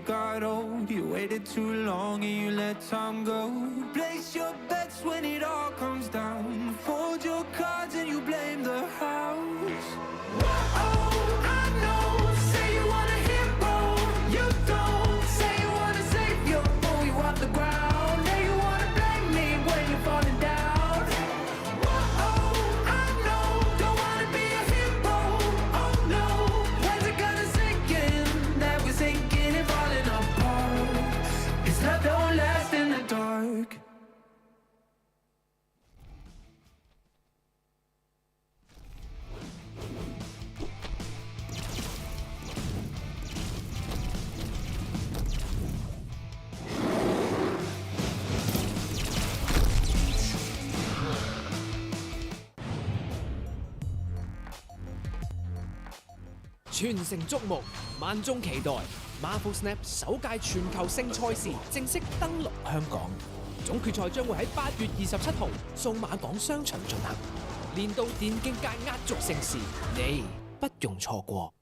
got old, you waited too long and you let time go. Place your bets when it all comes down. Fold your cards and you blame the house. Oh, I know, say you want a hero, you don't. Say you wanna save your boy off the ground. Now you wanna blame me when you're falling down. Oh, I know, don't wanna be a hero, oh no. When's it gonna sink in that we're sinking and falling apart? It's love don't last in the dark. 全城矚目，萬眾期待 Marvel Snap 首屆全球性賽事正式登陸香港，總決賽將會喺8月27號數碼港商場進行，年度電競界壓軸盛事，你不容錯過。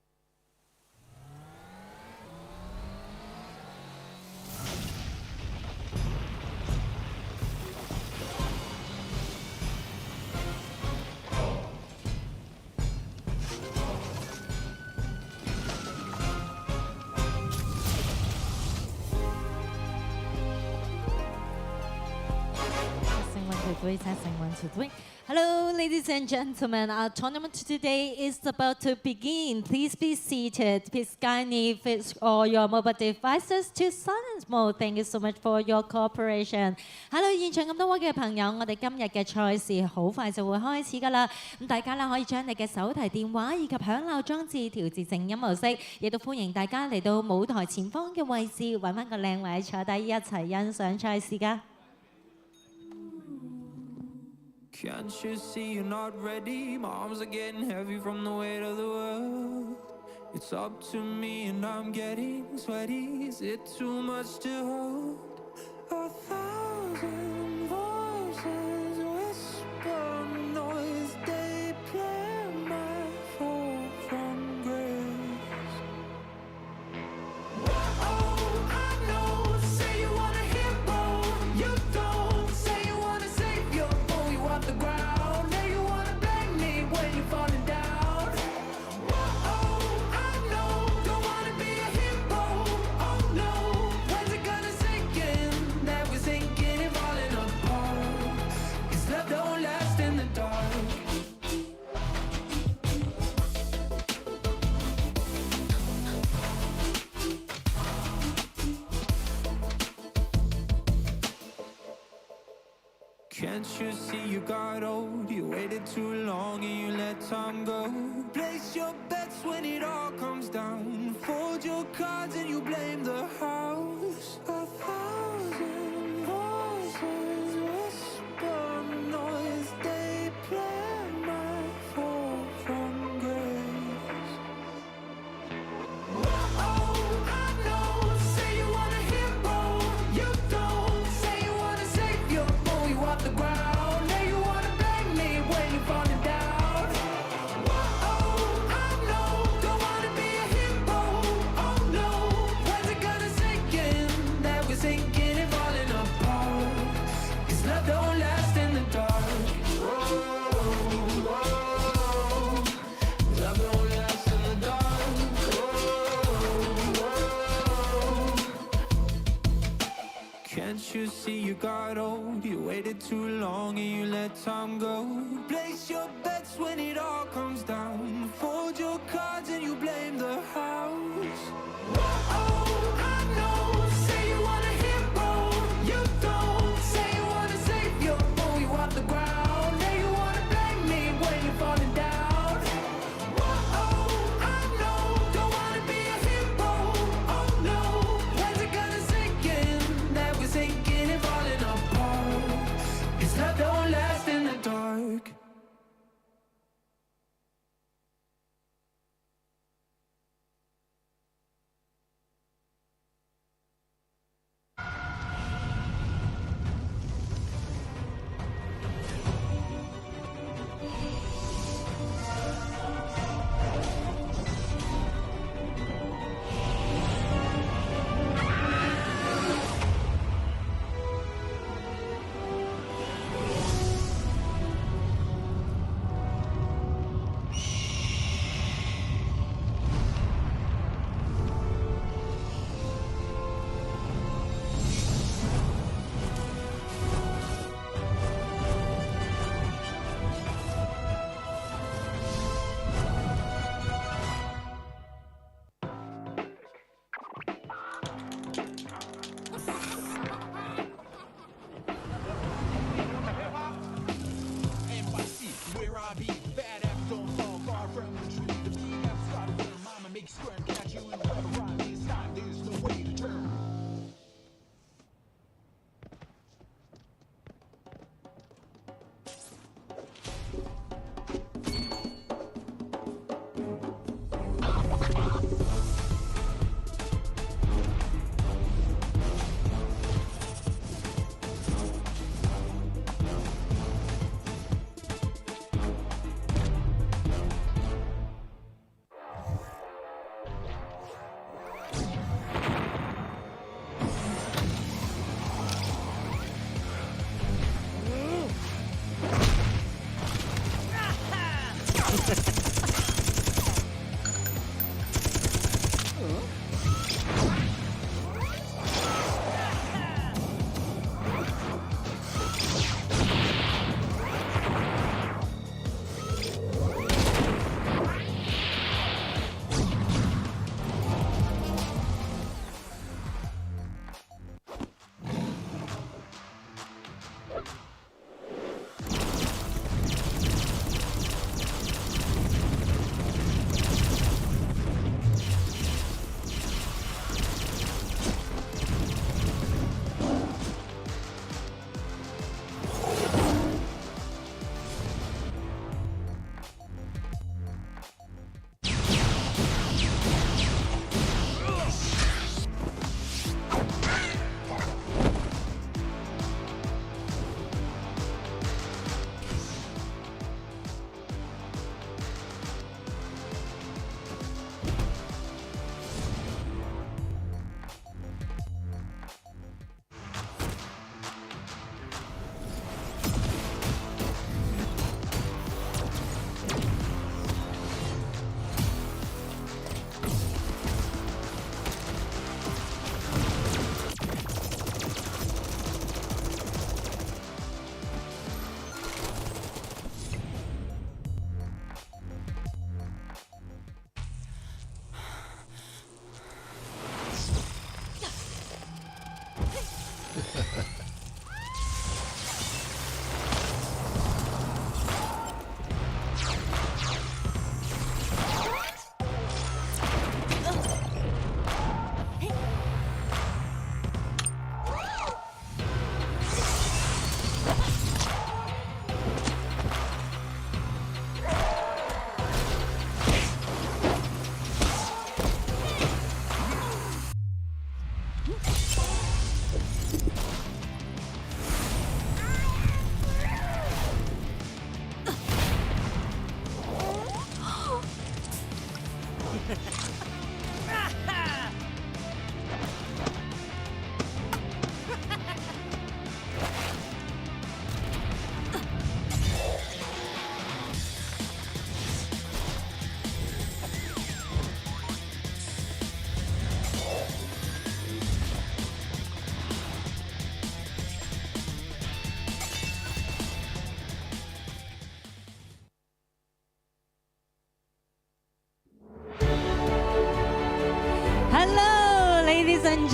Testing 1, 2, 3. Hello, ladies and gentlemen. Our tournament today is about to begin. Please be seated. Please kindly fix all your mobile devices to silence mode. Thank you so much for your cooperation. Hello， 現場咁多位嘅朋友，我哋今日嘅賽事好快就會開始㗎啦。咁大家咧可以將你嘅手提電話以及響鬧裝置調至靜音模式，亦都歡迎大家嚟到舞台前方嘅位置，揾翻個靚位坐低一齊欣賞賽事㗎。 Can't you see you're not ready? My arms are getting heavy from the weight of the world. It's up to me and I'm getting sweaty. Is it too much to hold? 1,000 voices whisper noise. They play my fall from grace. Oh, I know. Say you want a hero, you don't. Say you wanna save your boy off the ground. Now you wanna blame me when you're falling down. Oh, I know. Don't wanna be a hero, oh no. When's it gonna sink in that we're sinking and falling apart? 'Cause love don't last in the dark. Can't you see you got old? You waited too long and you let time go. Place your bets when it all comes down. Fold your cards and you blame the house. 1,000 voices whisper noise. They play my fall from grace. Oh, I know. Say you want a hero, you don't. Say you wanna save your boy off the ground. Now you wanna blame me when you're falling down. Oh, I know. Don't wanna be a hero, oh no. When's it gonna sink in that we're sinking and falling apart? 'Cause love don't last in the dark. Whoa, whoa. Love don't last in the dark. Whoa, whoa. Can't you see you got old? You waited too long and you let time go. Place your bets when it all comes down. Fold your cards and you blame the house. Oh, I know. Say you want a hero, you don't. Say you wanna save your boy off the ground. Now you wanna blame me when you're falling down. Oh, I know. Don't wanna be a hero, oh no. When's it gonna sink in that we're sinking and falling apart? 'Cause love don't last in the dark.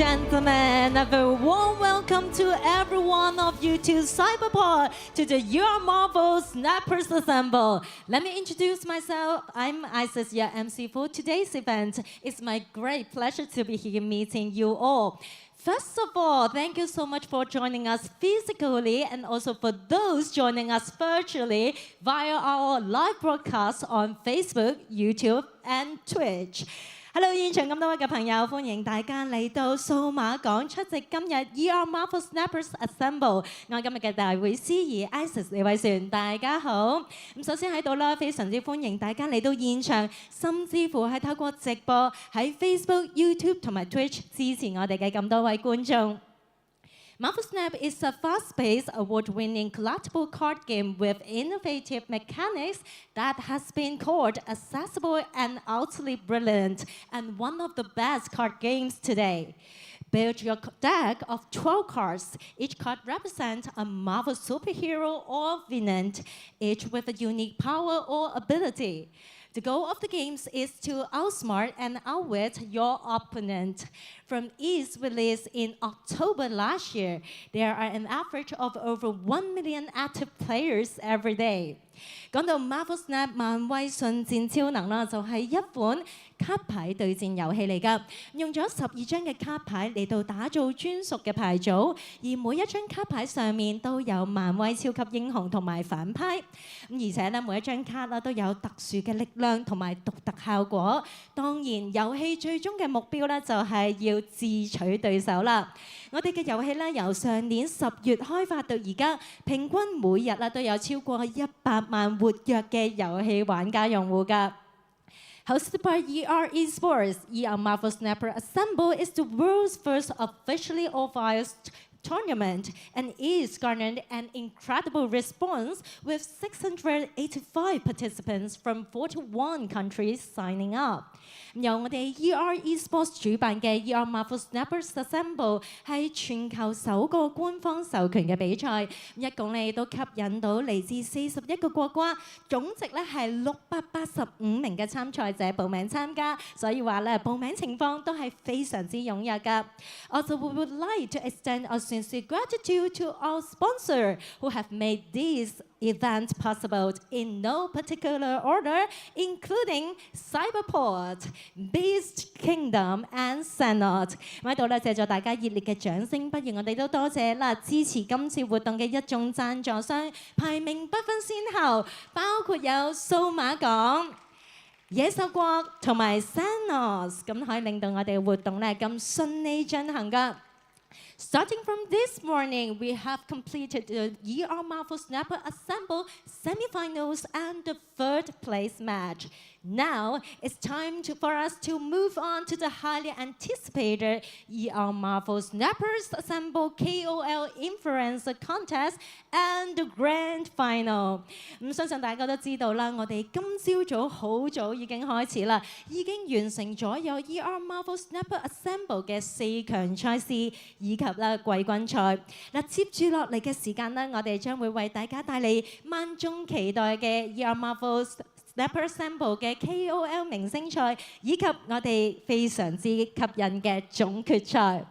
gentlemen, a very warm welcome to every one of you to Cyberport, to the ER Marvel Snappers Assemble. Let me introduce myself. I'm Isis, your MC for today's event. It's my great pleasure to be here meeting you all. First of all, thank you so much for joining us physically and also for those joining us virtually via our live broadcast on Facebook, YouTube, and Twitch. Hello， 現場咁多位嘅朋友，歡迎大家嚟到數碼港出席今日 ER Marvel Snappers Assemble。我係今日嘅大會司儀 Isis 李偉璇，大家好。咁首先喺度啦，非常之歡迎大家嚟到現場，甚至乎係透過直播喺 Facebook、YouTube 同埋 Twitch 支持我哋嘅咁多位觀眾。Marvel Snap is a fast-paced, award-winning collectible card game with innovative mechanics that has been called accessible and utterly brilliant, and one of the best card games today. Build your deck of 12 cards. Each card represents a Marvel superhero or villain, each with a unique power or ability. The goal of the games is to outsmart and outwit your opponent. From its release in October last year, there are an average of over 1 million active players every day. 講到 Marvel Snap 漫威瞬戰超能啦，就係一款卡牌對戰遊戲嚟㗎，用咗12張嘅卡牌嚟到打造專屬嘅牌組，而每一張卡牌上面都有漫威超級英雄同埋反派，而且咧每一張卡啦都有特殊嘅力量同埋獨特效果。當然，遊戲最終嘅目標咧就係要智取對手啦。我哋嘅遊戲咧由上年10月開發到而家，平均每日啦都有超過100萬活躍嘅遊戲玩家用戶㗎。Hosted by ER Esports, ER Marvel Snapper Assemble is the world's first officially authorized tournament and is garnered an incredible response with 685 participants from 41 countries signing up. 由我哋 ER Esports 主辦嘅 ER Marvel Snappers Assemble 係全球首個官方授權嘅比賽，一共咧都吸引到嚟自41個國家，總值咧係685名嘅參賽者報名參加，所以話咧報名情況都係非常之踴躍㗎。Also, we would like to extend our sincere gratitude to our sponsor who have made this event possible in no particular order, including Cyberport, Beast Kingdom and Senate。喺度咧，謝咗大家熱烈嘅掌聲，不如我哋都多謝啦，支持今次活動嘅一眾贊助商，排名不分先後，包括有數碼港、野獸國同埋 Senos， 咁可以令到我哋活動咧咁順利進行㗎。Starting from this morning, we have completed the ER Marvel Snapper Assemble semifinals and the third place match. Now it's time for us to move on to the highly anticipated ER Marvel Snappers Assemble KOL Influencer Contest and the Grand Final. 相信大家都知道啦，我哋今朝早好早已經開始啦，已經完成咗有 ER Marvel Snapper Assemble 嘅4強賽事以及季軍賽。嗱，接住落嚟嘅時間呢，我哋將會為大家帶嚟萬眾期待嘅 ER Marvel Snapper Assemble 嘅 KOL 明星賽，以及我哋非常之吸引嘅總決賽。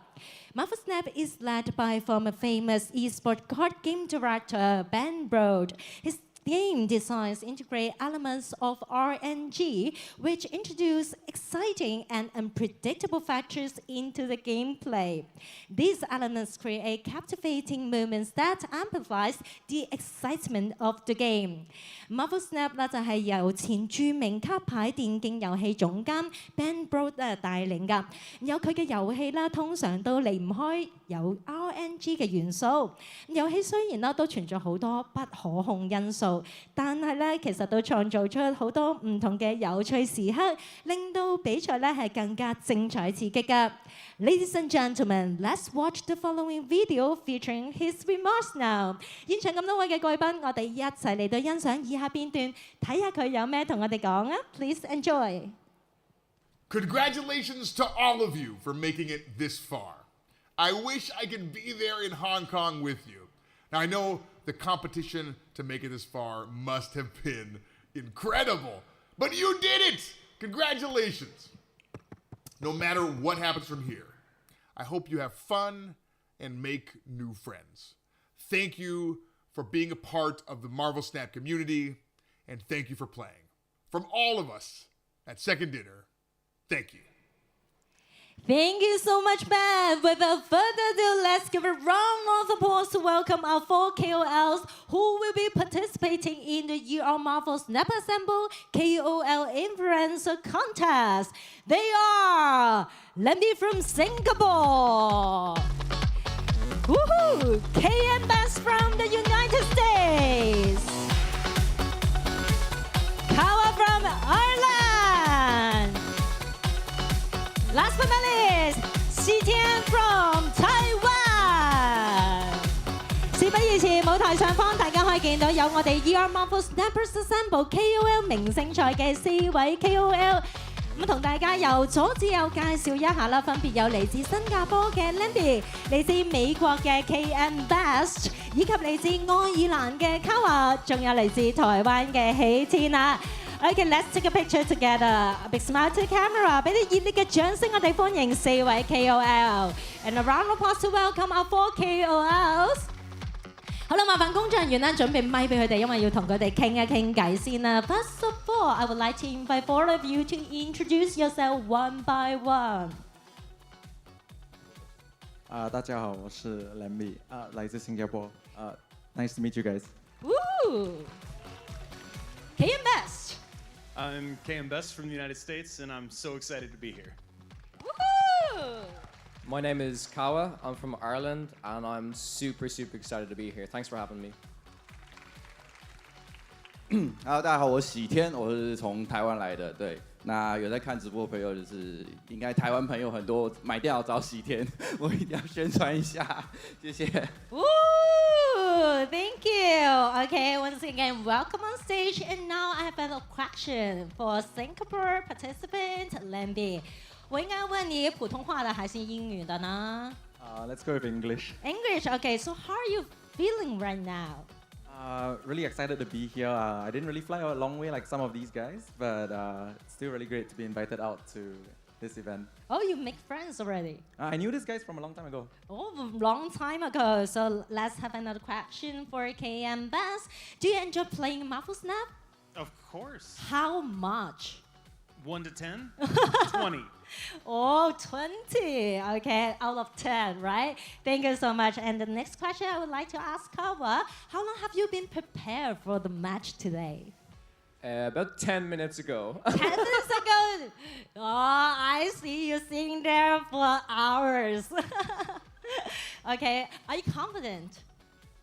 Marvel Snap is led by former famous esports card game director Ben Brode. His game designs integrate elements of RNG, which introduce exciting and unpredictable factors into the gameplay. These elements create captivating moments that amplifies the excitement of the game. Marvel Snap 啦就係由前著名卡牌電競遊戲總監 Ben Brode 帶領㗎，有佢嘅遊戲啦，通常都離唔開有 RNG 嘅元素。遊戲雖然啦都存在好多不可控因素，但係咧其實都創造出好多唔同嘅有趣時刻，令到比賽咧係更加精彩刺激㗎。Ladies and gentlemen, let's watch the following video featuring his remarks now. 現場咁多位嘅貴賓，我哋一齊嚟到欣賞以下片段，睇下佢有咩同我哋講啊 ！Please enjoy. Congratulations to all of you for making it this far. I wish I could be there in Hong Kong with you. Now, I know the competition to make it this far must have been incredible, but you did it! Congratulations! No matter what happens from here, I hope you have fun and make new friends. Thank you for being a part of the Marvel Snap community, and thank you for playing. From all of us at Second Dinner, thank you. Thank you so much, Ben. Without further ado, let's give a round of applause to welcome our 4 KOLs who will be participating in the ER Marvel Snap Assemble KOL Influencer Contest. They are Lemby from Singapore, woohoo! KM Bass from the United States, Kawa from Ireland, last but not least, Xitian from Taiwan. 事不宜遲，舞台上方大家可以見到有我哋 ER Marvel Snappers Assemble KOL 明星賽嘅4位 KOL。咁同大家由左至右介紹一下啦，分別有嚟自新加坡嘅 Lemby、嚟自美國嘅 KM Best， 以及嚟自愛爾蘭嘅 Kawa， 仲有嚟自台灣嘅喜天啊！ Okay, let's take a picture together. A big smile to the camera. 俾啲熱烈嘅掌聲，我哋歡迎4位 KOL。And a round of applause to welcome our 4 KOLs。好啦，麻煩工作人員咧準備咪俾佢哋，因為要同佢哋傾一傾偈先啦。First of all, I would like to invite all of you to introduce yourself one by one. 大家好，我是 Lemby， 来自新加坡。Nice to meet you guys. Woo! KM Best. I'm KM Best from the United States, and I'm so excited to be here. Woohoo! My name is Kawa. I'm from Ireland, and I'm super excited to be here. Thanks for having me. Hello， 大家好，我是喜天，我是从台湾来的。对，那有在看直播的朋友，就是应该台湾朋友很多，买电脑找喜天，我一定要宣传一下，谢谢。Woo! Thank you. Okay, once again, welcome on stage. And now I have a question for Singapore participant Lemby. 我应该问你普通话的还是英语的呢？ Let's go with English. English. Okay, so how are you feeling right now? Really excited to be here. I didn't really fly a long way like some of these guys, but it's still really great to be invited out to this event. Oh, you make friends already? I knew these guys from a long time ago. Oh, long time ago. So let's have another question for KM Bass. Do you enjoy playing Marvel Snap? Of course. How much? 1 to 10? 20. Oh, 20. Okay, out of 10, right? Thank you so much. And the next question I would like to ask Kawa, how long have you been prepared for the match today? About 10 minutes ago. 10 minutes ago. Oh, I see you sitting there for hours. Okay, are you confident?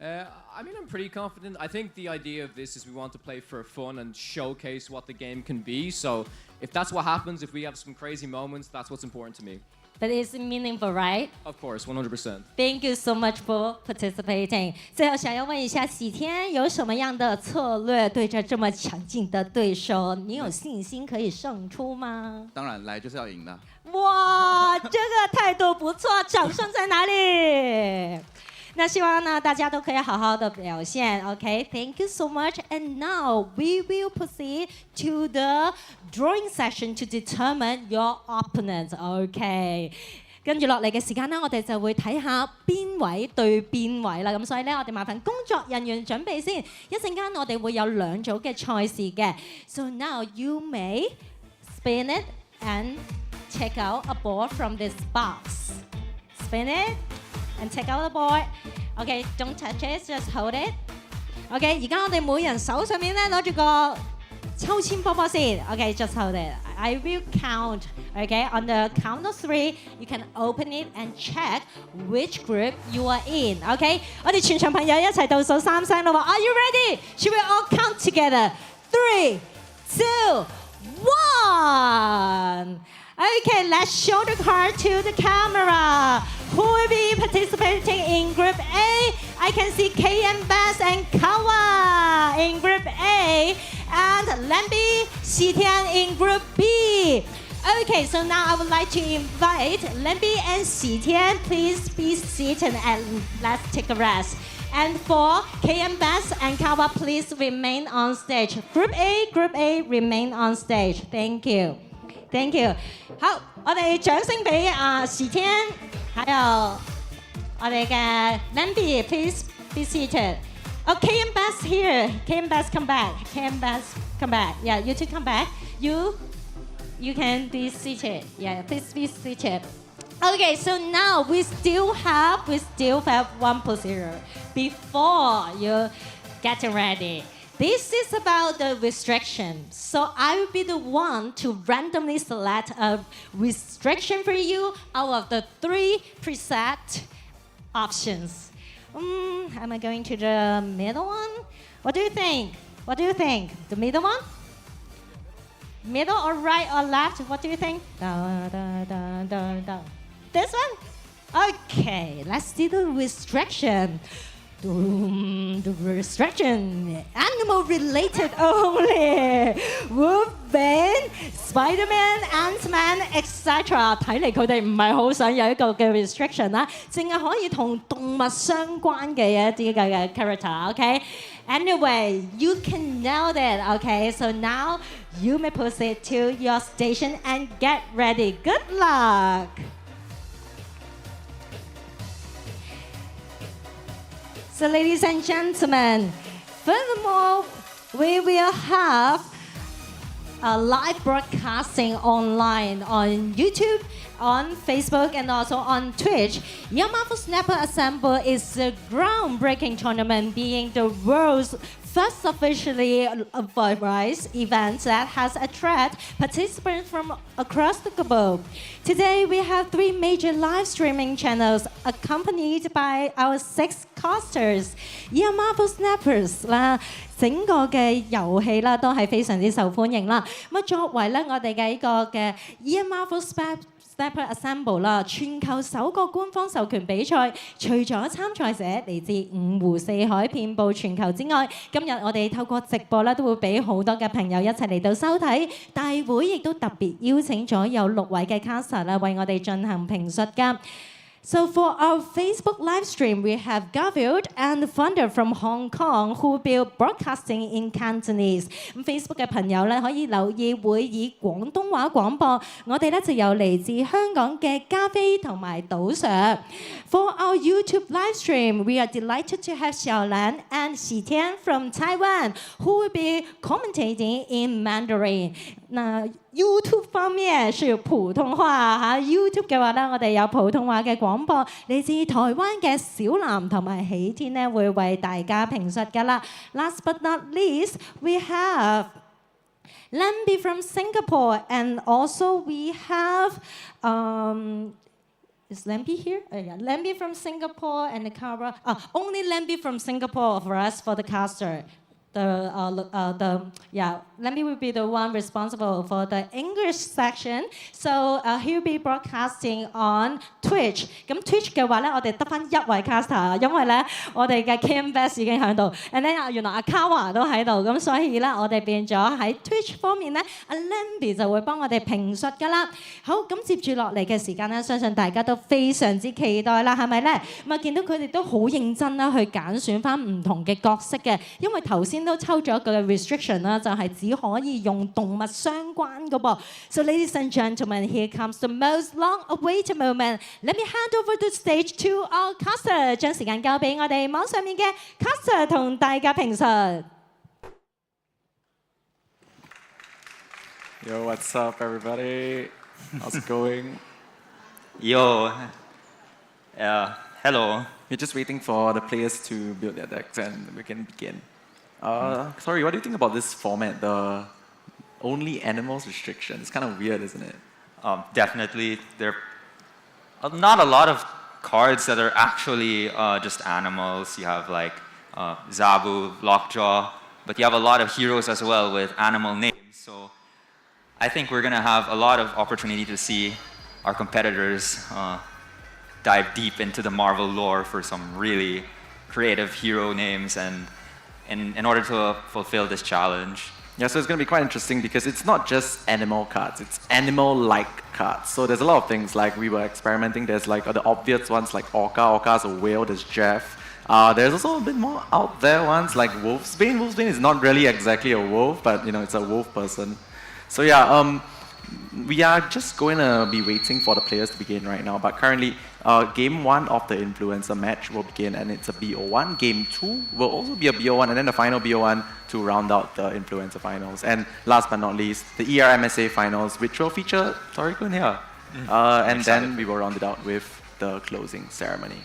I mean, I'm pretty confident. I think the idea of this is we want to play for fun and showcase what the game can be. So if that's what happens, if we have some crazy moments, that's what's important to me. But it's meaningful, right? Of course, 100%. Thank you so much for participating. 最后想要问一下喜天有什么样的策略对着这么强劲的对手，你有信心可以胜出吗？当然来就是要赢的。哇，这个态度不错，掌声在哪里？那希望呢大家都可以好好的表现 ，OK？ Thank you so much. And now we will proceed to the drawing session to determine your opponent. OK？ 跟住落嚟嘅時間呢，我哋就會睇下邊位對邊位啦。咁所以呢，我哋麻煩工作人員準備先。一陣間我哋會有2組嘅賽事嘅。So now you may spin it and take out a ball from this box. Spin it. And take out the ball. Okay, don't touch it, just hold it. Okay, 而家我哋每人手上面咧攞住個抽籤波波先。Okay, just hold it. I will count. Okay, on the count of 3, you can open it and check which group you are in. Okay, 我哋全場朋友一齊倒數3聲啦喎。Are you ready? Should we all count together? 3, 2, 1. Okay, let's show the card to the camera. Who will be participating in Group A? I can see KM Bass and Kawa in Group A, and Lemby, Xitian in Group B. Okay, so now I would like to invite Lemby and Xitian. Please be seated and let's take a rest. And for KM Bass and Kawa, please remain on stage. Group A, remain on stage. Thank you. Thank you. 好，我哋掌聲俾喜天還有我哋嘅 Lambi, please be seated. Oh, KM Bass here. KM Bass, come back. KM Bass, come back. Yeah, you two come back. You can be seated. Yeah, please be seated. Okay, so now we still have 1 procedure before you get ready. This is about the restriction. So I will be the one to randomly select a restriction for you out of the 3 preset options. Am I going to the middle one? What do you think? What do you think? The middle one? Middle or right or left? What do you think? This one? Okay, let's do the restriction. The restriction, animal related only. Wolverine, Spider-Man, Ant-Man, etc. 睇嚟佢哋唔係好想有一個嘅 restriction 啦，淨係可以同動物相關嘅一啲嘅 character. Okay. Anyway, you can nail it. Okay. So now you may proceed to your station and get ready. Good luck. So ladies and gentlemen, furthermore, we will have a live broadcasting online on YouTube, on Facebook, and also on Twitch. ER Marvel Snapper Assemble is a groundbreaking tournament, being the world's first officially authorized event that has attracted participants from across the globe. Today, we have 3 major live streaming channels accompanied by our 6 casters. ER Marvel Snappers 啦，整個嘅遊戲啦都係非常之受歡迎啦。咁作為咧我哋嘅呢個嘅 ER Marvel Snapper Assemble 啦，全球首個官方授權比賽，除咗參賽者嚟自5湖4海遍佈全球之外，今日我哋透過直播咧都會俾好多嘅朋友一齊嚟到收睇。大會亦都特別邀請咗有6位嘅 caster 啦，為我哋進行評述㗎。So for our Facebook live stream, we have Garfield and Thunder from Hong Kong who will be broadcasting in Cantonese. Facebook 嘅朋友咧可以留意會以廣東話廣播。我哋咧就有嚟自香港嘅加菲同埋賭 Sir. For our YouTube live stream, we are delighted to have Xiaolan and Xitian from Taiwan who will be commentating in Mandarin. 嗱 YouTube 方面是普通話嚇 ，YouTube 嘅話咧，我哋有普通話嘅廣播，嚟自台灣嘅小南同埋喜天咧會為大家評述㗎啦。Last but not least, we have Lambi from Singapore, and also we have is Lambi here? Yeah, Lambi from Singapore and the Cara. Only Lambi from Singapore for us for the caster. Lambi will be the one responsible for the English section. So he'll be broadcasting on Twitch. 咁 Twitch 嘅話咧，我哋得翻1位 caster， 因為咧我哋嘅 KM Bass 已經喺度 ，and then 原來阿 Kawa 都喺度，咁所以咧我哋變咗喺 Twitch 方面咧，阿 Lambi 就會幫我哋評述㗎啦。好，咁接住落嚟嘅時間咧，相信大家都非常之期待啦，係咪咧？咁啊見到佢哋都好認真啦，去揀選翻唔同嘅角色嘅，因為頭先都抽咗一個 restriction 啦，就係只可以用動物相關嘅噃。So ladies and gentlemen, here comes the most long-awaited moment. Let me hand over the stage to our caster， 將時間交俾我哋網上面嘅 caster 同大家評述。Yo, what's up, everybody? How's it going? Yo, hello. We're just waiting for the players to build their decks and we can begin. Sorry, what do you think about this format, the only animals restriction? It's kind of weird, isn't it? Definitely, there are not a lot of cards that are actually just animals. You have like Zabu, Lockjaw, but you have a lot of heroes as well with animal names. So I think we're gonna have a lot of opportunity to see our competitors dive deep into the Marvel lore for some really creative hero names and in order to fulfill this challenge. Yeah, so it's going to be quite interesting because it's not just animal cards, it's animal-like cards. So there's a lot of things like we were experimenting. There's like the obvious ones like Orca. Orca's a whale, there's Jeff. There's also a bit more out there ones like Wolfsbane. Wolfsbane is not really exactly a wolf, but you know, it's a wolf person. So yeah, we are just going to be waiting for the players to begin right now. But currently, Game 1 of the influencer match will begin, and it's a BO1. Game 2 will also be a BO1, and then the final BO1 to round out the influencer finals. And last but not least, the ER MSA finals, which will feature Toriko here. And then we will round it out with the closing ceremony.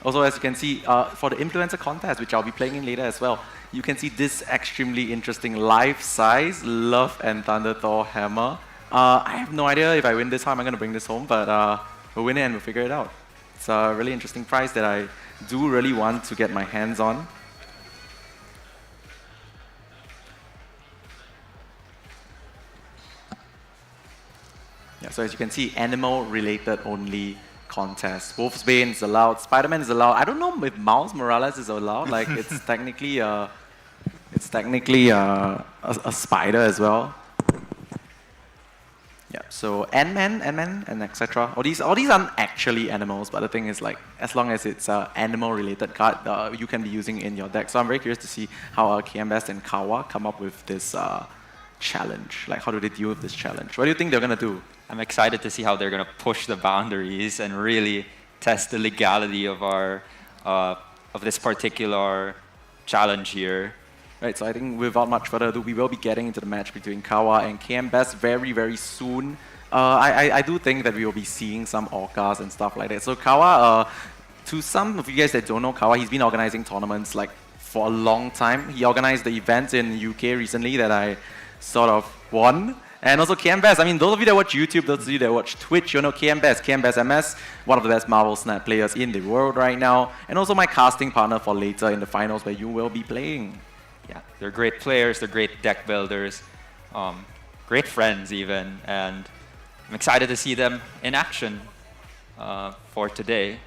Also, as you can see, for the influencer contest, which I'll be playing in later as well, you can see this extremely interesting life-size Love and Thunder Thor hammer. I have no idea if I win this, how am I going to bring this home, but we'll win it and we'll figure it out. It's a really interesting prize that I do really want to get my hands on. Yeah, so as you can see, animal-related only contest. Wolfsbane is allowed, Spider-Man is allowed. I don't know if Miles Morales is allowed. Like it's technically a spider as well. Yeah. So Ant-Man, and etc. All these aren't actually animals, but the thing is, like, as long as it's an animal-related card, you can be using in your deck. So I'm very curious to see how KMBest and Kawa come up with this challenge. Like, how do they deal with this challenge? What do you think they're gonna do? I'm excited to see how they're going to push the boundaries and really test the legality of our of this particular challenge here. Right, so I think without much further ado, we will be getting into the match between Kawa and KMBest very, very soon. I do think that we will be seeing some Orcas and stuff like that. So Kawa, to some of you guys that don't know Kawa, he's been organizing tournaments like for a long time. He organized the event in UK recently that I sort of won. And also KMBest, I mean, those of you that watch YouTube, those of you that watch Twitch, you know KMBest MS, one of the best Marvel Snap players in the world right now, and also my casting partner for later in the finals where you will be playing. Yeah, they're great players, they're great deck builders, great friends even, and I'm excited to see them in action for today.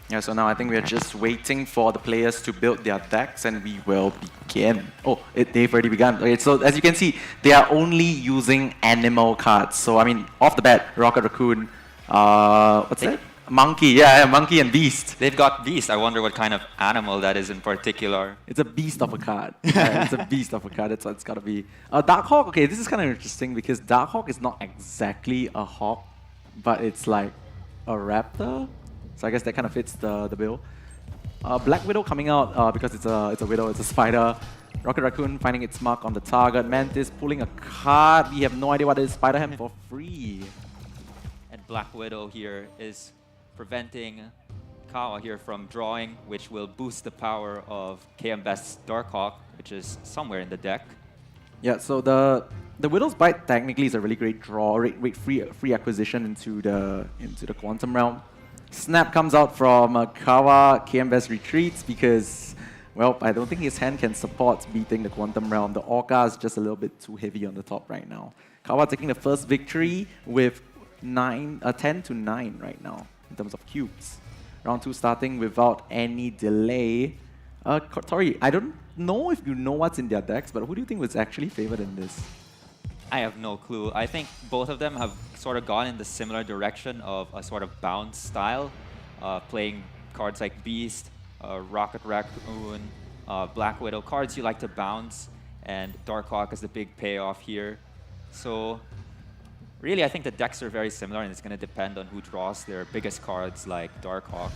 Yeah, so now I think we are just waiting for the players to build their decks and we will begin. Oh, they've already begun. Okay, so as you can see, they are only using animal cards. So I mean, off the bat, Rocket Raccoon, what's that? Monkey, yeah, Monkey and Beast. They've got Beast. I wonder what kind of animal that is in particular. It's a beast of a card. Yeah, it's a beast of a card, that's what it's gotta be. Darkhawk, okay, this is kind of interesting because Darkhawk is not exactly a hawk, but it's like a raptor. So I guess that kind of fits the bill. Black Widow coming out because it's a widow, it's a spider. Rocket Raccoon finding its mark on the target. Mantis pulling a card. We have no idea what it is. Spider-Ham for free. And Black Widow here is preventing Kawa here from drawing, which will boost the power of KMBest's Darkhawk, which is somewhere in the deck. Yeah, so the Widow's Bite technically is a really great draw, rate free acquisition into the Quantum Realm. Snap comes out from Kawa. KMBest retreats because, well, I don't think his hand can support beating the Quantum Realm. The Orca is just a little bit too heavy on the top right now. Kawa taking the first victory with 10 to 9 right now in terms of cubes. Round 2 starting without any delay. Tori, I don't know if you know what's in their decks, but who do you think was actually favored in this? I have no clue. I think both of them have sort of gone in the similar direction of a sort of bounce style, playing cards like Beast, Rocket Raccoon, Black Widow, cards you like to bounce, and Darkhawk is the big payoff here. So really, I think the decks are very similar, and it's going to depend on who draws their biggest cards like Darkhawk.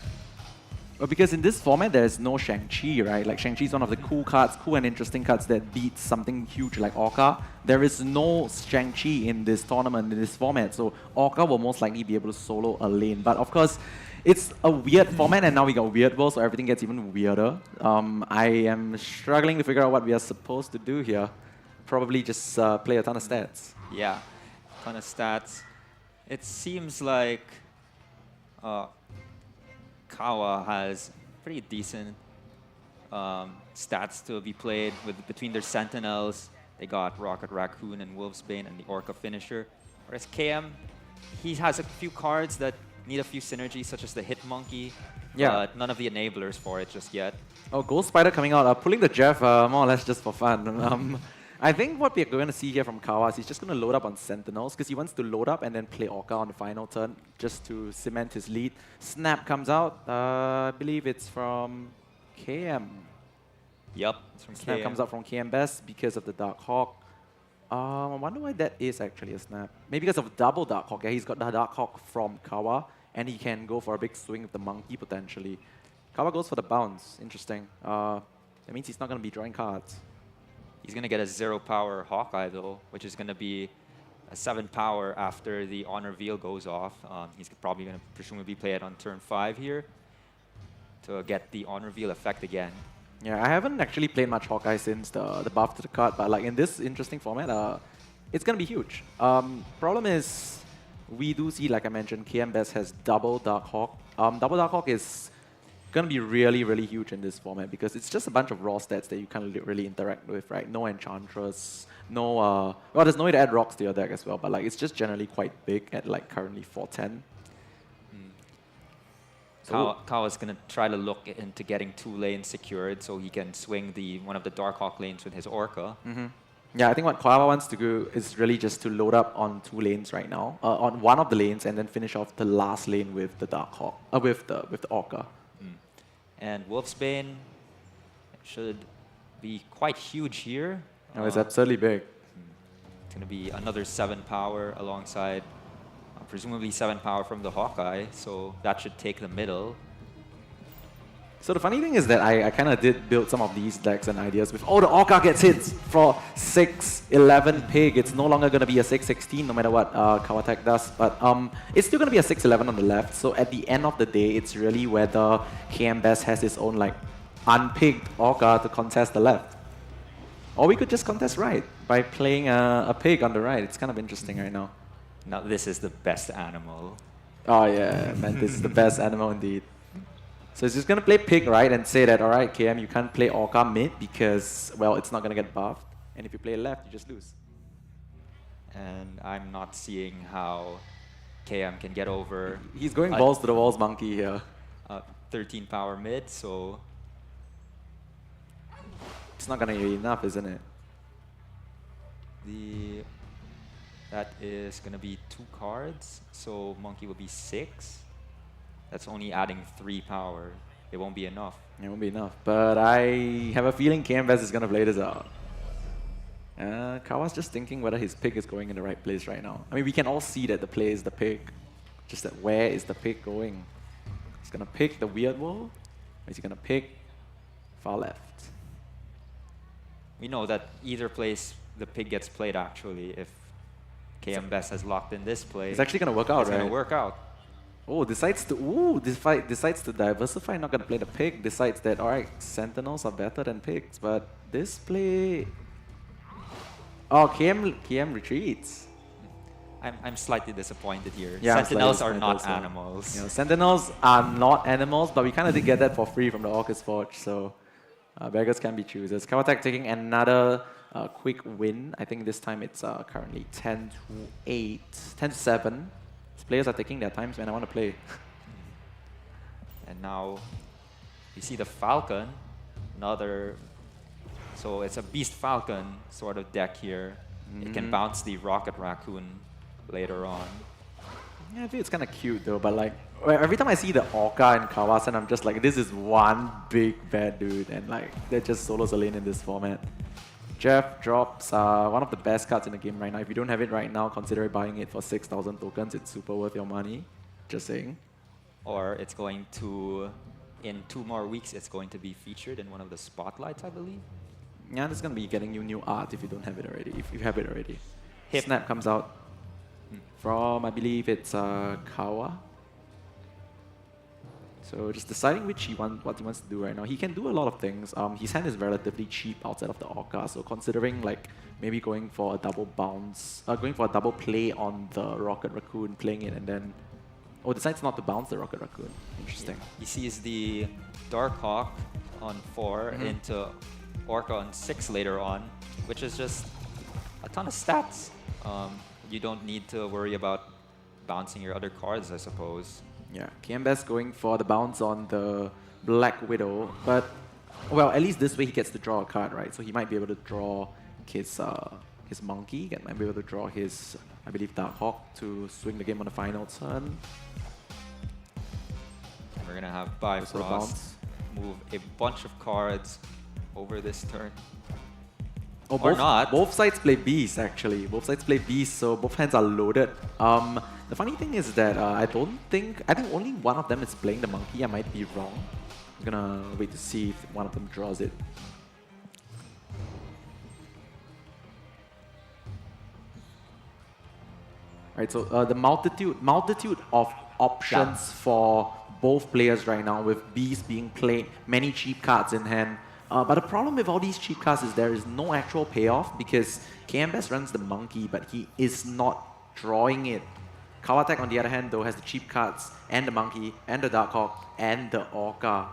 Well, because in this format, there's no Shang-Chi, right? Like, Shang-Chi is one of the cool cards, cool and interesting cards that beats something huge like Orca. There is no Shang-Chi in this tournament, in this format, so Orca will most likely be able to solo a lane. But of course, it's a weird format, and now we got Weird World, so everything gets even weirder. I am struggling to figure out what we are supposed to do here. Probably just play a ton of stats. Yeah, ton of stats. It seems like Kawa has pretty decent stats to be played between their Sentinels. They got Rocket Raccoon and Wolfsbane and the Orca finisher. Whereas KM, he has a few cards that need a few synergies, such as the Hit Monkey. Yeah. None of the enablers for it just yet. Oh, Ghost Spider coming out, pulling the Jeff more or less just for fun. I think what we're going to see here from Kawa is he's just going to load up on Sentinels because he wants to load up and then play Orca on the final turn just to cement his lead. Snap comes out. I believe it's from KM. Yep, it's from Snap KM. comes out from KM Best because of the Dark Hawk. I wonder why that is actually a snap. Maybe because of double Dark Hawk. Yeah, he's got the Dark Hawk from Kawa, and he can go for a big swing with the monkey potentially. Kawa goes for the bounce. Interesting. That means he's not going to be drawing cards. He's going to get a 0 power Hawkeye though, which is going to be a 7 power after the on reveal goes off. He's probably going to presumably play it on turn 5 here to get the on reveal effect again. Yeah, I haven't actually played much Hawkeye since the buff to the card, but like in this interesting format, it's going to be huge. Problem is, we do see, like I mentioned, KM Best has double Dark Hawk. Double Dark Hawk is going to be really, really huge in this format because it's just a bunch of raw stats that you can't really interact with, right? No Enchantress, no... well, there's no way to add rocks to your deck as well, but like it's just generally quite big at like currently 410. Kao is going to try to look into getting 2 lanes secured so he can swing one of the Dark Hawk lanes with his Orca. Yeah, I think what Kawa wants to do is really just to load up on 2 lanes right now, on one of the lanes, and then finish off the last lane with the Dark Hawk, with the Orca. And Wolfsbane should be quite huge here. Oh, it's absurdly big. It's going to be another 7 power alongside presumably 7 power from the Hawkeye, so that should take the middle. So the funny thing is that I kind of did build some of these decks and ideas with, oh, the Orca gets hits for 6-11 pig. It's no longer going to be a 6-16 no matter what Kawatek does, but it's still going to be a 6-11 on the left. So at the end of the day, it's really whether KM Best has his own like unpicked Orca to contest the left. Or we could just contest right by playing a pig on the right. It's kind of interesting right now. Now this is the best animal. Oh yeah, man, this is the best animal indeed. So it's just going to play pig right and say that, all right, KM, you can't play Orca mid because, well, it's not going to get buffed. And if you play left, you just lose. And I'm not seeing how KM can get over. He's going balls to the walls monkey here. 13 power mid, so... It's not going to be enough, isn't it? That is going to be 2 cards, so monkey will be 6. That's only adding 3 power. It won't be enough. It won't be enough. But I have a feeling KM Best is going to play this out. Kawa's just thinking whether his pick is going in the right place right now. I mean, we can all see that the play is the pick. Just that where is the pick going? He's going to pick the weird wall. Or is he going to pick far left? We know that either place the pig gets played actually. If KM Best has locked in this play, it's actually going to work out, right? It's going to work out. Oh, decides to diversify, not going to play the pig, decides that, alright, Sentinels are better than pigs, but this play... Oh, KM retreats. I'm slightly disappointed here. Yeah, Sentinels are not animals. You know, Sentinels are not animals, but we kind of did get that for free from the Orcus Forge, so beggars can be choosers. Kawatek taking another quick win. I think this time it's currently 10-8, 10-7. Players are taking their times when I want to play. And now you see the Falcon, another. So it's a Beast Falcon sort of deck here. It can bounce the Rocket Raccoon later on. Yeah, I think it's kind of cute though, but like every time I see the Orca and Kawasan, I'm just like, this is one big bad dude, and like they're just solos a lane in this format. Jeff drops one of the best cards in the game right now. If you don't have it right now, consider buying it for 6,000 tokens. It's super worth your money. Just saying. Or it's going to, in 2 more weeks, it's going to be featured in one of the spotlights, I believe. Yeah, it's going to be getting you new art if you don't have it already. If you have it already. Hip. Snap comes out from, I believe it's Kawa. So just deciding what he wants to do right now. He can do a lot of things. His hand is relatively cheap outside of the Orca, so considering like maybe going for a double bounce, going for a double play on the Rocket Raccoon, playing it and then, decides not to bounce the Rocket Raccoon. Interesting. He sees the Dark Hawk on 4 into Orca on 6 later on, which is just a ton of stats. You don't need to worry about bouncing your other cards, I suppose. Yeah, KM Best going for the bounce on the Black Widow, but, well, at least this way he gets to draw a card, right? So he might be able to draw his Monkey, might be able to draw his, I believe, Dark Hawk to swing the game on the final turn. We're going to have Bifrost move a bunch of cards over this turn. Oh, Or not. Both sides play beasts, actually. Both sides play beasts, so both hands are loaded. The funny thing is that I think only one of them is playing the monkey. I might be wrong. I'm gonna wait to see if one of them draws it. Alright, so the multitude of options for both players right now, with beasts being played, many cheap cards in hand. But the problem with all these cheap cards is there is no actual payoff because KMBest runs the monkey, but he is not drawing it. Kawatek, on the other hand, though, has the cheap cards and the monkey and the Dark Hawk and the Orca.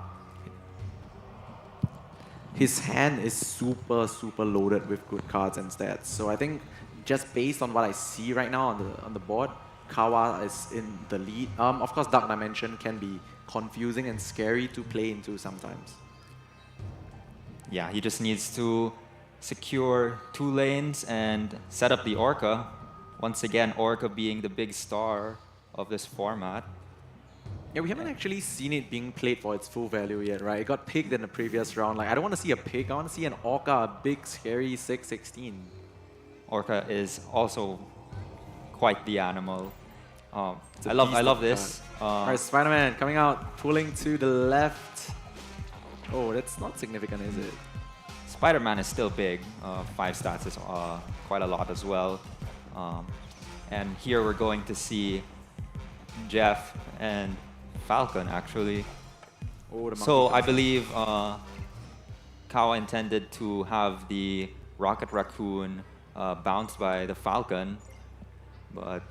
His hand is super loaded with good cards and stats. So I think just based on what I see right now on the board, Kawa is in the lead. Of course, Dark Dimension can be confusing and scary to play into sometimes. Yeah, he just needs to secure 2 lanes and set up the Orca. Once again, Orca being the big star of this format. Yeah, we haven't actually seen it being played for its full value yet, right? It got picked in the previous round. Like, I don't want to see a pick, I want to see an Orca, a big, scary 6/16. Orca is also quite the animal. I a love beast this. Alright, Spider-Man coming out, pulling to the left. Oh, that's not significant, is it? Spider-Man is still big. 5 stats is quite a lot as well. And here we're going to see Jeff and Falcon, actually. Oh, so I believe Kawa intended to have the Rocket Raccoon bounced by the Falcon, but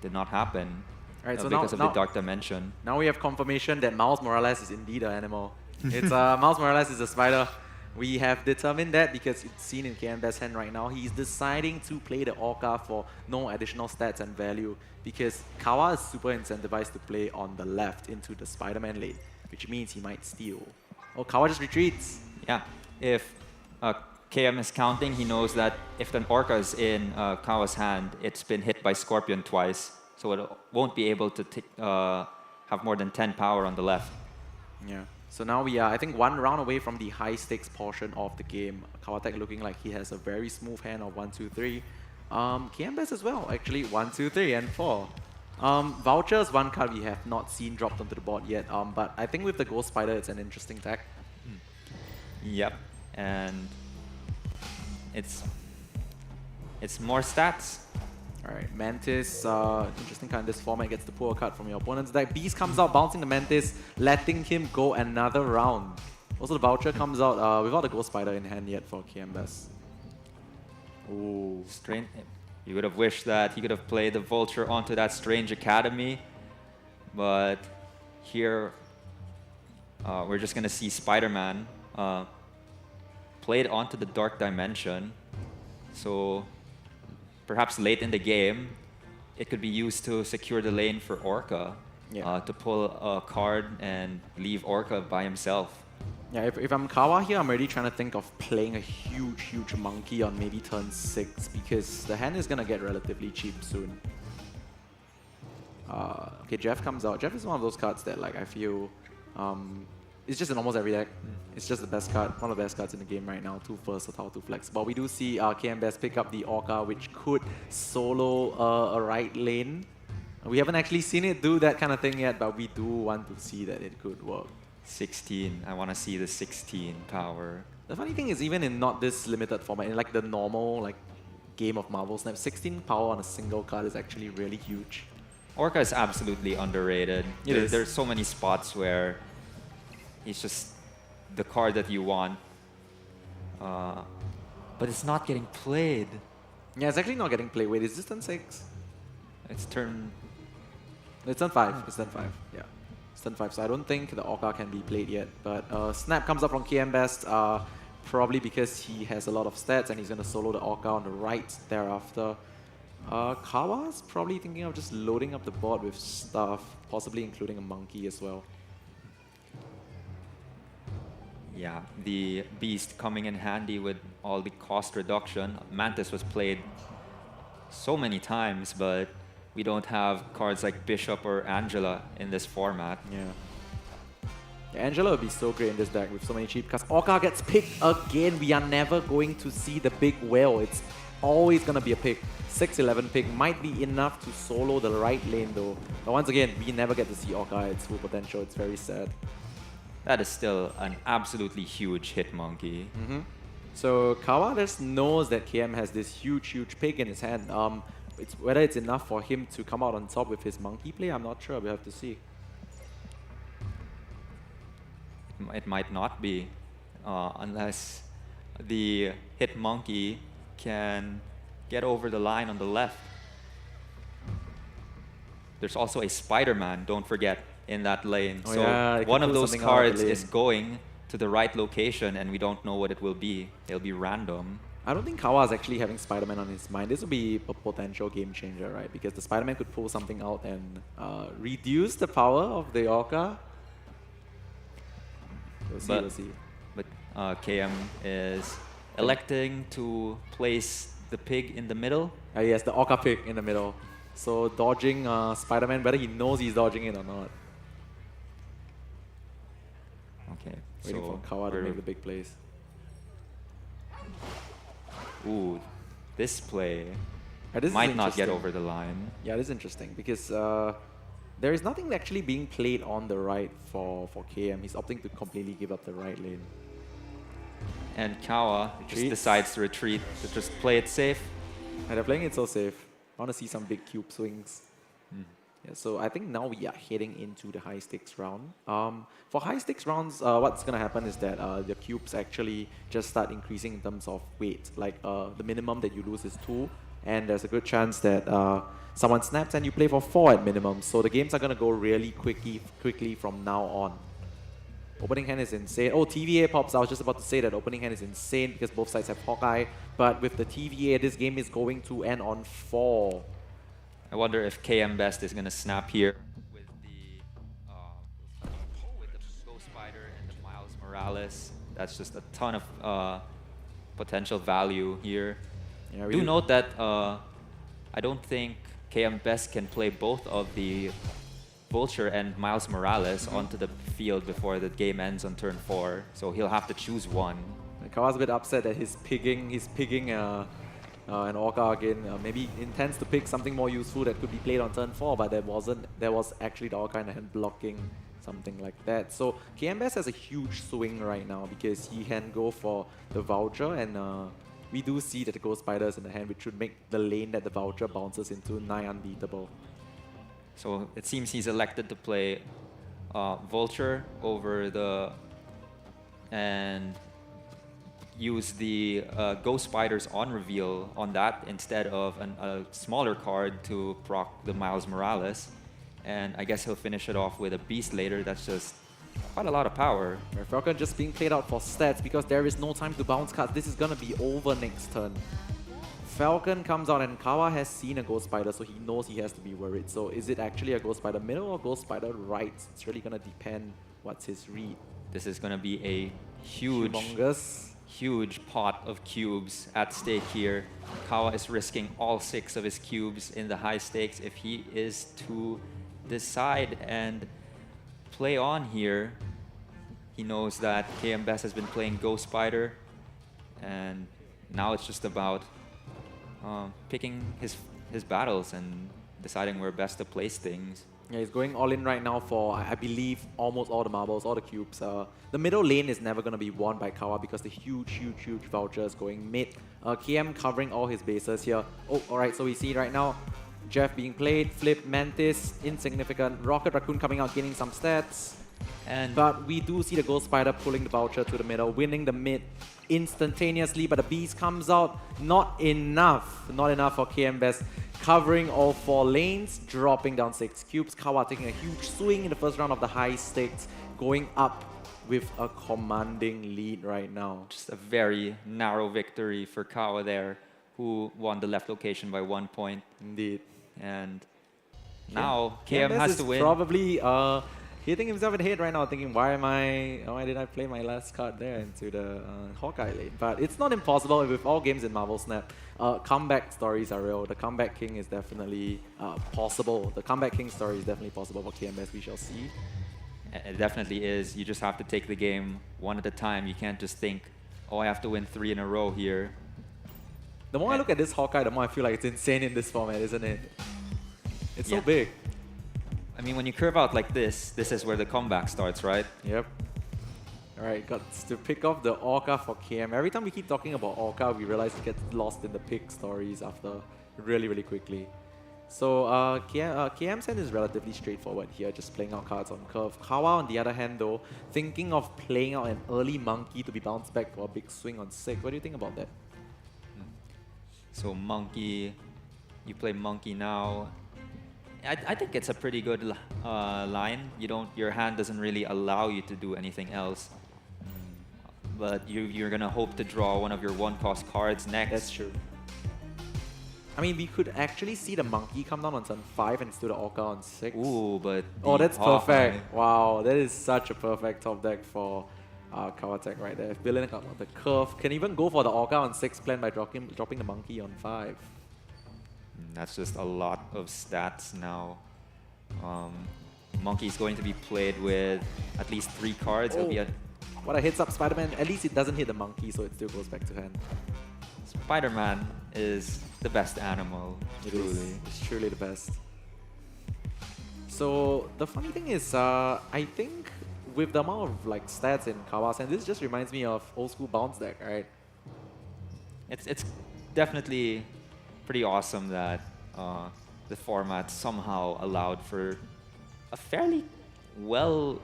did not happen Right, so because now, of the Dark Dimension. Now we have confirmation that Miles Morales is indeed an animal. It's Miles Morales is a spider. We have determined that because it's seen in KMBest's hand right now. He's deciding to play the Orca for no additional stats and value because Kawa is super incentivized to play on the left into the Spider-Man lane, which means he might steal. Oh, Kawa just retreats. Yeah, if KM is counting, he knows that if an Orca is in Kawa's hand, it's been hit by Scorpion twice, so it won't be able to have more than 10 power on the left. Yeah. So now we are, I think, 1 round away from the high-stakes portion of the game. Kawatek looking like he has a very smooth hand of 1, 2, 3. KMBest as well, actually, 1, 2, 3, and 4. Vouchers, 1 card we have not seen dropped onto the board yet, but I think with the Ghost Spider, it's an interesting tech. Yep, and it's more stats. Alright, Mantis, interesting card in this format, gets to pull a card from your opponent's deck. Beast comes out, bouncing the Mantis, letting him go another round. Also, the Voucher comes out without the Ghost Spider in hand yet for KMBest. Ooh. Strange. You would have wished that he could have played the Vulture onto that Strange Academy, but here we're just going to see Spider-Man played onto the Dark Dimension. So perhaps late in the game, it could be used to secure the lane for Orca, to pull a card and leave Orca by himself. Yeah, if I'm Kawa here, I'm already trying to think of playing a huge monkey on maybe turn 6 because the hand is going to get relatively cheap soon. Okay, Jeff comes out. Jeff is one of those cards that like I feel it's just in almost every deck. It's just the best card, one of the best cards in the game right now. 2 versatile, 2 flex. But we do see KMBest pick up the Orca, which could solo a right lane. We haven't actually seen it do that kind of thing yet, but we do want to see that it could work. 16. I want to see the 16 power. The funny thing is, even in not this limited format, in like the normal like game of Marvel Snap, 16 power on a single card is actually really huge. Orca is absolutely underrated. There's so many spots where he's just the card that you want, but it's not getting played. Yeah, it's actually not getting played. Wait, is this turn 6? It's turn... It's turn 5. It's turn 5, yeah. It's turn 5, so I don't think the Orca can be played yet. But Snap comes up from KMBest, probably because he has a lot of stats and he's going to solo the Orca on the right thereafter. Kawa's probably thinking of just loading up the board with stuff, possibly including a monkey as well. Yeah, the Beast coming in handy with all the cost reduction. Mantis was played so many times, but we don't have cards like Bishop or Angela in this format. Yeah. Angela would be so great in this deck with so many cheap cards. Orca gets picked again. We are never going to see the big whale. It's always going to be a pick. 6-11 pick might be enough to solo the right lane though. But once again, we never get to see Orca at its full potential. It's very sad. That is still an absolutely huge hit monkey. So Kawa just knows that KM has this huge pick in his hand. Whether it's enough for him to come out on top with his monkey play, I'm not sure. We'll have to see. It might not be, unless the hit monkey can get over the line on the left. There's also a Spider-Man, don't forget, in that lane. Oh so yeah, one of those cards is lane. going to the right location and we don't know what it will be. It'll be random. I don't think Kawa is actually having Spider-Man on his mind. This would be a potential game changer, right? Because the Spider-Man could pull something out and reduce the power of the Orca. We'll see. But KM is electing to place the pig in the middle. Yes, the Orca pig in the middle. So dodging Spider-Man, whether he knows he's dodging it or not. Okay. Waiting for Kawa to make the big plays. Ooh, this play This might not get over the line. Yeah, this is interesting because there is nothing actually being played on the right for KM. He's opting to completely give up the right lane. And Kawa just decides to retreat, to just play it safe. And they're playing it so safe. I want to see some big cube swings. Yeah, so I think now we are heading into the high stakes round. For high stakes rounds, what's going to happen is that the cubes actually just start increasing in terms of weight. Like the minimum that you lose is 2, and there's a good chance that someone snaps and you play for 4 at minimum. So the games are going to go really quickly from now on. Opening hand is insane. Oh, TVA pops. I was just about to say that opening hand is insane because both sides have Hawkeye. But with the TVA, this game is going to end on 4. I wonder if KM Best is going to snap here with the Ghost Spider and the Miles Morales. That's just a ton of potential value here. Yeah, do note that I don't think KM Best can play both of the Vulture and Miles Morales onto the field before the game ends on turn 4. So he'll have to choose one. Kawa's a bit upset that he's pigging an Orca again. Maybe intends to pick something more useful that could be played on turn 4, but there was actually the Orca in the hand blocking something like that. So KMBS has a huge swing right now because he can go for the Vulture, and we do see that the Ghost Spider is in the hand, which should make the lane that the Vulture bounces into nigh unbeatable. So it seems he's elected to play Vulture over the and use the Ghost Spiders on reveal on that instead of a smaller card to proc the Miles Morales. And I guess he'll finish it off with a Beast later. That's just quite a lot of power. Falcon just being played out for stats because there is no time to bounce cards. This is gonna be over next turn. Falcon comes out and Kawa has seen a Ghost Spider, so he knows he has to be worried. So is it actually a Ghost Spider middle or Ghost Spider right? It's really gonna depend what's his read. This is gonna be a huge pot of cubes at stake here. Kawa is risking all 6 of his cubes in the high stakes. If he is to decide and play on here, he knows that KM Best has been playing Ghost Spider, and now it's just about picking his battles and deciding where best to place things. Yeah, he's going all in right now for, I believe, almost all the marbles, all the cubes. The middle lane is never going to be won by Kawa because the huge Vulture is going mid. KM covering all his bases here. Oh, alright, so we see right now Jeff being played, Flip, Mantis, insignificant, Rocket Raccoon coming out, gaining some stats. But we do see the Ghost Spider pulling the Vulture to the middle, winning the mid instantaneously, but the Beast comes out. Not enough for KM Best. Covering all 4 lanes, dropping down 6 cubes. Kawa taking a huge swing in the first round of the high stakes, going up with a commanding lead right now. Just a very narrow victory for Kawa there, who won the left location by 1 point. Indeed. And now KM has to win. Probably hitting himself in the head right now, thinking, why did I play my last card there into the Hawkeye lane? But it's not impossible with all games in Marvel Snap. Comeback stories are real. The Comeback King is definitely possible. The Comeback King story is definitely possible for KMS, we shall see. It definitely is. You just have to take the game one at a time. You can't just think, oh, I have to win 3 in a row here. The more I look at this Hawkeye, the more I feel like it's insane in this format, isn't it? It's so big. I mean, when you curve out like this is where the comeback starts, right? Yep. Alright, got to pick off the Orca for KM. Every time we keep talking about Orca, we realize it gets lost in the pick stories after really, really quickly. So KM's hand is relatively straightforward here, just playing out cards on curve. Kawa, on the other hand though, thinking of playing out an early monkey to be bounced back for a big swing on 6. What do you think about that? So monkey, you play monkey now. I think it's a pretty good line. Your hand doesn't really allow you to do anything else. But you're gonna hope to draw one of your 1-cost cards next. That's true. I mean, we could actually see the monkey come down on turn 5 and still the Orca on 6. Ooh, but oh, that's perfect. Wow, that is such a perfect top deck for Kawatek right there. Villain on the curve. Can even go for the Orca on 6 plan by dropping the monkey on 5. That's just a lot of stats now. Monkey is going to be played with at least 3 cards. It'll be a what a hits up Spider-Man. At least it doesn't hit the monkey, so it still goes back to hand. Spider-Man is the best animal. Truly. It's truly the best. So the funny thing is, I think with the amount of like stats in Kawa's hand, this just reminds me of old school bounce deck, right? It's definitely pretty awesome that the format somehow allowed for a fairly well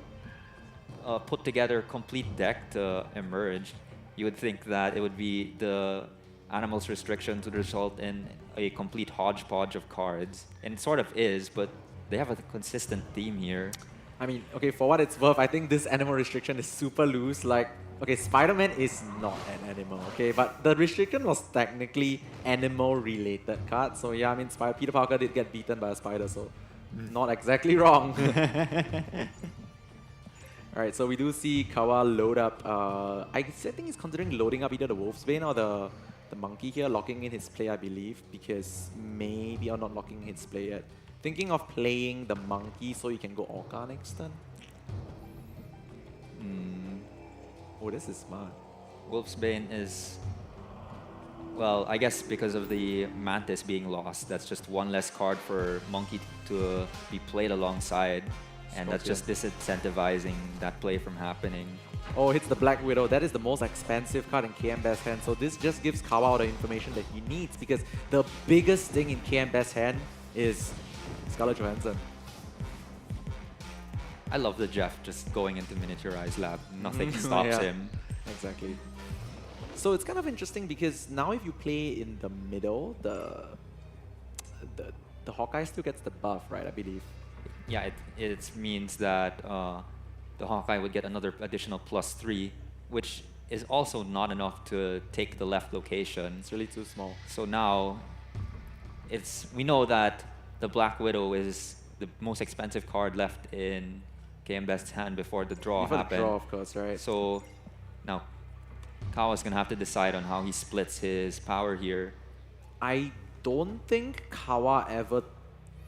put together complete deck to emerge. You would think that it would be the animals restrictions would result in a complete hodgepodge of cards, and it sort of is, but they have a consistent theme here. I mean, okay, for what it's worth, I think this animal restriction is super loose. Like, okay, Spider-Man is not an animal, okay, but the restriction was technically animal-related card. So yeah, I mean, Peter Parker did get beaten by a spider, so not exactly wrong. Alright, so we do see Kawa load up. I think he's considering loading up either the Wolfsbane or the monkey here, locking in his play, I believe, because maybe or not locking his play yet. Thinking of playing the monkey so he can go Orca next turn. Oh, this is smart. Wolfsbane is, well, I guess because of the Mantis being lost, that's just one less card for Monkey to be played alongside. And that's just disincentivizing that play from happening. Oh, hits the Black Widow. That is the most expensive card in KM Best's hand. So this just gives Kawa all the information that he needs, because the biggest thing in KM Best's hand is Scarlett Johansson. I love the Jeff just going into Miniaturized Lab. Nothing stops him. Exactly. So it's kind of interesting because now if you play in the middle, the Hawkeye still gets the buff, right, I believe? Yeah, it means that the Hawkeye would get another additional +3, which is also not enough to take the left location. It's really too small. So now, we know that the Black Widow is the most expensive card left in KM Best's hand before the draw happened. Before the draw, of course, right? So now, Kawa's gonna have to decide on how he splits his power here. I don't think Kawa ever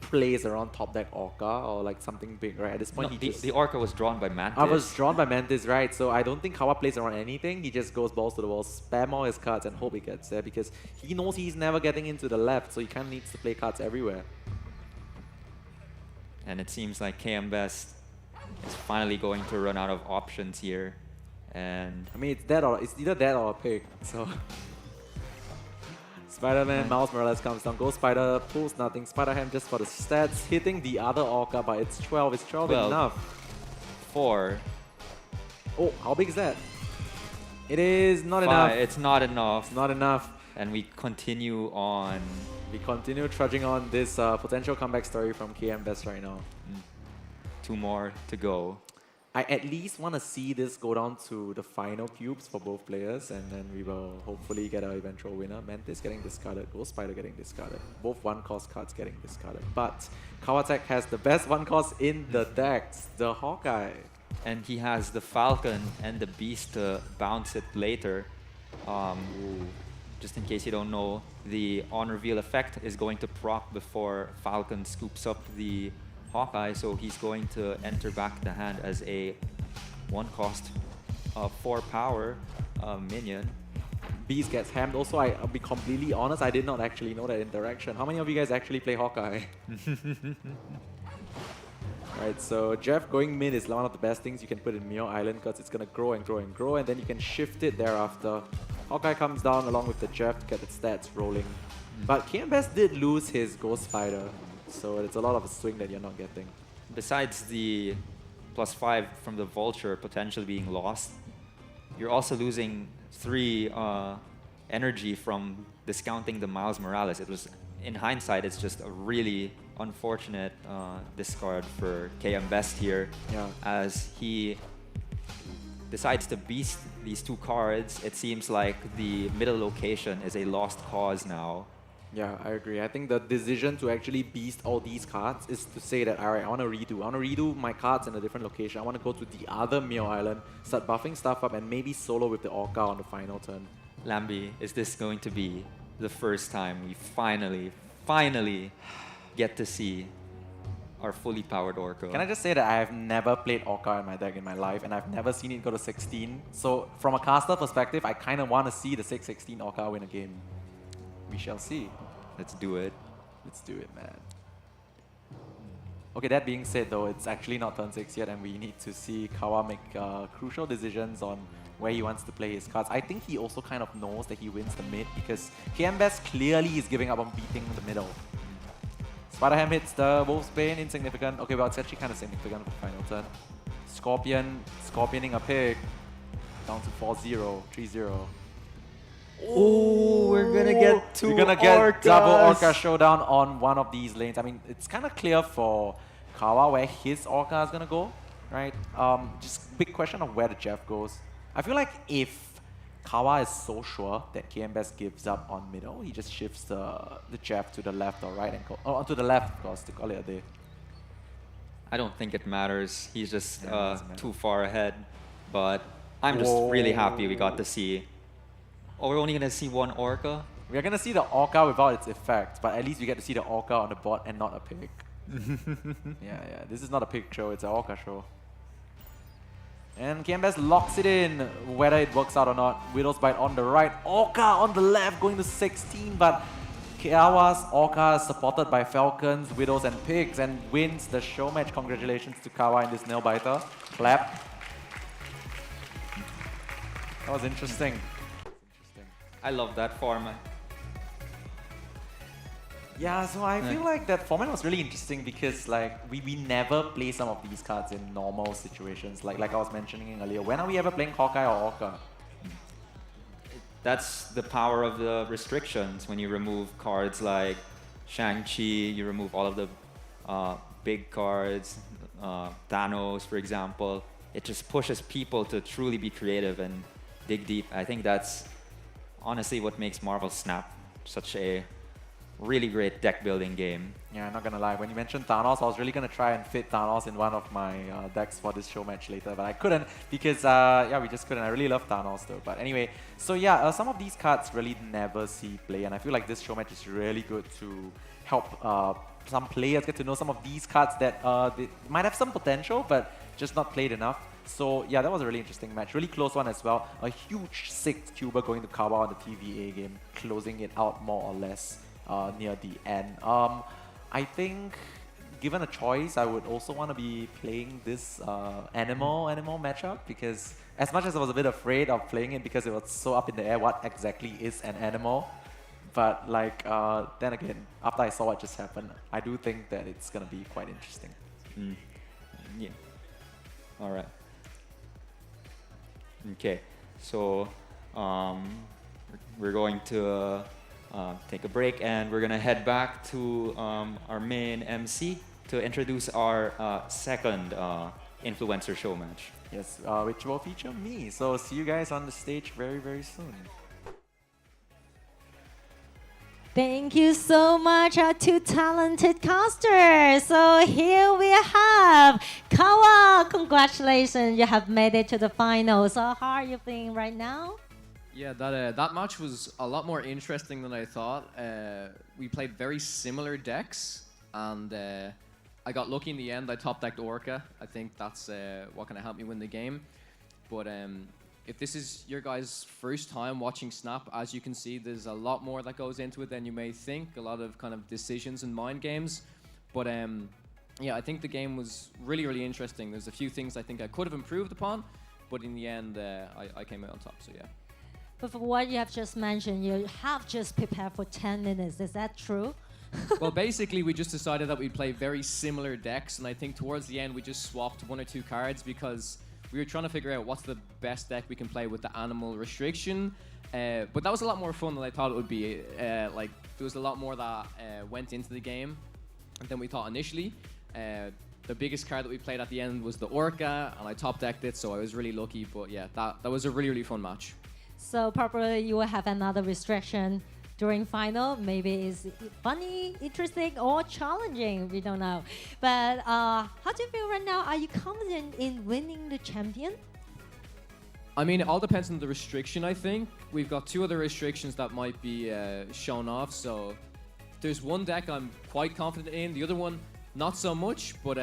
plays around top deck Orca or like something big, right? At this point, No, the Orca was drawn by Mantis. I was drawn by Mantis, right? So I don't think Kawa plays around anything. He just goes balls to the wall, spam all his cards and hope he gets there, because he knows he's never getting into the left, so he kind of needs to play cards everywhere. And it seems like KM Best is finally going to run out of options here. And I mean, it's either that or a pick, so... Spider-Man, Miles Morales comes down, Ghost Spider, pulls nothing, Spider-Ham just for the stats, hitting the other Orca, but it's 12. Is 12 enough? 4. Oh, how big is that? It is not 5. enough. It's not enough. It's not enough. And we continue on. We continue trudging on this potential comeback story from KM Best right now. 2 more to go. I at least want to see this go down to the final cubes for both players, and then we will hopefully get our eventual winner. Mantis getting discarded, Ghost Spider getting discarded. Both 1-cost cards getting discarded. But Kawatek has the best 1-cost in the decks, the Hawkeye. And he has the Falcon and the Beast to bounce it later. Just in case you don't know, the on-reveal effect is going to proc before Falcon scoops up the Hawkeye, so he's going to enter back the hand as a 1-cost 4 power minion. Beast gets hammed. Also, I'll be completely honest, I did not actually know that interaction. How many of you guys actually play Hawkeye? Right, so Jeff going mid is one of the best things you can put in Mio Island because it's going to grow and grow and grow, and then you can shift it thereafter. Hawkeye comes down along with the Jeff to get the stats rolling. But KMBest did lose his Ghost Spider, so it's a lot of a swing that you're not getting. Besides the +5 from the Vulture potentially being lost, you're also losing 3 energy from discounting the Miles Morales. It was, in hindsight, it's just a really unfortunate discard for KMBest here, as he decides to beast these 2 cards. It seems like the middle location is a lost cause now. Yeah, I agree. I think the decision to actually beast all these cards is to say that, alright, I want to redo my cards in a different location. I want to go to the other Mio Island, start buffing stuff up, and maybe solo with the Orca on the final turn. Lambi, is this going to be the first time we finally get to see our fully powered Orca? Can I just say that I have never played Orca in my deck in my life, and I've never seen it go to 16. So from a caster perspective, I kind of want to see the 6-16 Orca win a game. We shall see. Let's do it. Let's do it, man. Okay, that being said though, it's actually not turn 6 yet, and we need to see Kawa make crucial decisions on where he wants to play his cards. I think he also kind of knows that he wins the mid, because KMBest clearly is giving up on beating the middle. Spider-Ham hits the Wolf's Bane, insignificant. Okay, well, it's actually kind of significant for the final turn. Scorpioning a pig, down to 4-0, 3-0. Oh, we're gonna get 2 We're gonna get Orcas. double Orca showdown on one of these lanes. I mean, it's kind of clear for Kawa where his Orca is gonna go, right? Just big question of where the Jeff goes. I feel like if Kawa is so sure that KMBest gives up on middle, he just shifts the Jeff to the left or right, and to the left, of course, to call it a day. I don't think it matters. He's just too far ahead. But I'm just really happy we got to see. Oh, we're only gonna see 1 Orca? We're gonna see the Orca without its effect, but at least we get to see the Orca on the board and not a pig. Yeah, this is not a pig show, it's an Orca show. And KMBest locks it in, whether it works out or not. Widow's Bite on the right, Orca on the left, going to 16, but Kawa's Orca is supported by Falcons, Widows, and Pigs, and wins the show match. Congratulations to Kawa in this nail biter. Clap. That was interesting. I love that format. Yeah, so I feel like that format was really interesting because like we never play some of these cards in normal situations. Like I was mentioning earlier, when are we ever playing Hawkeye or Orca? That's the power of the restrictions. When you remove cards like Shang-Chi, you remove all of the big cards, Thanos, for example. It just pushes people to truly be creative and dig deep. I think that's honestly what makes Marvel Snap such a really great deck building game. Yeah, I'm not gonna lie, when you mentioned Thanos, I was really gonna try and fit Thanos in one of my decks for this show match later, but I couldn't because yeah, we just couldn't. I really love Thanos though. But anyway, so yeah, some of these cards really never see play, and I feel like this show match is really good to help some players get to know some of these cards that they might have some potential but just not played enough. So yeah, that was a really interesting match. Really close one as well. A huge 6-cuber going to Kawa on the TVA game, closing it out more or less near the end. I think, given a choice, I would also want to be playing this animal matchup, because as much as I was a bit afraid of playing it because it was so up in the air what exactly is an animal, but like then again, after I saw what just happened, I do think that it's gonna be quite interesting. Yeah. All right. Okay, so we're going to take a break, and we're gonna head back to our main MC to introduce our second influencer show match. Yes, which will feature me. So see you guys on the stage very, very soon. Thank you so much, our two talented casters. So here we have Kawa. Congratulations, you have made it to the final. So how are you feeling right now? Yeah, that match was a lot more interesting than I thought. We played very similar decks, and I got lucky in the end. I top decked Orca. I think that's what kind of helped me win the game. But if this is your guys' first time watching Snap, as you can see, there's a lot more that goes into it than you may think. A lot of kind of decisions and mind games. But yeah, I think the game was really, really interesting. There's a few things I think I could have improved upon, but in the end, I came out on top, so yeah. But for what you have just mentioned, you have just prepared for 10 minutes. Is that true? Well, basically, we just decided that we'd play very similar decks, and I think towards the end, we just swapped 1 or 2 cards because we were trying to figure out what's the best deck we can play with the animal restriction. But that was a lot more fun than I thought it would be. Like, there was a lot more that went into the game than we thought initially. The biggest card that we played at the end was the Orca, and I top decked it, so I was really lucky. But yeah, that was a really, really fun match. So probably you will have another restriction during final. Maybe it's funny, interesting, or challenging. We don't know. But how do you feel right now? Are you confident in winning the champion? I mean, it all depends on the restriction, I think. We've got 2 other restrictions that might be shown off. So there's one deck I'm quite confident in. The other one, not so much. But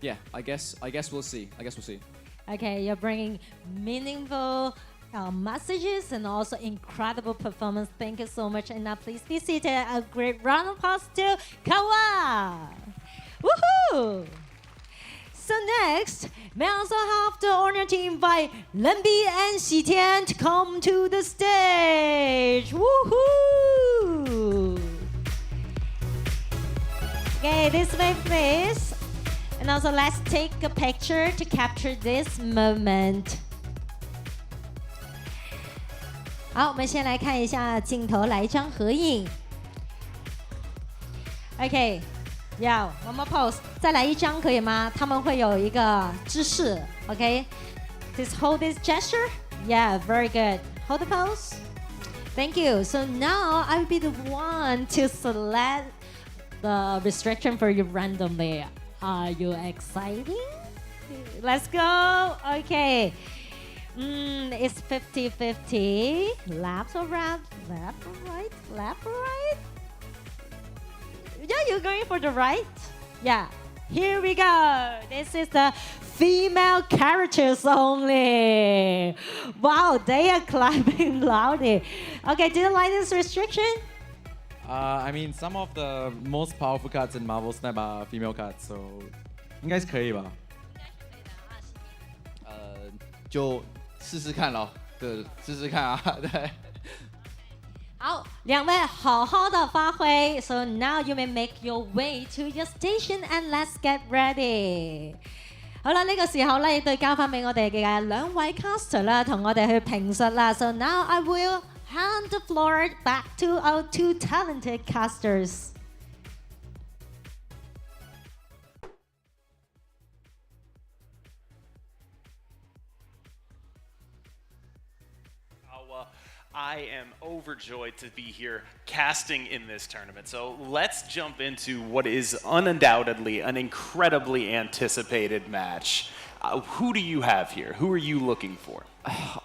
yeah, I guess we'll see. Okay, you're bringing meaningful messages and also incredible performance. Thank you so much. And now please be seated. A great round of applause to Kawa. Woohoo! So next, may I also have the honor to invite Lenbi and Xitian to come to the stage. Woohoo! Okay, this way please. And also let's take a picture to capture this moment. 好，我们先来看一下镜头，来一张合影。OK， 要 one more pose， 再来一张可以吗？他们会有一个姿势 ，OK？Just hold this gesture. Yeah, very good. Hold the pose. Thank you. So now I will be the one to select the restriction for you randomly. Are you excited? Let's go. Okay. It's 50-50. Left or right? Left or right? Left or right? Yeah, you're going for the right? Yeah. Here we go. This is the female characters only. Wow, they are clapping loudly. Okay, do you like this restriction? I mean, some of the most powerful cards in Marvel Snap are female cards, so 应该是可以吧？就试试看咯，对，试试看啊，对。好，两位好好的发挥。So now you may make your way to your station and let's get ready。好啦，呢個時候咧，亦都交翻俾我哋嘅兩位 caster 啦，同我哋去評述啦。So now I will hand the floor back to our 2 talented casters. I am overjoyed to be here casting in this tournament. So let's jump into what is undoubtedly an incredibly anticipated match. Who do you have here? Who are you looking for?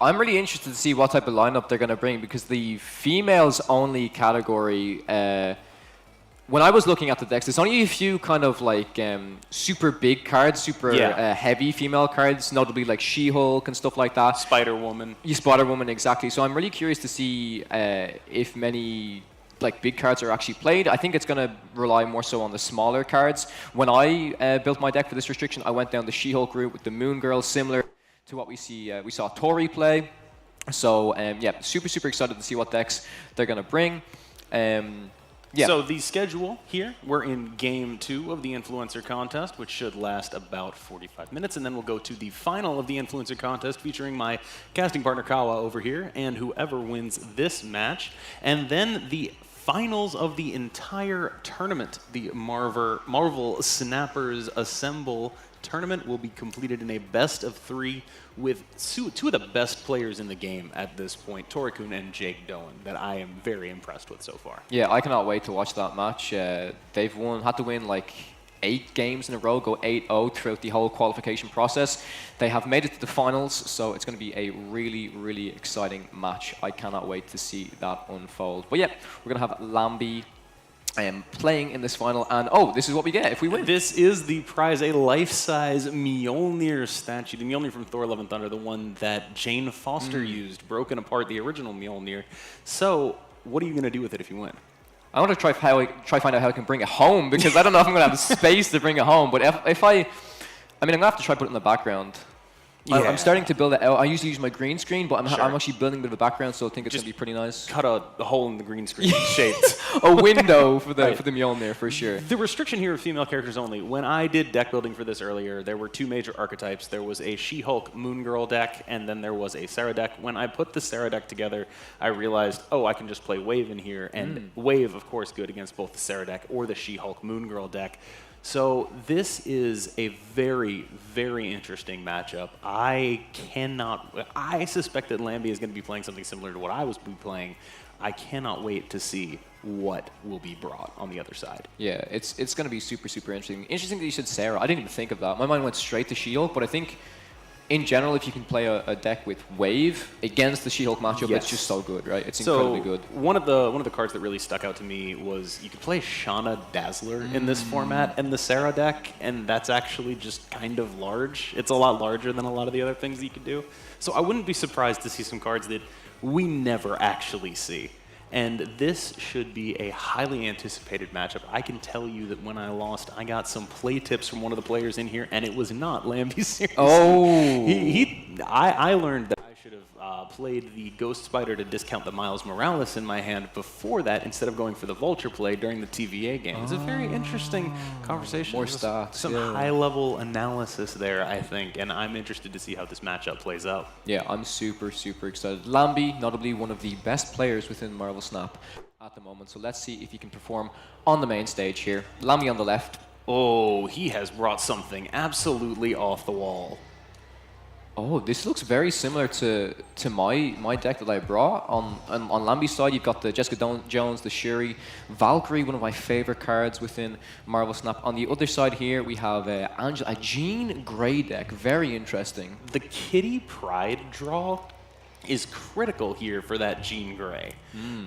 I'm really interested to see what type of lineup they're going to bring because the females only category, when I was looking at the decks, there's only a few kind of like super big cards, super heavy female cards, notably like She-Hulk and stuff like that. Spider-Woman. Yeah, Spider-Woman, exactly. So I'm really curious to see if many like big cards are actually played. I think it's going to rely more so on the smaller cards. When I built my deck for this restriction, I went down the She-Hulk route with the Moon Girl, similar to what we saw Tori play. So yeah, super excited to see what decks they're going to bring. Yeah. So the schedule here, we're in game 2 of the Influencer Contest, which should last about 45 minutes, and then we'll go to the final of the Influencer Contest featuring my casting partner Kawa over here, and whoever wins this match. And then the finals of the entire tournament, the Marvel Snappers Assemble tournament, will be completed in a best of 3 with 2 of the best players in the game at this point, Torikun and Jake Doan, that I am very impressed with so far. Yeah, I cannot wait to watch that match. They've had to win like 8 games in a row, go 8-0 throughout the whole qualification process. They have made it to the finals, so it's going to be a really exciting match. I cannot wait to see that unfold. But yeah, we're going to have Lambi playing in this final, and oh, this is what we get if we win. This is the prize, a life-size Mjolnir statue. The Mjolnir from Thor Love and Thunder, the one that Jane Foster used, broken apart the original Mjolnir. So, what are you going to do with it if you win? I want to try find out how I can bring it home, because I don't know if I'm going to have the space to bring it home. But if I mean, I'm going to have to try to put it in the background. Yeah. I'm starting to build it out. I usually use my green screen, but I'm actually building a bit of a background, so I think it's going to be pretty nice. Cut a hole in the green screen shaped. A window for the Mjolnir, for sure. The restriction here of female characters only. When I did deck building for this earlier, there were 2 major archetypes. There was a She-Hulk Moon Girl deck, and then there was a Sarah deck. When I put the Sarah deck together, I realized, oh, I can just play Wave in here, and Wave, of course, good against both the Sarah deck or the She-Hulk Moon Girl deck. So this is a very, very interesting matchup. I suspect that Lambie is going to be playing something similar to what I was playing. I cannot wait to see what will be brought on the other side. Yeah, it's going to be super, super interesting. Interesting that you said Sarah. I didn't even think of that. My mind went straight to She-Hulk, but I think in general, if you can play a deck with Wave against the She-Hulk matchup, it's just so good, right? It's incredibly good. One of the cards that really stuck out to me was you could play Shauna Dazzler in this format and the Sarah deck, and that's actually just kind of large. It's a lot larger than a lot of the other things that you could do. So I wouldn't be surprised to see some cards that we never actually see. And this should be a highly anticipated matchup. I can tell you that when I lost, I got some play tips from one of the players in here, and it was not Lambie Series. Oh! I learned that I should have played the Ghost Spider to discount the Miles Morales in my hand before that, instead of going for the Vulture play during the TVA game. It's a very interesting conversation. More stats. Some high-level analysis there, I think, and I'm interested to see how this matchup plays out. Yeah, I'm super, super excited. Lambie, notably one of the best players within Marvel Snap at the moment, so let's see if he can perform on the main stage here. Lambie on the left. Oh, he has brought something absolutely off the wall. Oh, this looks very similar to my deck that I brought. On Lambie's side, you've got the Jessica Jones, the Shuri, Valkyrie, one of my favorite cards within Marvel Snap. On the other side here, we have Angela, a Jean Grey deck. Very interesting. The Kitty Pryde draw is critical here for that Jean Grey,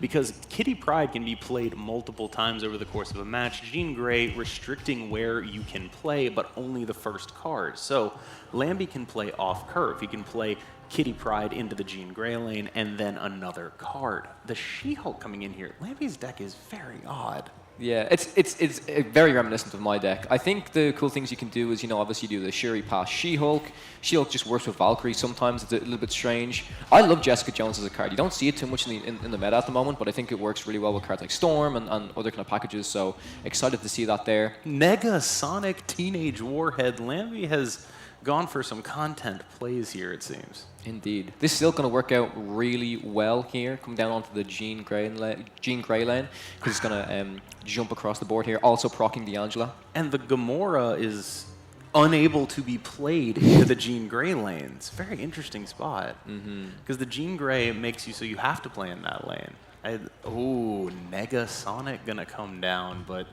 because Kitty Pryde can be played multiple times over the course of a match. Jean Grey restricting where you can play, but only the first card. So Lambie can play off curve. He can play Kitty Pryde into the Jean Grey lane and then another card. The She-Hulk coming in here. Lambie's deck is very odd. Yeah, it's very reminiscent of my deck. I think the cool things you can do is, obviously do the Shuri pass She-Hulk. She-Hulk just works with Valkyrie. Sometimes it's a little bit strange. I love Jessica Jones as a card. You don't see it too much in the meta at the moment, but I think it works really well with cards like Storm and other kind of packages, so excited to see that there. Negasonic Teenage Warhead. Lambie has gone for some content plays here, it seems. Indeed. This is still going to work out really well here. Come down onto the Jean Grey lane, because it's going to jump across the board here, also proccing the Angela. And the Gamora is unable to be played into the Jean Grey lane. It's a very interesting spot, because the Jean Grey makes you so you have to play in that lane. Oh, Negasonic going to come down, but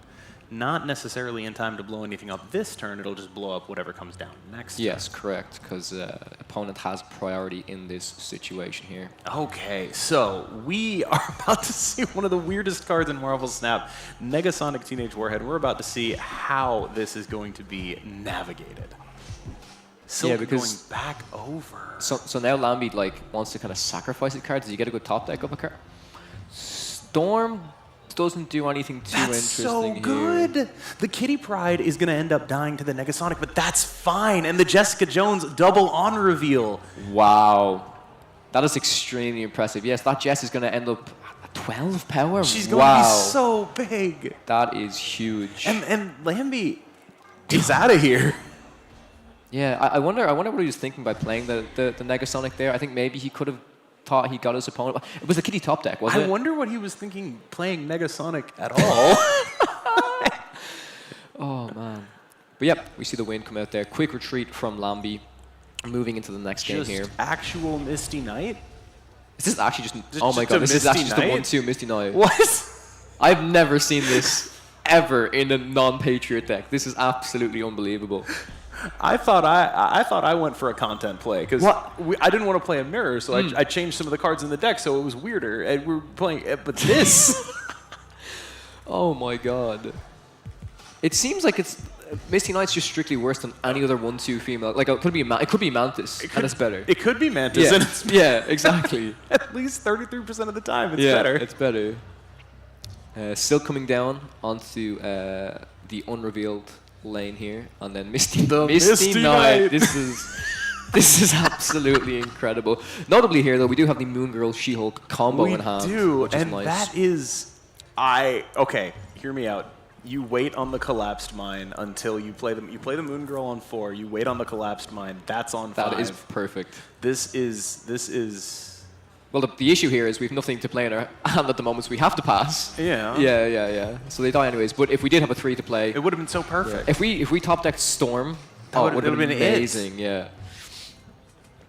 not necessarily in time to blow anything up this turn. It'll just blow up whatever comes down next Yes, turn. correct, because opponent has priority in this situation here. Okay, so we are about to see one of the weirdest cards in Marvel Snap, Negasonic Teenage Warhead. We're about to see how this is going to be navigated. Silk going back over. So now Lambie wants to kind of sacrifice a card. Does he get a good top deck of a card? Storm doesn't do anything too interesting so good. Here. The Kitty Pryde is going to end up dying to the Negasonic, but that's fine. And the Jessica Jones double on reveal. Wow. That is extremely impressive. Yes, that Jess is going to end up at 12 power. She's going to be so big. That is huge. And Lambie is out of here. Yeah, I wonder what he was thinking by playing the Negasonic there. I think maybe he could have thought he got his opponent. It was a Kitty top deck, wasn't it? I wonder what he was thinking playing Negasonic at all. Oh, man. But yep, we see the win come out there. Quick retreat from Lambie. Moving into the next game here. Actual Misty Knight? Is this actually just oh my god, this is actually just a 1-2 Misty Knight. What? I've never seen this ever in a non-Patriot deck. This is absolutely unbelievable. I thought I went for a content play because I didn't want to play a mirror, so I changed some of the cards in the deck, so it was weirder. And we were playing, but this. Oh my god. It seems like it's Misty Knight's just strictly worse than any other 1/2 female. Like it could be Mantis, and it's better. It could be Mantis, and it's exactly. at least 33% of the time, it's better. It's better. Still coming down onto the unrevealed lane here, and then Misty Knight. This is absolutely incredible. Notably here, though, we do have the Moon Girl She-Hulk combo in hand. We do, which is and nice. that is, okay. Hear me out. You wait on the collapsed mine until you play them. You play the Moon Girl on 4. You wait on the collapsed mine. That's on 5. That is perfect. This is. Well, the issue here is we have nothing to play in our hand at the moment, so we have to pass. Yeah. Yeah. So they die anyways. But if we did have a 3 to play, it would have been so perfect. If we top decked Storm, it would have been amazing. Yeah.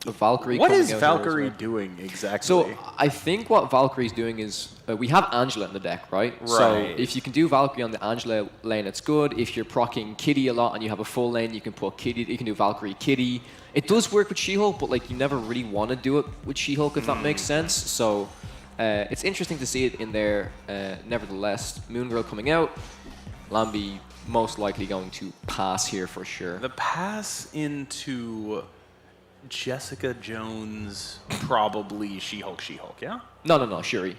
Valkyrie. What is Valkyrie doing exactly? So I think what Valkyrie's doing is we have Angela in the deck, right? So if you can do Valkyrie on the Angela lane, it's good. If you're proccing Kitty a lot and you have a full lane, you can put Kitty. You can do Valkyrie Kitty. It does work with She-Hulk, but like you never really want to do it with She-Hulk, if that makes sense. So it's interesting to see it in there. Nevertheless, Moon Girl coming out. Lambi most likely going to pass here for sure. The pass into Jessica Jones, probably She-Hulk, yeah? No, Shuri.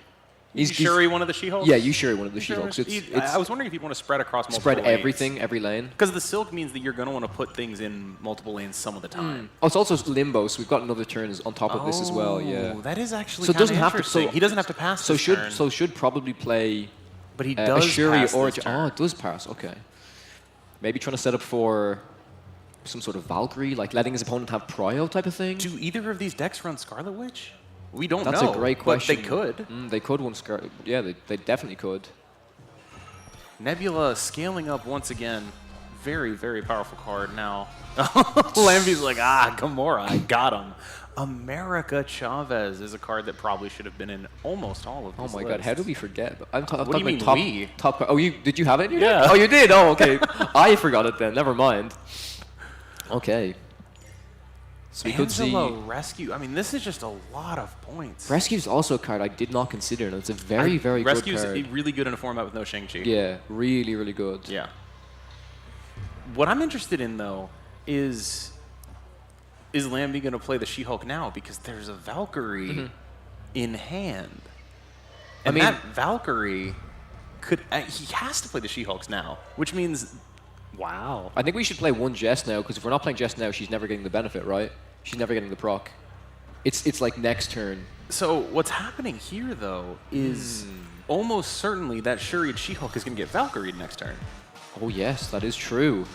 Shuri one of the She-Hulks? Yeah, you Shuri one of the She-Hulks. I was wondering if you'd want to spread across multiple lanes. Everything, every lane. Because the Silk means that you're going to want to put things in multiple lanes some of the time. Oh, it's also Limbo, so we've got another turn on top of this as well, yeah. That is actually so kind of interesting. He doesn't have to pass this turn. So should probably play but he does Shuri pass or... this turn. Oh, it does pass, okay. Maybe trying to set up for some sort of Valkyrie, like letting his opponent have Prio type of thing? Do either of these decks run Scarlet Witch? We don't know. That's a great question. But they could. They could run Scarlet. Yeah, they definitely could. Nebula scaling up once again. Very, very powerful card now. Lambi's like, Gamora, I got him. America Chavez is a card that probably should have been in almost all of these Oh my god, how did we forget? I'm what do you mean top card. Oh, did you have it in your deck? Oh, you did? Oh, okay. I forgot it then. Never mind. Okay. So we could see Rescue. I mean, this is just a lot of points. Rescue's also a card I did not consider, and it's a very, very good card. Rescue's really good in a format with no Shang-Chi. Yeah, really, really good. Yeah. What I'm interested in, though, is Lambi going to play the She-Hulk now? Because there's a Valkyrie in hand. And that Valkyrie could... he has to play the She-Hulks now, which means... Wow. I think we should play one Jess now, because if we're not playing Jess now, she's never getting the benefit, right? She's never getting the proc. It's like next turn. So what's happening here, though, is almost certainly that Shuri and She-Hulk is going to get Valkyrie next turn. Oh, yes, that is true.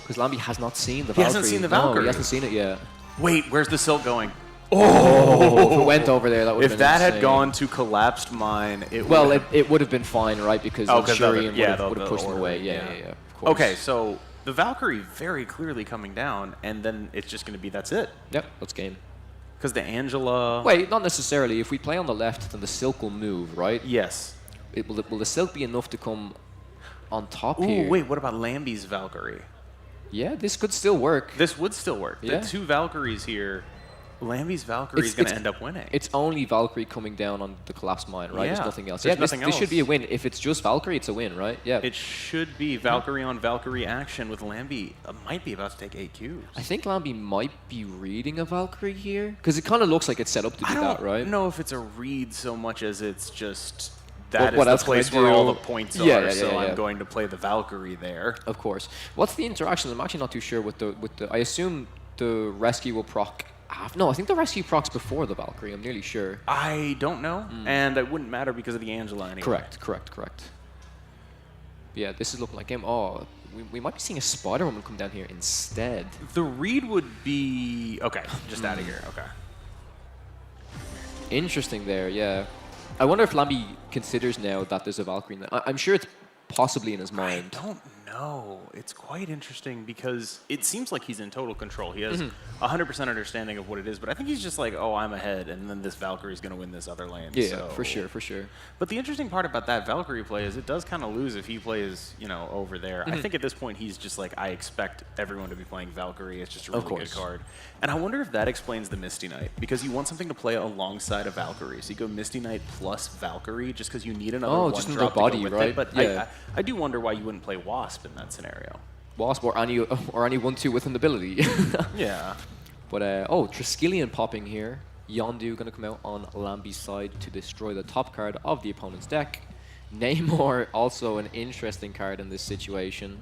Because Lambi has not seen the Valkyrie. He hasn't seen the Valkyrie. No, he hasn't seen it yet. Wait, where's the Silk going? Oh! If it went over there, that would have been If that insane. had gone to collapsed mine, it would have been fine, right? Because Shuri would have pushed them away. Yeah. Of course. Okay, so the Valkyrie very clearly coming down, and then it's just going to be that's it. Yep, let's game. Because the Angela... Wait, not necessarily. If we play on the left, then the Silk will move, right? Yes. Will the Silk be enough to come on top Ooh, here? wait, what about Lambi's Valkyrie? Yeah, this could still work. This would still work. Yeah. The two Valkyries here, Lambi's Valkyrie is going to end up winning. It's only Valkyrie coming down on the collapsed mine, right? Yeah. There's nothing else. There's nothing this else. should be a win. If it's just Valkyrie, it's a win, right? Yeah. It should be Valkyrie on Valkyrie action with Lambi. Might be about to take 8 Qs. I think Lambi might be reading a Valkyrie here. Because it kind of looks like it's set up to do that, right? I don't know if it's a read so much as it's just... That what is else the can I place where do? all the points Yeah, are, so yeah. I'm going to play the Valkyrie there. Of course. What's the interaction? I'm actually not too sure with the I assume the rescue will proc. No, I think the rescue procs before the Valkyrie. I'm nearly sure. I don't know, and it wouldn't matter because of the Angela anyway. Correct. Yeah, this is looking like him. Oh, we might be seeing a Spider-Woman come down here instead. The read would be... Okay, just out of here. Okay. Interesting there, yeah. I wonder if Lambi considers now that there's a Valkyrie in there. I'm sure it's possibly in his mind. I don't know. It's quite interesting because it seems like he's in total control. He has 100% understanding of what it is, but I think he's just like, oh, I'm ahead, and then this Valkyrie's going to win this other lane. Yeah, so. for sure. But the interesting part about that Valkyrie play is it does kind of lose if he plays, you know, over there. I think at this point he's just like, I expect everyone to be playing Valkyrie. It's just a really good card. And I wonder if that explains the Misty Knight, because you want something to play alongside a Valkyrie. So you go Misty Knight plus Valkyrie just because you need another one just drop another body, to go with right? it. But Yeah. I do wonder why you wouldn't play Wasp in that scenario. Wasp or any 1-2 with an ability. Yeah. But oh, Triskelion popping here. Yondu going to come out on Lambi's side to destroy the top card of the opponent's deck. Namor, also an interesting card in this situation.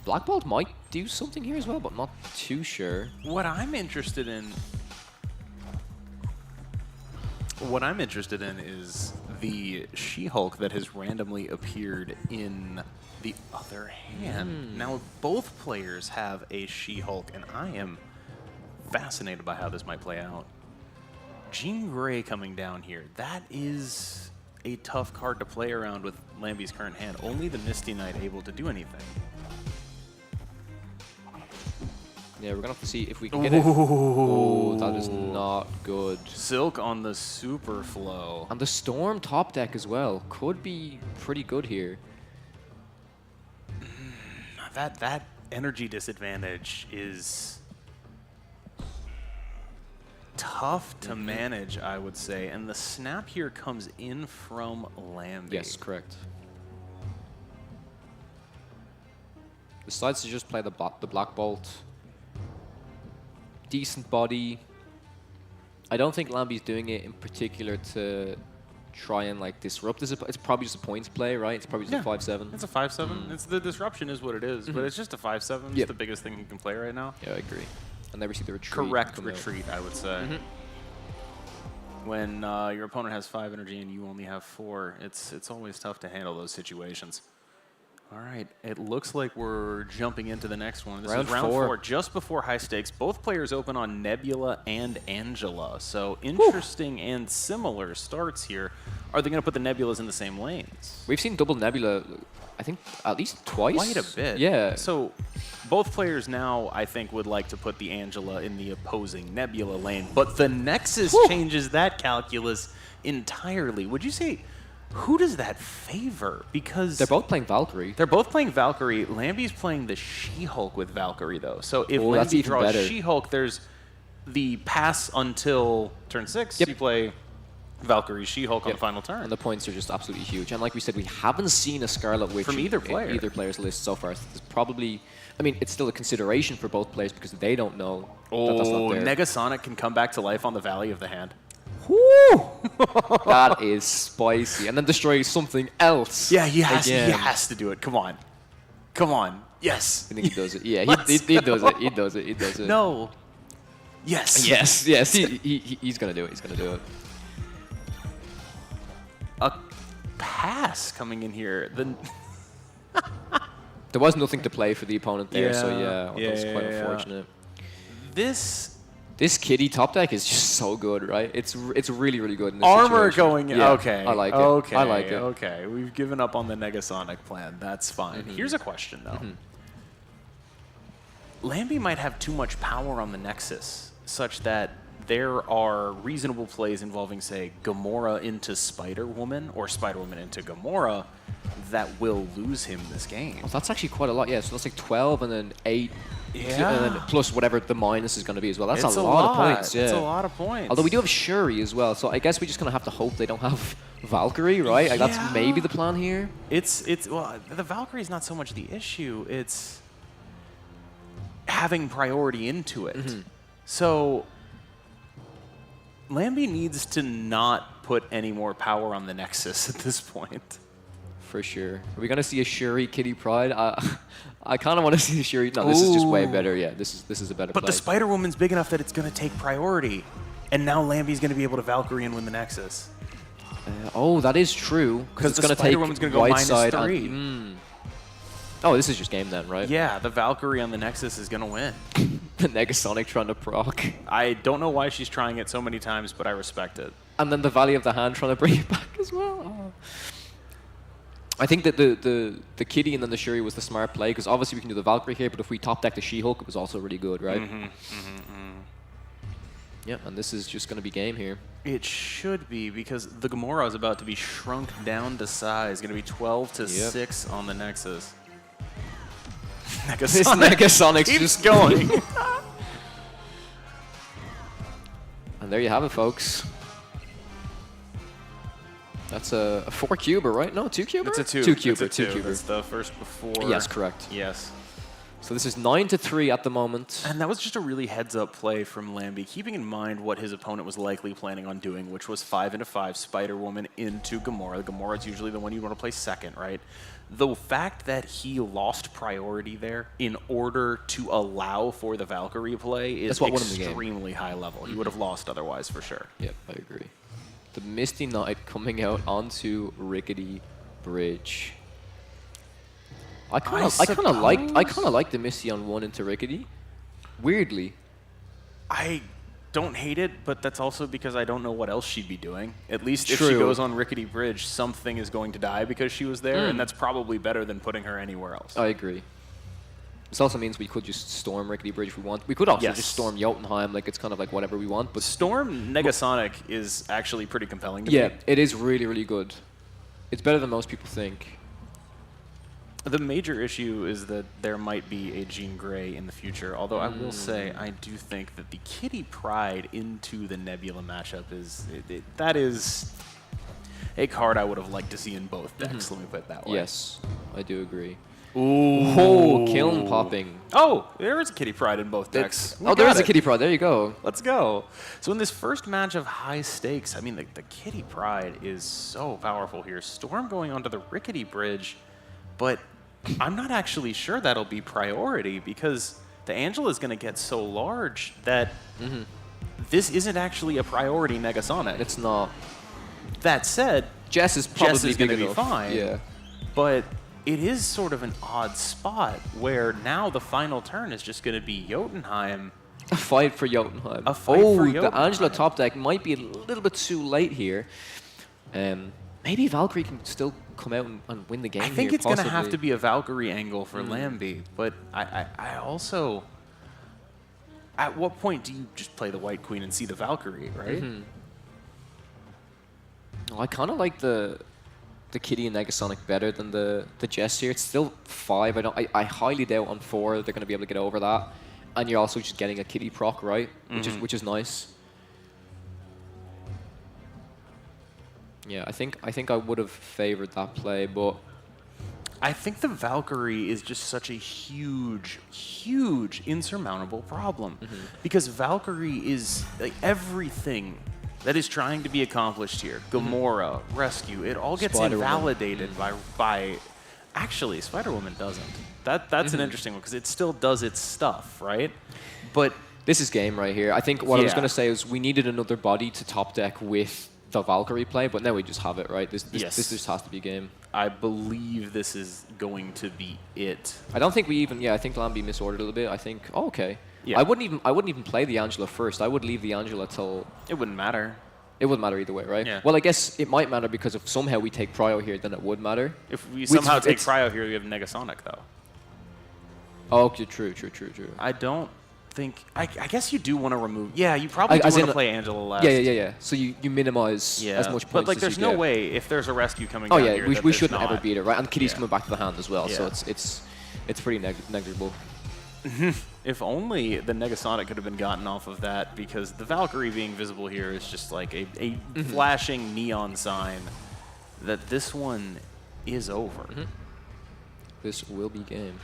Black Bolt might do something here as well, but not too sure. What I'm interested in is the She-Hulk that has randomly appeared in the other hand. Now, both players have a She-Hulk, and I am fascinated by how this might play out. Jean Grey coming down here. That is a tough card to play around with Lambi's current hand. Only the Misty Knight able to do anything. Yeah, we're going to have to see if we can get it. Oh, that is not good. Silk on the Super Flow. And the Storm top deck as well. Could be pretty good here. That energy disadvantage is tough to manage, I would say. And the snap here comes in from Lambi. Yes, correct. Decides to just play the Black Bolt. Decent body. I don't think Lambi's doing it in particular to try and like disrupt. It's probably just a points play, right? It's probably just a 5-7. It's a 5-7. It's the disruption is what it is, but it's just a 5-7. It's the biggest thing you can play right now. Yeah, I agree. And never see the retreat. Correct retreat, I would say. When your opponent has 5 energy and you only have 4, it's always tough to handle those situations. All right, it looks like we're jumping into the next one. This is round 4, just before high stakes. Both players open on Nebula and Angela. So interesting and similar starts here. Are they going to put the Nebulas in the same lanes? We've seen double Nebula, I think, at least twice. Quite a bit. Yeah. So both players now, I think, would like to put the Angela in the opposing Nebula lane. But the Nexus changes that calculus entirely. Would you say... Who does that favor? Because they're both playing Valkyrie. They're both playing Valkyrie. Lambi's playing the She-Hulk with Valkyrie, though. So if Lambi draws She-Hulk, there's the pass until turn 6. You play Valkyrie She-Hulk on the final turn. And the points are just absolutely huge. And like we said, we haven't seen a Scarlet Witch from either player. Either player's list so far. So there's probably, I mean, it's still a consideration for both players because they don't know that that's not there. Negasonic can come back to life on the Valley of the Hand. Woo! That is spicy. And then destroy something else. Yeah, he has to do it. Come on. Come on. Yes. I think he does it. Yeah, he does it. He does it. He does it. No. Yes. Yes. He's going to do it. He's going to do it. A pass coming in here. There was nothing to play for the opponent there, so that was quite unfortunate. This Kitty top deck is just so good, right? It's really, really good in this Armor situation. going... Yeah, okay. I like it. Okay. I like it. Okay. We've given up on the Negasonic plan. That's fine. Here's a question, though. Lambi might have too much power on the Nexus, such that there are reasonable plays involving, say, Gamora into Spider-Woman or Spider-Woman into Gamora that will lose him this game. Oh, that's actually quite a lot. Yeah, so that's like 12 and then 8. Yeah. And then plus whatever the minus is going to be as well. That's a lot of points. Yeah. It's a lot of points. Although we do have Shuri as well, so I guess we just kind of have to hope they don't have Valkyrie, right? Like that's maybe the plan here. Well, the Valkyrie is not so much the issue. It's having priority into it. So Lambi needs to not put any more power on the Nexus at this point. For sure. Are we going to see a Shuri Kitty Pride? I kind of want to see a Shuri. No, this is just way better. Yeah, this is a better play. But the Spider-Woman's big enough that it's going to take priority. And now Lambi's going to be able to Valkyrie and win the Nexus. Oh, that is true. Because it's going to take Spider-Woman's going to go right minus side 3. Oh, this is just game then, right? Yeah, the Valkyrie on the Nexus is going to win. The Negasonic trying to proc. I don't know why she's trying it so many times, but I respect it. And then the Valley of the Hand trying to bring it back as well. Oh. I think that the Kitty and then the Shuri was the smart play, because obviously we can do the Valkyrie here, but if we top deck the She-Hulk, it was also really good, right? Yeah, and this is just going to be game here. It should be, because the Gamora is about to be shrunk down to size. Going to be 12 to 6 on the Nexus. This Negasonic keeps just going. And there you have it, folks. That's a 4-cuber, right? No, 2-cuber? It's a 2. 2-cuber, It's a 2. 2-cuber. That's the first before. Yes, correct. Yes. So this is 9-3 at the moment. And that was just a really heads-up play from Lambie, keeping in mind what his opponent was likely planning on doing, which was 5-5 Spider-Woman into Gamora. Gamora is usually the one you want to play second, right? The fact that he lost priority there in order to allow for the Valkyrie play is extremely high level. He would have lost otherwise, for sure. Yep, I agree. The Misty Knight coming out onto Rickety Bridge. I kind of like the Misty on 1 into Rickety. Weirdly. I don't hate it, but that's also because I don't know what else she'd be doing. At least if True. she goes on Rickety Bridge, something is going to die because she was there, and that's probably better than putting her anywhere else. I agree. This also means we could just storm Rickety Bridge if we want. We could also just storm Jotunheim, like it's kind of like whatever we want. But Storm Negasonic is actually pretty compelling to me. Yeah, it is really, really good. It's better than most people think. The major issue is that there might be a Jean Grey in the future, although I will say I do think that the Kitty Pryde into the Nebula matchup that is a card I would have liked to see in both decks, let me put it that way. Yes, I do agree. Ooh. Oh, kiln popping. Oh, there is a Kitty Pryde in both decks. There is a Kitty Pryde. There you go. Let's go. So in this first match of high stakes, I mean, the Kitty Pryde is so powerful here. Storm going onto the Rickety Bridge, but I'm not actually sure that'll be priority because the Angela is going to get so large that this isn't actually a priority Negasonic. It's not. That said, Jess is probably going to be enough. fine. Yeah. But it is sort of an odd spot where now the final turn is just going to be Jotunheim. A fight for Jotunheim. A fight for Jotunheim. The Angela top deck might be a little bit too late here. Maybe Valkyrie can still come out and win the game. I think here, it's going to possibly. have to be a Valkyrie angle for Lambie, but I also... At what point do you just play the White Queen and see the Valkyrie, right? Oh, I kind of like the Kitty and Negasonic better than the Jess here. It's still 5. I highly doubt on 4 they're going to be able to get over that. And you're also just getting a Kitty proc, right? Which is nice. Yeah, I think I would have favored that play, but I think the Valkyrie is just such a huge, huge insurmountable problem. Because Valkyrie is like everything that is trying to be accomplished here. Gamora, Rescue, it all gets invalidated by... Actually, Spider-Woman doesn't. That's an interesting one because it still does its stuff, right? But this is game right here. I think what I was going to say is we needed another body to top deck with the Valkyrie play, but now we just have it, right? This just has to be game. I believe this is going to be it. I don't think we even... Yeah, I think Lambie misordered a little bit. I think... Oh, okay. Yeah. I wouldn't even play the Angela first. I would leave the Angela till... It wouldn't matter. It wouldn't matter either way, right? Yeah. Well, I guess it might matter because if somehow we take Prio here, then it would matter. If we somehow take Prio here, we have Negasonic, though. Oh, okay, true. I don't think... I guess you do want to remove... Yeah, you probably do want to play Angela last. Yeah. So you minimize as much points but like, as there's you no get. way if there's a rescue coming down here we shouldn't not. ever beat it, right? And Kitty's Yeah. coming back to the hand as well, so Yeah. it's pretty negligible. If only the Negasonic could have been gotten off of that, because the Valkyrie being visible here is just like a flashing neon sign that this one is over. This will be game.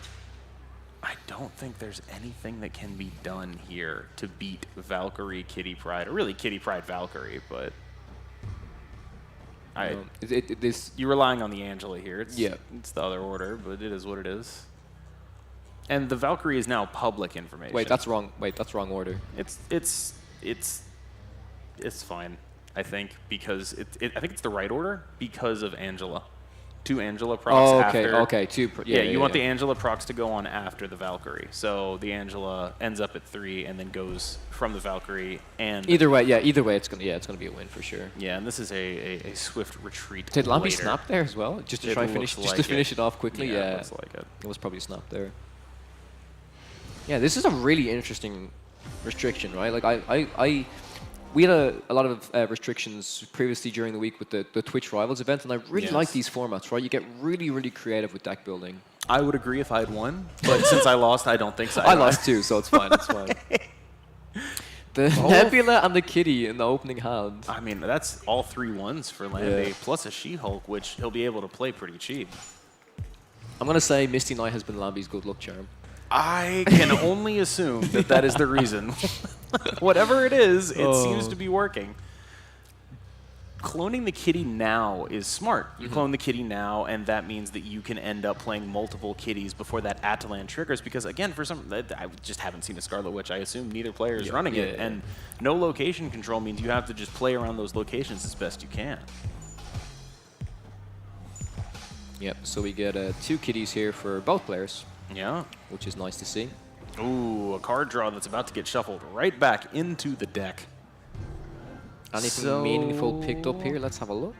I don't think there's anything that can be done here to beat Valkyrie, Kitty Pryde, or really Kitty Pryde Valkyrie, but you're relying on the Angela here. It's the other order, but it is what it is. And the Valkyrie is now public information. Wait, that's wrong. That's wrong order. It's fine, I think, because I think it's the right order because of Angela. 2 Angela procs after. Okay, You want the Angela procs to go on after the Valkyrie. So the Angela ends up at 3 and then goes from the Valkyrie. And either way, it's gonna be a win for sure. Yeah, and this is a swift retreat. Did Lambi later. snap there as well? Just to try and finish it off quickly. Yeah, it looks like it. It was probably a snap there. Yeah, this is a really interesting restriction, right? Like we had a lot of restrictions previously during the week with the Twitch Rivals event, and I really like these formats, right? You get really, really creative with deck building. I would agree if I had won, but since I lost, I don't think so. I lost too, so it's fine. It's fine. The Nebula and the Kitty in the opening hand. I mean, that's all 3 1s for Lambi, plus a She-Hulk, which he'll be able to play pretty cheap. I'm gonna say Misty Knight has been Lambi's good luck charm. I can only assume that is the reason. Whatever it is, it seems to be working. Cloning the Kitty now is smart. You clone the Kitty now, and that means that you can end up playing multiple Kitties before that Atalan triggers, because again, for some, I just haven't seen a Scarlet Witch. I assume neither player is running it, and no location control means you have to just play around those locations as best you can. Yep, so we get 2 Kitties here for both players. Yeah. Which is nice to see. Ooh, a card draw that's about to get shuffled right back into the deck. Anything meaningful picked up here? Let's have a look.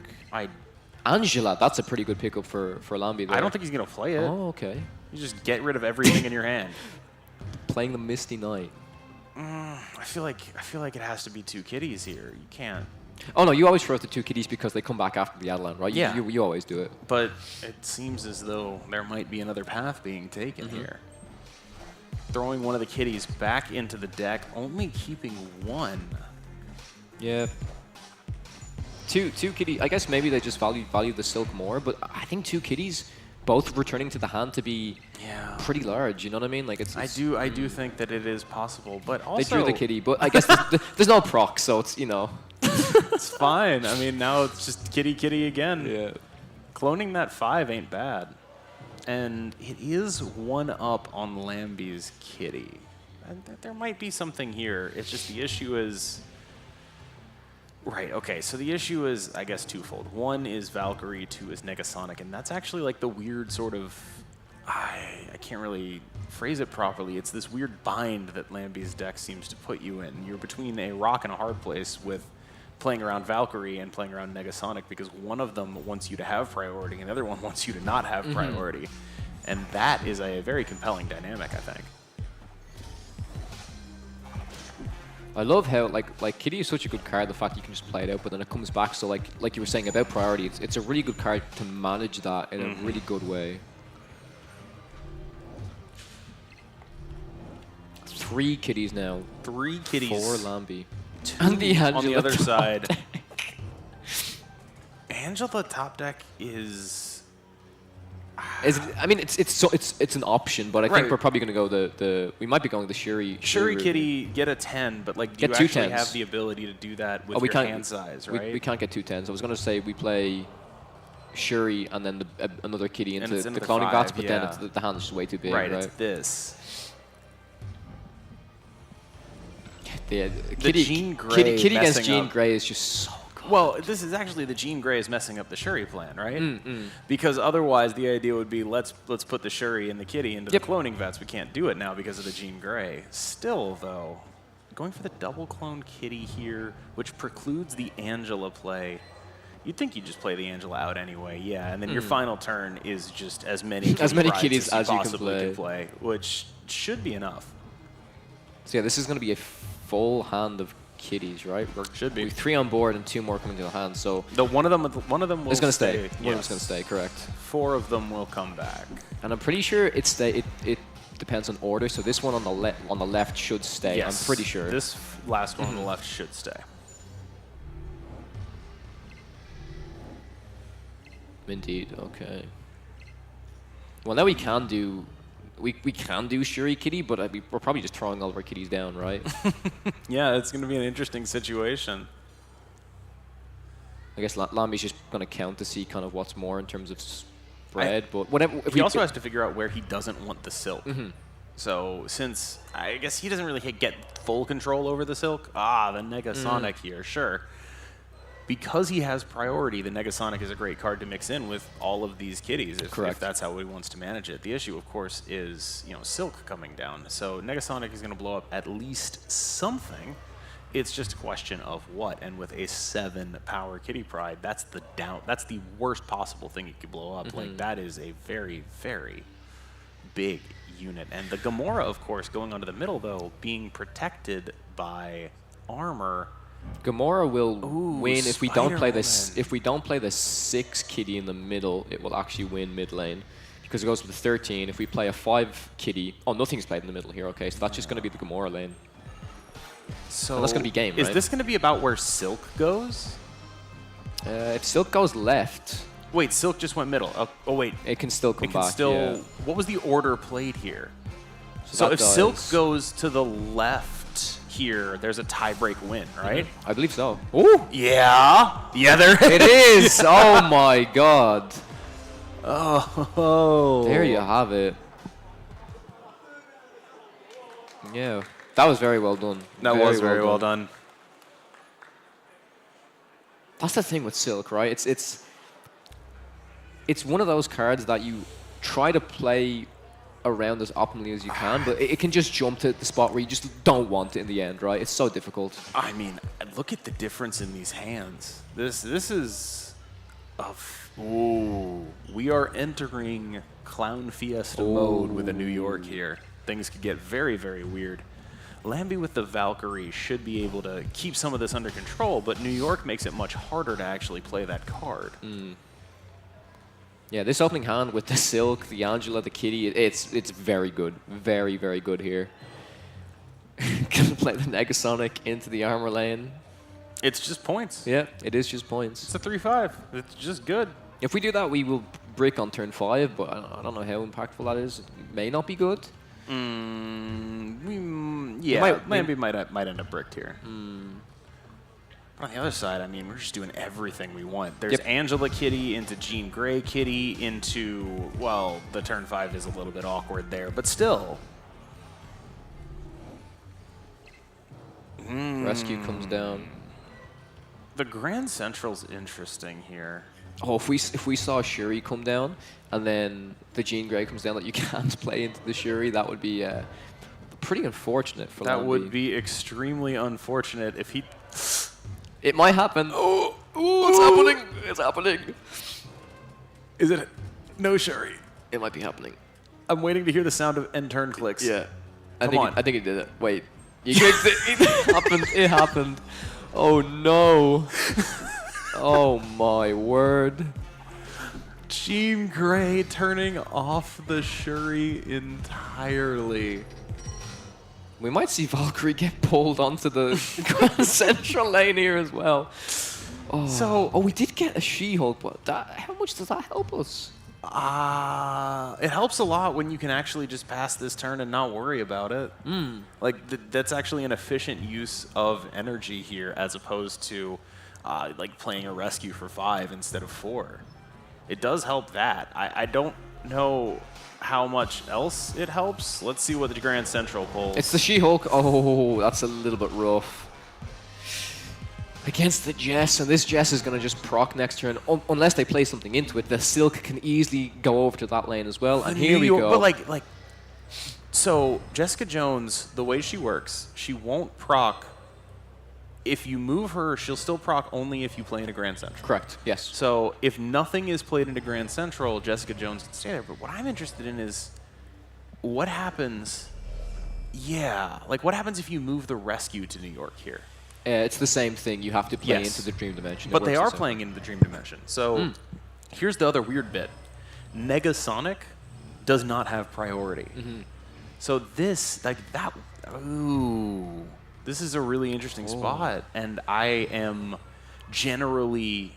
Angela, that's a pretty good pickup for Lambi there. I don't think he's going to play it. Oh, okay. You just get rid of everything in your hand. Playing the Misty Knight. I feel like it has to be 2 Kitties here. You can't. Oh no, you always throw out the 2 Kitties because they come back after the Atalan, right? Yeah. You always do it. But it seems as though there might be another path being taken here. Throwing one of the Kitties back into the deck, only keeping 1. Yeah. Two Kitty. I guess maybe they just value the Silk more, but I think 2 Kitties both returning to the hand to be pretty large. You know what I mean? Like it's I do think that it is possible, but also they drew the Kitty, but I guess there's no proc, so it's it's fine. I mean, now it's just Kitty again. Yeah. Cloning that 5 ain't bad. And it is 1 up on Lambi's Kitty. And there might be something here. It's just the issue is... Right, okay, so the issue is, I guess, twofold. 1 is Valkyrie, 2 is Negasonic, and that's actually like the weird sort of... I can't really phrase it properly. It's this weird bind that Lambi's deck seems to put you in. You're between a rock and a hard place with playing around Valkyrie and playing around Negasonic, because one of them wants you to have priority and the other one wants you to not have priority. And that is a very compelling dynamic, I think. I love how like Kitty is such a good card, the fact you can just play it out, but then it comes back. So like you were saying about priority, it's a really good card to manage that in a really good way. 3 Kitties now. 3 Kitties. 4 Lambi. 2 and the Angela on the other top side. deck. Angela top deck is... I mean, it's an option, but I think we're probably going to go we might be going the Shuri. Shuri Kitty, get a 10, but like, do you actually have the ability to do that with your hand size, right? We can't get 2 10s. I was going to say we play Shuri and then another Kitty into the cloning bats, but then the hand is just way too big, right? It's this. The Kitty against Jean Grey is just so good. Well, this is actually the Jean Grey is messing up the Shuri plan, right? Because otherwise the idea would be let's put the Shuri and the Kitty into the cloning vats. We can't do it now because of the Jean Grey. Still, though, going for the double clone Kitty here, which precludes the Angela play. You'd think you'd just play the Angela out anyway, yeah, and then your final turn is just as many Kitties as you possibly can play, which should be enough. So yeah, this is going to be a full hand of Kitties, right? Should be. We have 3 on board and 2 more coming to the hand. So one of them will is going to stay. Yes. One of them's going to stay, correct? 4 of them will come back. And I'm pretty sure it depends on order. So this one on the left should stay. Yes. I'm pretty sure. This last one on the left should stay. Indeed. Okay. Well, now we can do. We can do Shuri Kitty, but we're probably just throwing all of our Kitties down, right? Yeah, it's going to be an interesting situation. I guess Lambi's just going to count to see kind of what's more in terms of spread, but whatever. He also has to figure out where he doesn't want the Silk. So since I guess he doesn't really get full control over the Silk, the Negasonic here, sure. because he has priority, the Negasonic is a great card to mix in with all of these kitties if that's how he wants to manage it. The issue, of course, is Silk coming down. So Negasonic is going to blow up at least something. It's just a question of what. And with a 7 power Kitty Pride, that's the worst possible thing you could blow up. Like, that is a very, very big unit. And the Gamora, of course, going onto the middle, though, being protected by armor. Gamora will win if we don't play this. If we don't play the 6 kitty in the middle, it will actually win mid lane because it goes with the 13. If we play a 5 kitty, nothing's played in the middle here. Okay, so that's just going to be the Gamora lane. So and that's going to be game. Is right? this going to be about where Silk goes? If Silk goes left. Wait, Silk just went middle. Oh wait, it can still come back. Yeah. What was the order played here? So if Silk goes to the left here, there's a tie-break win, right? I believe so. Ooh! Yeah! Yeah, there it is! Oh my god. Oh. There you have it. Yeah, that was very well done. That was very well done. That's the thing with Silk, right? It's one of those cards that you try to play around as optimally as you can, but it can just jump to the spot where you just don't want it in the end, right? It's so difficult. I mean, look at the difference in these hands. This is we are entering Clown Fiesta mode with a New York here. Things could get very, very weird. Lambie with the Valkyrie should be able to keep some of this under control, but New York makes it much harder to actually play that card. Yeah, this opening hand with the Silk, the Angela, the Kitty, it's very good. Very, very good here. Gonna play the Negasonic into the armor lane. It's just points. Yeah, it is just points. It's a 3-5. It's just good. If we do that, we will break on turn 5, but I don't know how impactful that is. It may not be good. Yeah, Lambie might end up bricked here. On the other side, I mean, we're just doing everything we want. There's Angela Kitty into Jean Grey Kitty into, well, the turn 5 is a little bit awkward there, but still. Rescue comes down. The Grand Central's interesting here. Oh, if we saw Shuri come down and then the Jean Grey comes down that you can't play into the Shuri, that would be pretty unfortunate for Lambie. That would be extremely unfortunate if he... It might happen. Oh, it's happening. It's happening. Is it? No Shuri. It might be happening. I'm waiting to hear the sound of end turn clicks. Yeah. I think it did it. Wait. You clicked it. It happened. It happened. Oh, no. Oh, my word. Jean Grey turning off the Shuri entirely. We might see Valkyrie get pulled onto the central lane here as well. Oh, we did get a She-Hulk, but how much does that help us? It helps a lot when you can actually just pass this turn and not worry about it. Like, that's actually an efficient use of energy here as opposed to like playing a rescue for 5 instead of 4. It does help that. I don't know how much else it helps. Let's see what the Grand Central pulls. It's the She-Hulk. Oh, that's a little bit rough. Against the Jess, and this Jess is going to just proc next turn, unless they play something into it. The Silk can easily go over to that lane as well, and here we go. But so Jessica Jones, the way she works, she won't proc. If you move her, she'll still proc only if you play in a Grand Central. Correct, yes. So if nothing is played into Grand Central, Jessica Jones can stay there. But what I'm interested in is what happens, what happens if you move the rescue to New York here? It's the same thing. You have to play into the Dream Dimension. But they are playing into the Dream Dimension. So here's the other weird bit. Negasonic does not have priority. So this, this is a really interesting spot, and I'm generally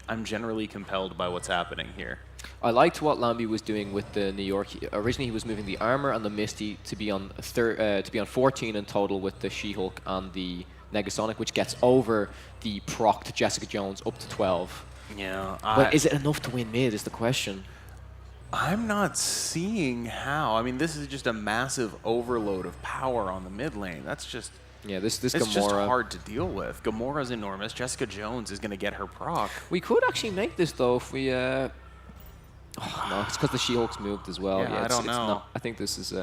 compelled by what's happening here. I liked what Lambie was doing with the New York. Originally, he was moving the armor and the Misty to be on 14 in total with the She-Hulk and the Negasonic, which gets over the procced Jessica Jones up to 12. Yeah, but is it enough to win mid? Is the question. I'm not seeing how. I mean, this is just a massive overload of power on the mid lane. Yeah, this it's Gamora. just hard to deal with. Gamora's enormous. Jessica Jones is going to get her proc. We could actually make this though if we. Oh, no, it's because the She-Hulk's moved as well. Yeah, I don't know. Not, I think this is.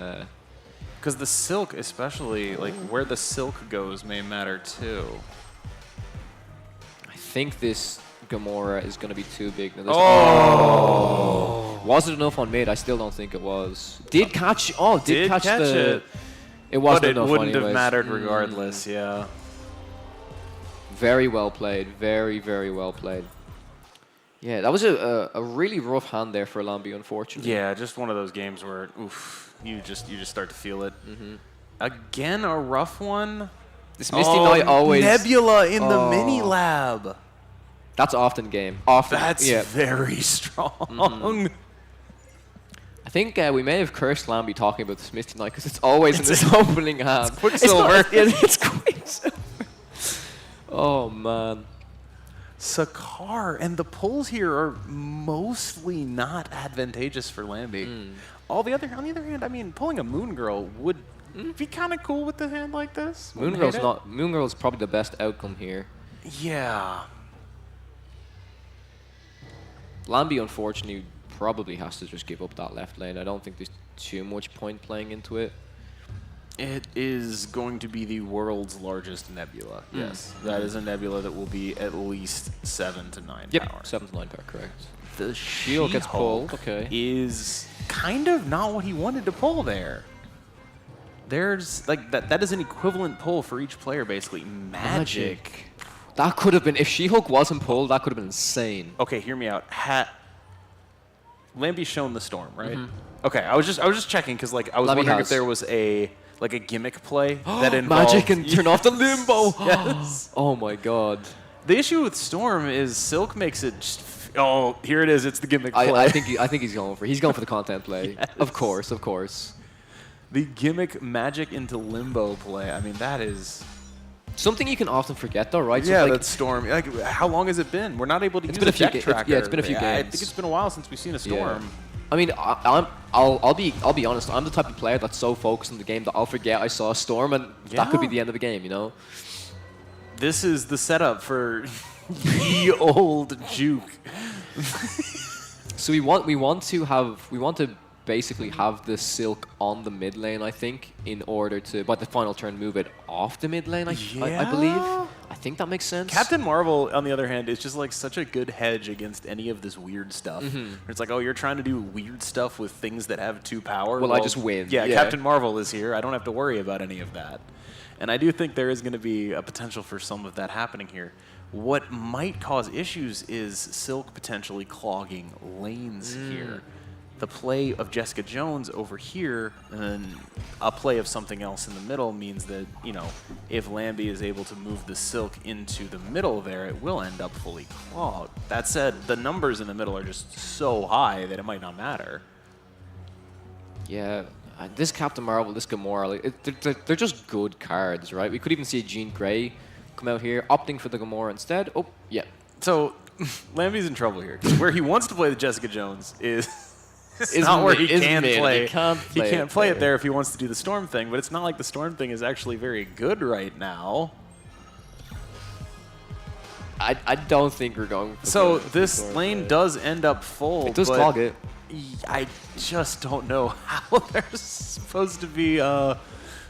Because the silk, especially, like where the silk goes, may matter too. I think this Gamora is going to be too big. Now, was it enough on mid? I still don't think it was. Did catch. Oh, did catch the. It. It wasn't but enough. It wouldn't anyways. have mattered regardless. Yeah. Very well played. Very, very well played. Yeah, that was a really rough hand there for Lambi, unfortunately. Yeah, just one of those games where, oof, you just start to feel it. Again, a rough one. This Misty Knight always Nebula in the mini lab. That's often game. Often. That's very strong. I think we may have cursed Lambi talking about this Misty Knight because it's always in this opening hand. It's Quicksilver. It's Quicksilver. Oh man. Sakar, and the pulls here are mostly not advantageous for Lambi. On the other hand, I mean, pulling a Moon Girl would be kind of cool with a hand like this. Moon Girl's probably the best outcome here. Yeah. Lambi, unfortunately, probably has to just give up that left lane. I don't think there's too much point playing into it. It is going to be the world's largest nebula. Yes, that is a nebula that will be at least 7 to 9 power. 7 to 9 power, correct. The shield gets pulled. Okay. Is kind of not what he wanted to pull there. There's like that is an equivalent pull for each player, basically. Magic. That could have been, if She-Hulk wasn't pulled, that could have been insane. Okay, hear me out. Lambi's shown the storm, right? Okay, I was just checking because like I was wondering if there was a gimmick play that involved Magic and turn off the limbo. Yes. Oh my god. The issue with Storm is Silk makes it just here it is. It's the gimmick play. I think he's going for the content play. Yes. Of course. The gimmick Magic into limbo play. I mean, that is something you can often forget, though, right? Yeah, so like, that's Storm. Like, how long has it been? We're not able to use been a few deck tracker. Yeah, it's been a few games. I think it's been a while since we've seen a Storm. Yeah. I mean, I'll be honest. I'm the type of player that's so focused on the game that I'll forget I saw a Storm, and that could be the end of the game. You know. This is the setup for the old juke. So we want to basically have the Silk on the mid lane, I think, in order to, by the final turn, move it off the mid lane, I believe. I think that makes sense. Captain Marvel, on the other hand, is just like such a good hedge against any of this weird stuff. It's like, oh, you're trying to do weird stuff with things that have 2 power. Well, I just win. Yeah, Captain Marvel is here. I don't have to worry about any of that. And I do think there is going to be a potential for some of that happening here. What might cause issues is Silk potentially clogging lanes here. The play of Jessica Jones over here and a play of something else in the middle means that, you know, if Lambi is able to move the Silk into the middle there, it will end up fully clogged. That said, the numbers in the middle are just so high that it might not matter. Yeah, this Captain Marvel, this Gamora, like, they're just good cards, right? We could even see Jean Grey come out here, opting for the Gamora instead. Oh, yeah. So Lambi's in trouble here. Where he wants to play the Jessica Jones is not where he can play. He can't play it there if he wants to do the Storm thing, but it's not like the Storm thing is actually very good right now. I don't think we're going for so this lane does end up full. It does clog it. I just don't know how there's supposed to be a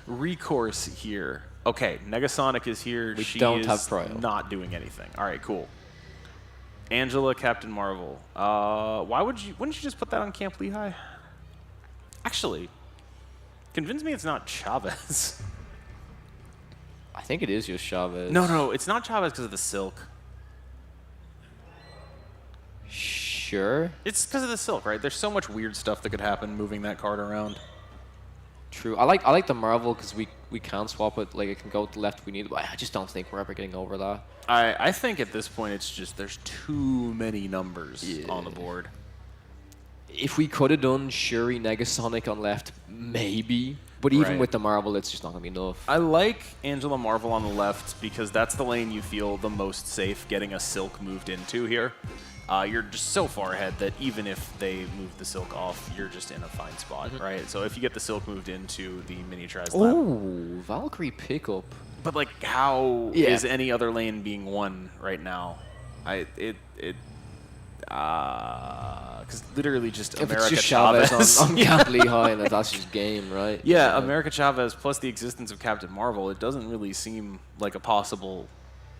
recourse here. Okay, Negasonic is here. We she don't is have Cryo. Not doing anything. All right, cool. Angela, Captain Marvel. Wouldn't you just put that on Camp Lehigh? Actually, convince me it's not Chavez. I think it is just Chavez. No, it's not Chavez because of the Silk. Sure. It's because of the Silk, right? There's so much weird stuff that could happen moving that card around. True. I like the Marvel because we can swap it. Like, it can go to the left if we need it, but I just don't think we're ever getting over that. I think at this point it's just there's too many numbers on the board. If we could have done Shuri Negasonic on left, maybe. But even with the Marvel, it's just not going to be enough. I like Angela Marvel on the left because that's the lane you feel the most safe getting a Silk moved into here. You're just so far ahead that even if they move the Silk off, you're just in a fine spot, right? So if you get the Silk moved into the miniaturized lab. Oh, Valkyrie pickup. But like, how is any other lane being won right now? Because literally just if America it's just Chavez on Camp Lehigh, and that's just game, right? Yeah, America Chavez plus the existence of Captain Marvel, it doesn't really seem like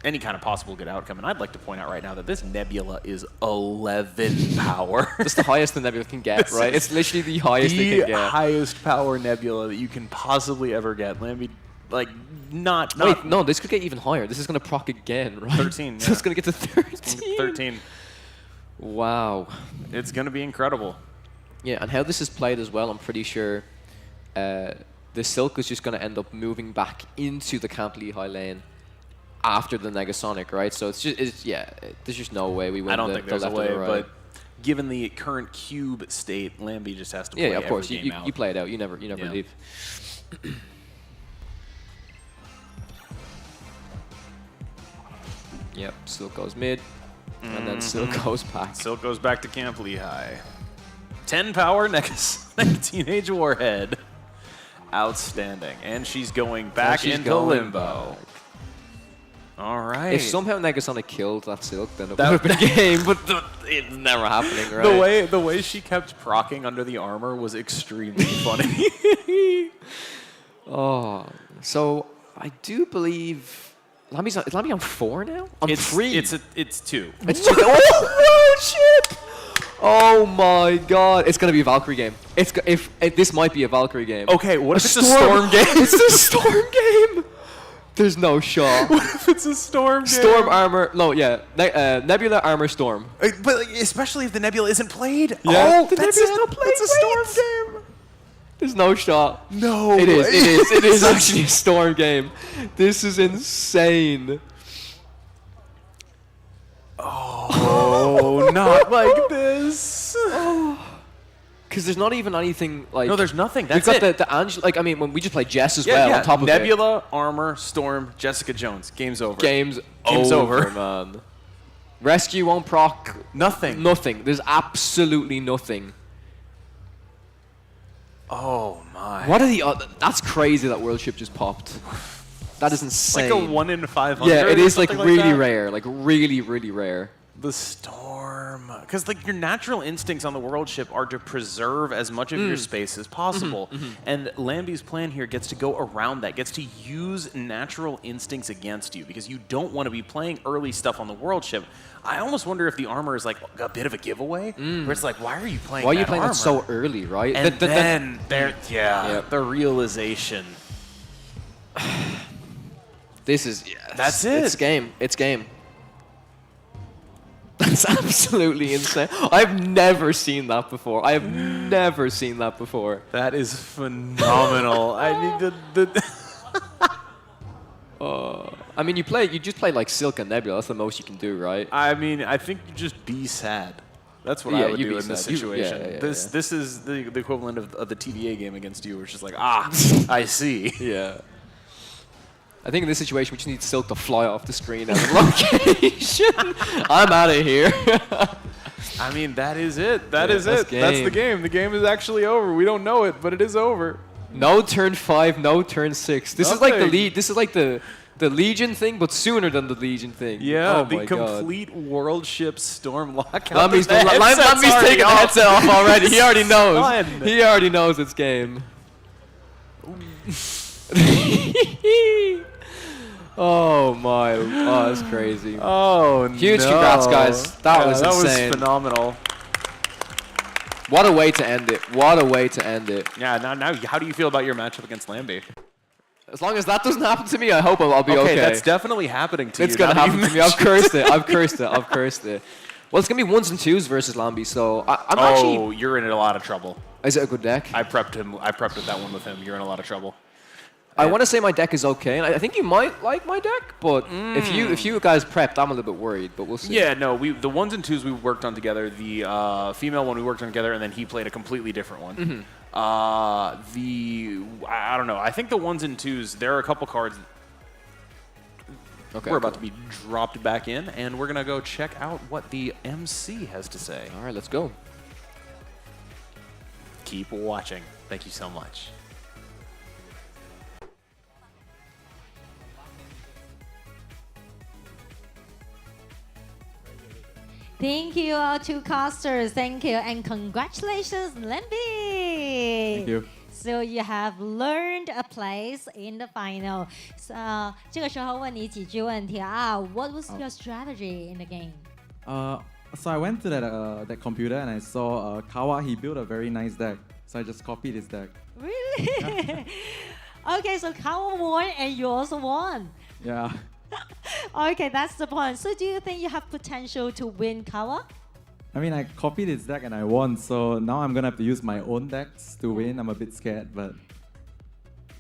any kind of possible good outcome. And I'd like to point out right now that this Nebula is 11 power. That's the highest the Nebula can get, right? It's literally the highest it can get. The highest power Nebula that you can possibly ever get. Lambi, like, not... Wait, no, this could get even higher. This is going to proc again, right? 13, yeah. So it's going to get to 13. 13. Wow. It's going to be incredible. Yeah, and how this is played as well, I'm pretty sure the Silk is just going to end up moving back into the Camp Lehigh lane after the Negasonic, right? So there's just no way we win. I don't think there's a way, right. but given the current cube state, Lambi just has to play of course. every game out. You play it out. You never leave. Yep, Silk goes mid, and then Silk goes back. Silk goes back to Camp Lehigh. 10 power, Negasonic Teenage Warhead. Outstanding. And she's going back into limbo. All right. If somehow Negasonic killed that Silk, then it would have been a game, but it's never happening, right? The way she kept proccing under the armor was extremely funny. Oh, so I do believe Lambi's is Lambi on 4 now? On 3? It's 2. It's 2. Oh shit! Oh my god! It's gonna be a Valkyrie game. This might be a Valkyrie game. Okay, what if it's a storm game? It's a storm game. There's no shot. What if it's a storm game? Storm armor. No, yeah. Nebula armor storm. But like, especially if the Nebula isn't played. Yeah. Oh, the Nebula's not played. It's a storm game. There's no shot. No. It is actually a storm game. This is insane. Oh, not like this. Because there's not even anything like... No, there's nothing. That's We've got the Angela... Like, I mean, when we just play Jess as well on top of Nebula, Armor, Storm, Jessica Jones. Game's over. Game's over, man. Rescue won't proc. Nothing. Nothing. There's absolutely nothing. Oh, my. What are the other... That's crazy that World Ship just popped. That is insane. Like a 1 in 500. Yeah, it is like really that. rare. Like really, really rare. The Storm. Because like your natural instincts on the World Ship are to preserve as much of your space as possible. And Lambi's plan here gets to go around that, gets to use natural instincts against you because you don't want to be playing early stuff on the World Ship. I almost wonder if the armor is like a bit of a giveaway, where it's like, why are you playing Why are you playing armor? that so early, right? And then the realization. This is... That's it. It's game. It's game. That's absolutely insane. I've never seen that before. I have never seen that before. That is phenomenal. I need the I mean, you just play like Silk and Nebula. That's the most you can do, right? I mean, I think you just be sad. That's what I would do in this situation. This is the equivalent of the TVA game against you, where it's just like, I see. Yeah. I think in this situation, we just need Silk to fly off the screen as a location. I'm out of here. I mean, that is it. That is it. That's the game. The game is actually over. We don't know it, but it is over. No turn 5, no turn 6. This is like the lead. This is like the Legion thing, but sooner than the Legion thing. Yeah, oh the complete World Ship Storm lockout. Lambi's taking the headset off already. He already knows. He already knows it's game. Oh my! Oh, that's crazy. Oh no! Huge congrats, guys. That was insane. That was phenomenal. What a way to end it! What a way to end it! Yeah. Now, how do you feel about your matchup against Lambi? As long as that doesn't happen to me, I hope I'll be okay. That's definitely happening to you. It's gonna happen to me. I've cursed it. I've cursed it. I've cursed it. Well, it's gonna be 1s and 2s versus Lambi, so I'm actually. Oh, you're in a lot of trouble. Is it a good deck? I prepped that one with him. You're in a lot of trouble. I want to say my deck is okay, and I think you might like my deck, but if you guys prepped, I'm a little bit worried, but we'll see. Yeah, no, the 1s and 2s we worked on together. The female one we worked on together, and then he played a completely different one. I don't know. I think the 1s and 2s, there are a couple cards. Okay, we're about to be dropped back in, and we're gonna go check out what the MC has to say. All right, let's go. Keep watching. Thank you so much. Thank you, our two casters. Thank you, and congratulations, Lemby. Thank you. So you have learned a place in the final. 这个时候问你几句问题啊。What was your strategy in the game? So I went to that computer and I saw Kawa. He built a very nice deck. So I just copied his deck. Really? Okay, so Kawa won and you also won. Yeah. Okay, that's the point. So do you think you have potential to win Kawa? I mean, I copied his deck and I won. So now I'm gonna have to use my own decks to win. I'm a bit scared, but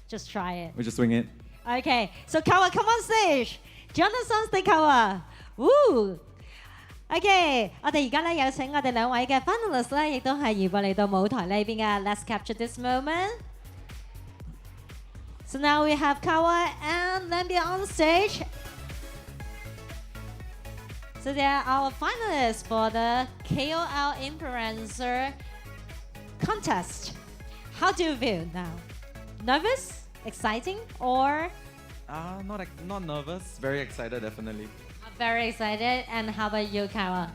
just try it. we'll just swing it. Okay, so Kawa, come on stage. Join us on stage, Kawa. Woo! OK， 我哋而家咧有請我哋兩位嘅 finalists 咧，亦都係移步嚟到舞台呢邊嘅。Let's capture this moment. So now we have Kawa and Lemby on stage. So they are our finalists for the KOL Influencer Contest. How do you feel now? Nervous? Exciting? Or? Not nervous. Very excited, definitely. Very excited. And how about you, Kawa?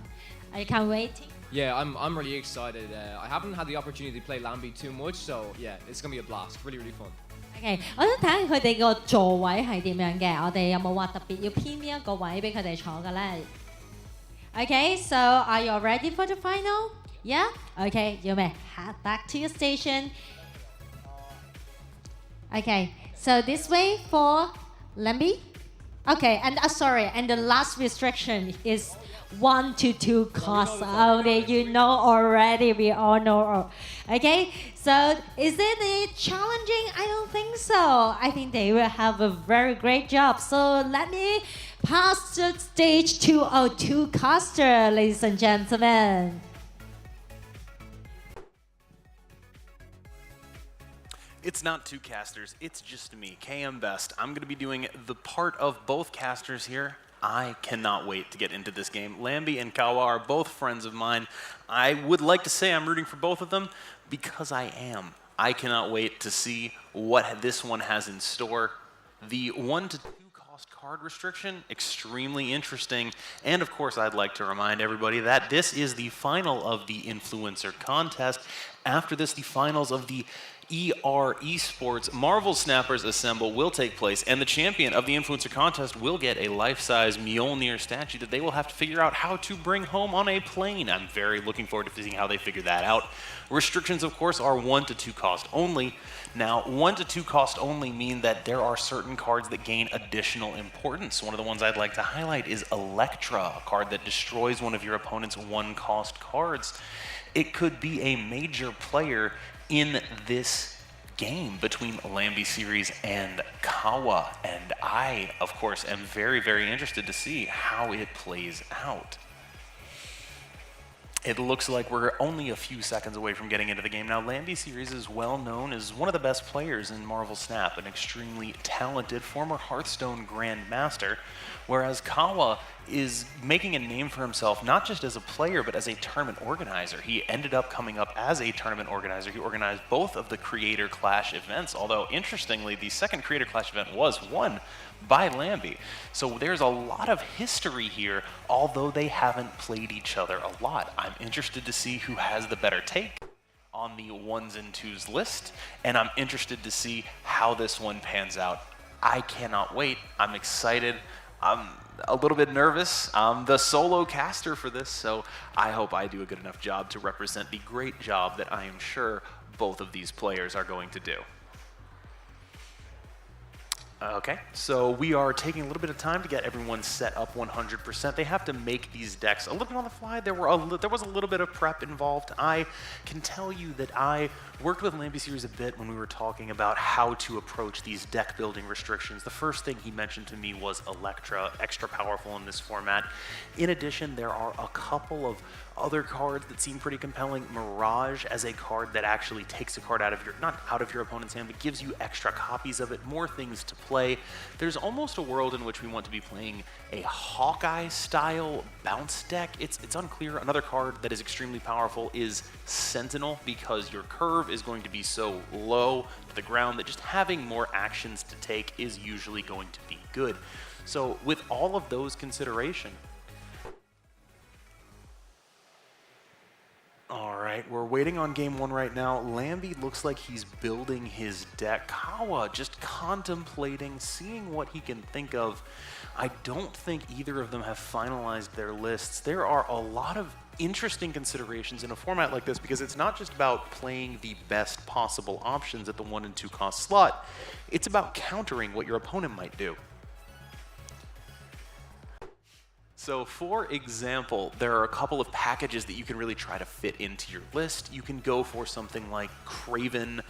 Are you can't waiting? Yeah, I'm really excited. I haven't had the opportunity to play Lambi too much, so yeah, it's gonna be a blast. Really, really fun. OK， 我想睇下佢哋個座位係點樣嘅。我哋有冇話特別要編邊一個位俾佢哋坐嘅咧 ？OK, so are you ready for the final? Yeah? OK, you may head back to your station. OK, so this way for Lemby. OK, and sorry, and the last restriction is 1 to 2 costs only. You know already, we all know. OK, so is it challenging? I don't think so. I think they will have a very great job. So let me pass the stage to our two casters, ladies and gentlemen. It's not two casters, it's just me, KM Best. I'm going to be doing the part of both casters here. I cannot wait to get into this game. Lamby and Kawa are both friends of mine. I would like to say I'm rooting for both of them because I am. I cannot wait to see what this one has in store. The 1 to 2 cost card restriction, extremely interesting. And of course, I'd like to remind everybody that this is the final of the influencer contest. After this, the finals of the ER Esports Marvel Snappers Assemble will take place, and the champion of the influencer contest will get a life-size Mjolnir statue that they will have to figure out how to bring home on a plane. I'm very looking forward to seeing how they figure that out. Restrictions, of course, are 1 to 2 cost only. Now, 1 to 2 cost only mean that there are certain cards that gain additional importance. One of the ones I'd like to highlight is Electra, a card that destroys one of your opponent's 1 cost cards. It could be a major player in this game between Lamby series and Kawa, and I, of course, am very, very interested to see how it plays out. It looks like we're only a few seconds away from getting into the game. Now, Lamby series is well known as one of the best players in Marvel Snap, an extremely talented former Hearthstone Grandmaster, whereas Kawa is making a name for himself not just as a player, but as a tournament organizer. He ended up coming up as a tournament organizer. He organized both of the Creator Clash events, although interestingly, the second Creator Clash event was won by Lamby. So there's a lot of history here, although they haven't played each other a lot. I'm interested to see who has the better take on the 1s and 2s list, and I'm interested to see how this one pans out. I cannot wait. I'm excited. I'm a little bit nervous. I'm the solo caster for this, so I hope I do a good enough job to represent the great job that I am sure both of these players are going to do. Okay, so we are taking a little bit of time to get everyone set up 100%. They have to make these decks a little bit on the fly. There was a little bit of prep involved. I can tell you that I worked with Lamby Series a bit when we were talking about how to approach these deck building restrictions. The first thing he mentioned to me was Electra, extra powerful in this format. In addition, there are a couple of other cards that seem pretty compelling. Mirage as a card that actually takes a card out of your, not out of your opponent's hand, but gives you extra copies of it, more things to play. There's almost a world in which we want to be playing a Hawkeye style bounce deck. It's unclear. Another card that is extremely powerful is Sentinel, because your curve is going to be so low to the ground that just having more actions to take is usually going to be good. So with all of those considerations, right, we're waiting on game one right now. Lambie looks like he's building his deck. Kawa just contemplating, seeing what he can think of. I don't think either of them have finalized their lists. There are a lot of interesting considerations in a format like this because it's not just about playing the best possible options at the 1 and 2 cost slot. It's about countering what your opponent might do. So for example, there are a couple of packages that you can really try to fit into your list. You can go for something like Kraven,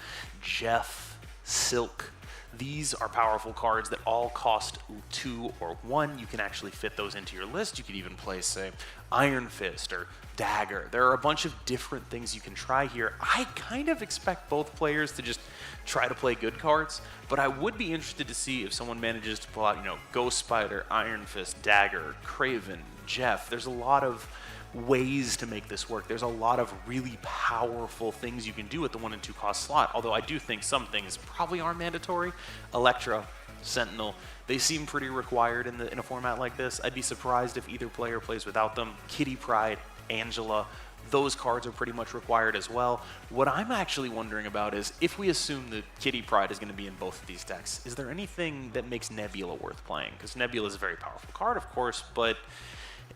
Jeff, Silk. These are powerful cards that all cost 2 or 1. You can actually fit those into your list. You could even play, say, Iron Fist or Dagger. There are a bunch of different things you can try here. I kind of expect both players to just try to play good cards, but I would be interested to see if someone manages to pull out, Ghost Spider, Iron Fist, Dagger, Kraven, Jeff. There's a lot of ways to make this work. There's a lot of really powerful things you can do at the 1 and 2 cost slot, although I do think some things probably are mandatory. Electra, Sentinel, they seem pretty required in a format like this. I'd be surprised if either player plays without them. Kitty Pryde, Angela, those cards are pretty much required as well. What I'm actually wondering about is, if we assume that Kitty Pryde is going to be in both of these decks, is there anything that makes Nebula worth playing? Because Nebula is a very powerful card, of course, but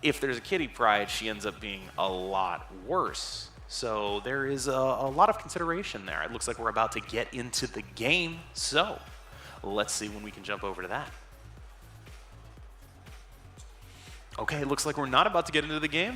if there's a Kitty Pryde, she ends up being a lot worse. So there is a lot of consideration there. It looks like we're about to get into the game, so let's see when we can jump over to that. Okay, it looks like we're not about to get into the game.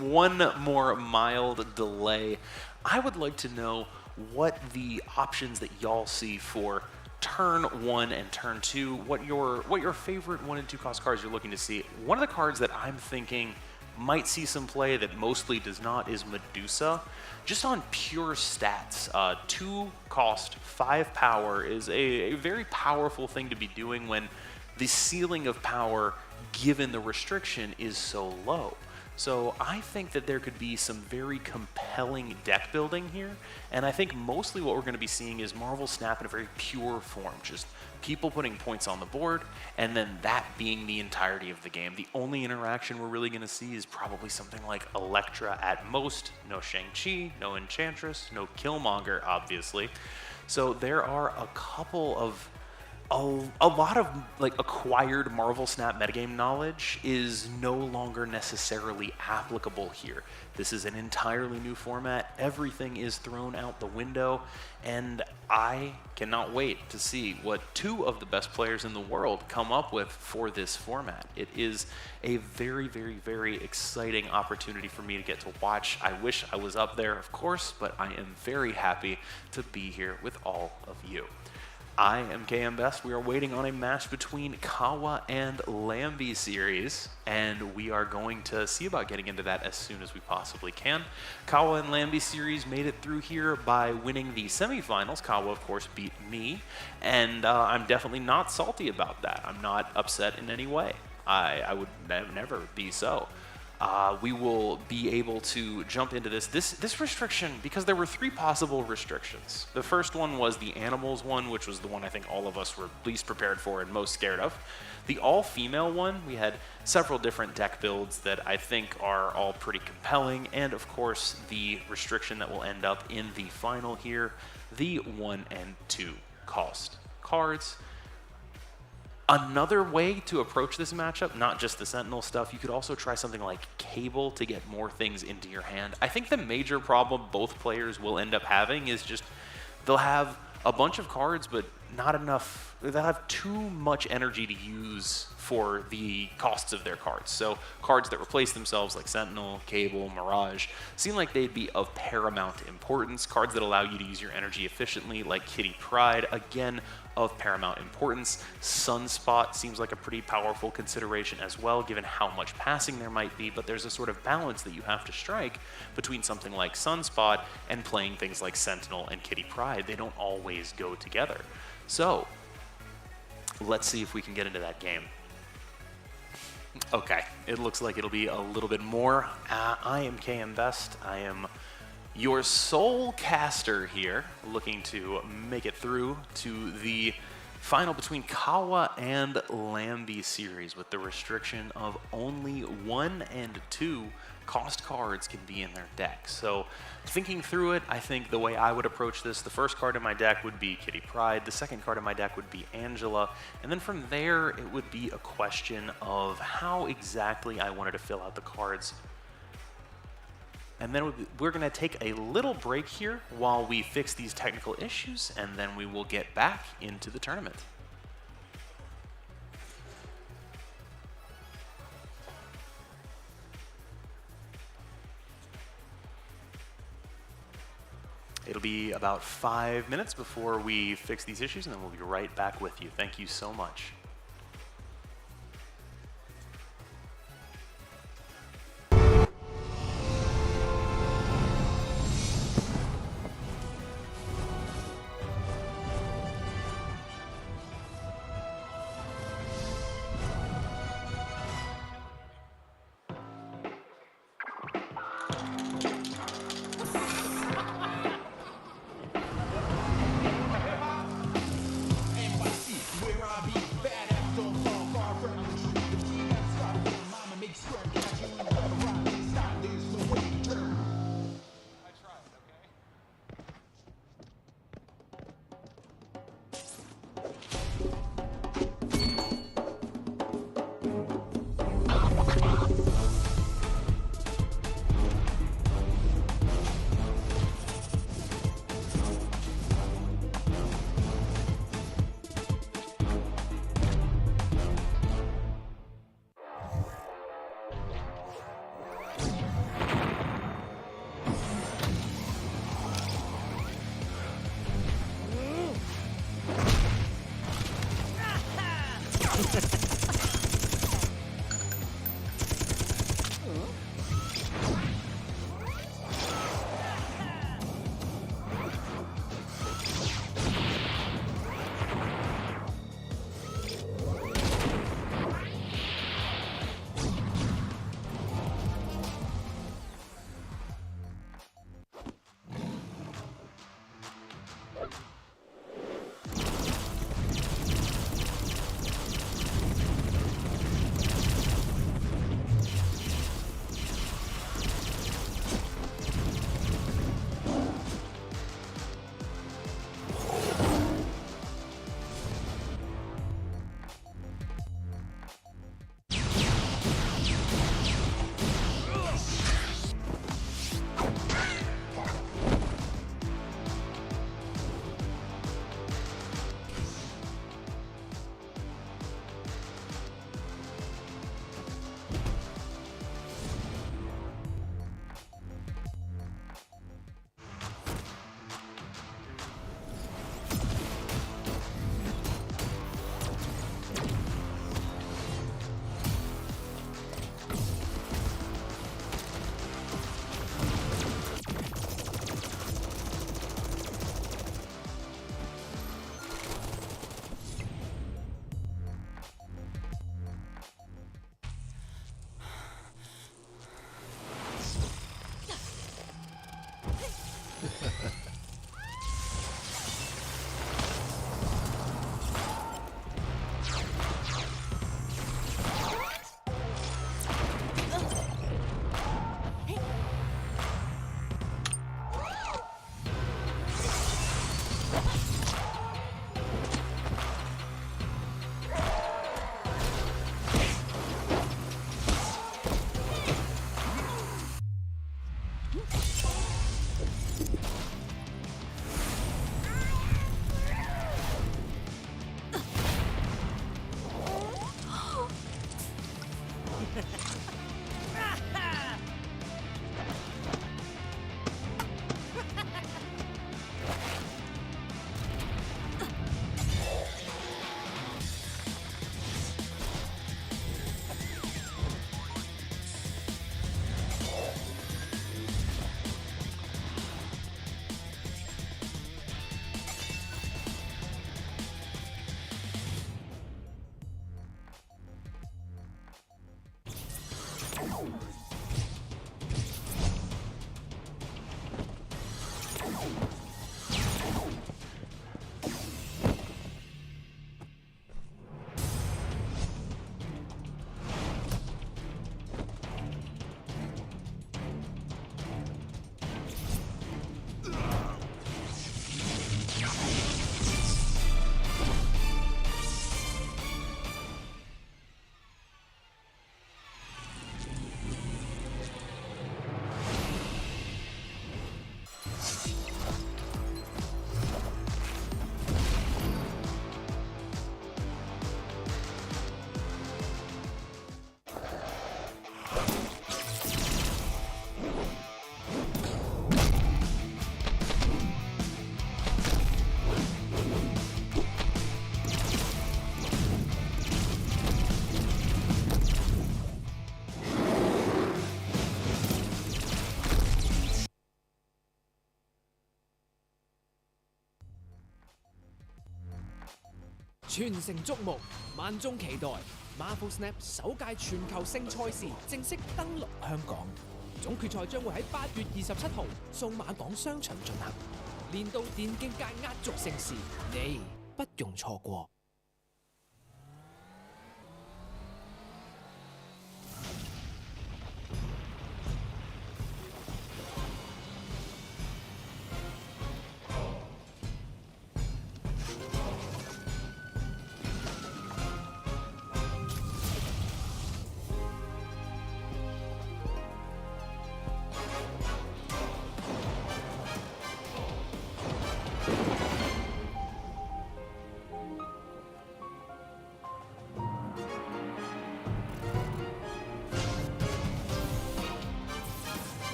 One more mild delay. I would like to know what the options that y'all see for turn 1 and turn 2, what your favorite 1 and 2 cost cards you're looking to see. One of the cards that I'm thinking might see some play that mostly does not is Medusa. Just on pure stats, 2 cost, 5 power is a very powerful thing to be doing when the ceiling of power given the restriction is so low. So I think that there could be some very compelling deck building here, and I think mostly what we're going to be seeing is Marvel Snap in a very pure form, just people putting points on the board, and then that being the entirety of the game. The only interaction we're really going to see is probably something like Elektra at most, no Shang-Chi, no Enchantress, no Killmonger, obviously. So there are a couple of a lot of acquired Marvel Snap metagame knowledge is no longer necessarily applicable here. This is an entirely new format. Everything is thrown out the window, and I cannot wait to see what 2 of the best players in the world come up with for this format. It is a very, very, very exciting opportunity for me to get to watch. I wish I was up there, of course, but I am very happy to be here with all of you. I am KM Best. We are waiting on a match between Kawa and Lambie series, and we are going to see about getting into that as soon as we possibly can. Kawa and Lambie series made it through here by winning the semifinals. Kawa, of course, beat me, and I'm definitely not salty about that. I'm not upset in any way. I would never be so. We will be able to jump into this restriction because there were 3 possible restrictions. The first one was the animals one, which was the one I think all of us were least prepared for and most scared of. The all-female one, we had several different deck builds that I think are all pretty compelling, and of course the restriction that will end up in the final here, the 1 and 2 cost cards. Another way to approach this matchup, not just the Sentinel stuff, you could also try something like Cable to get more things into your hand. I think the major problem both players will end up having is just they'll have a bunch of cards, but not enough. They'll have too much energy to use for the costs of their cards. So cards that replace themselves like Sentinel, Cable, Mirage seem like they'd be of paramount importance. Cards that allow you to use your energy efficiently like Kitty Pryde, again, of paramount importance. Sunspot seems like a pretty powerful consideration as well, given how much passing there might be, but there's a sort of balance that you have to strike between something like Sunspot and playing things like Sentinel and Kitty Pryde. They don't always go together. So let's see if we can get into that game. Okay, it looks like it'll be a little bit more. I am KM Best. I am your sole caster here, looking to make it through to the final between Kawa and Lambie series with the restriction of only 1 and 2 cost cards can be in their deck. So thinking through it, I think the way I would approach this, the first card in my deck would be Kitty Pryde, the second card in my deck would be Angela, and then from there it would be a question of how exactly I wanted to fill out the cards. And then we're going to take a little break here while we fix these technical issues, and then we will get back into the tournament. It'll be about 5 minutes before we fix these issues, and then we'll be right back with you. Thank you so much. 全城矚目，萬眾期待。Marvel Snap 首屆全球性賽事正式登陸香港，總決賽將會喺8月27號數碼港商場進行。年度電競界壓軸盛事，你不容錯過。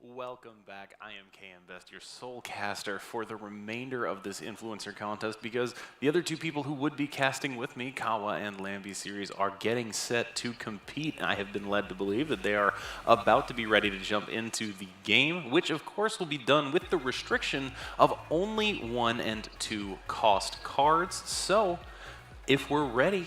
Welcome back. I am KM Best, your sole caster for the remainder of this influencer contest, because the other two people who would be casting with me, Kawa and Lambi Series, are getting set to compete. I have been led to believe that they are about to be ready to jump into the game, which of course will be done with the restriction of only 1 and 2 cost cards. So if we're ready,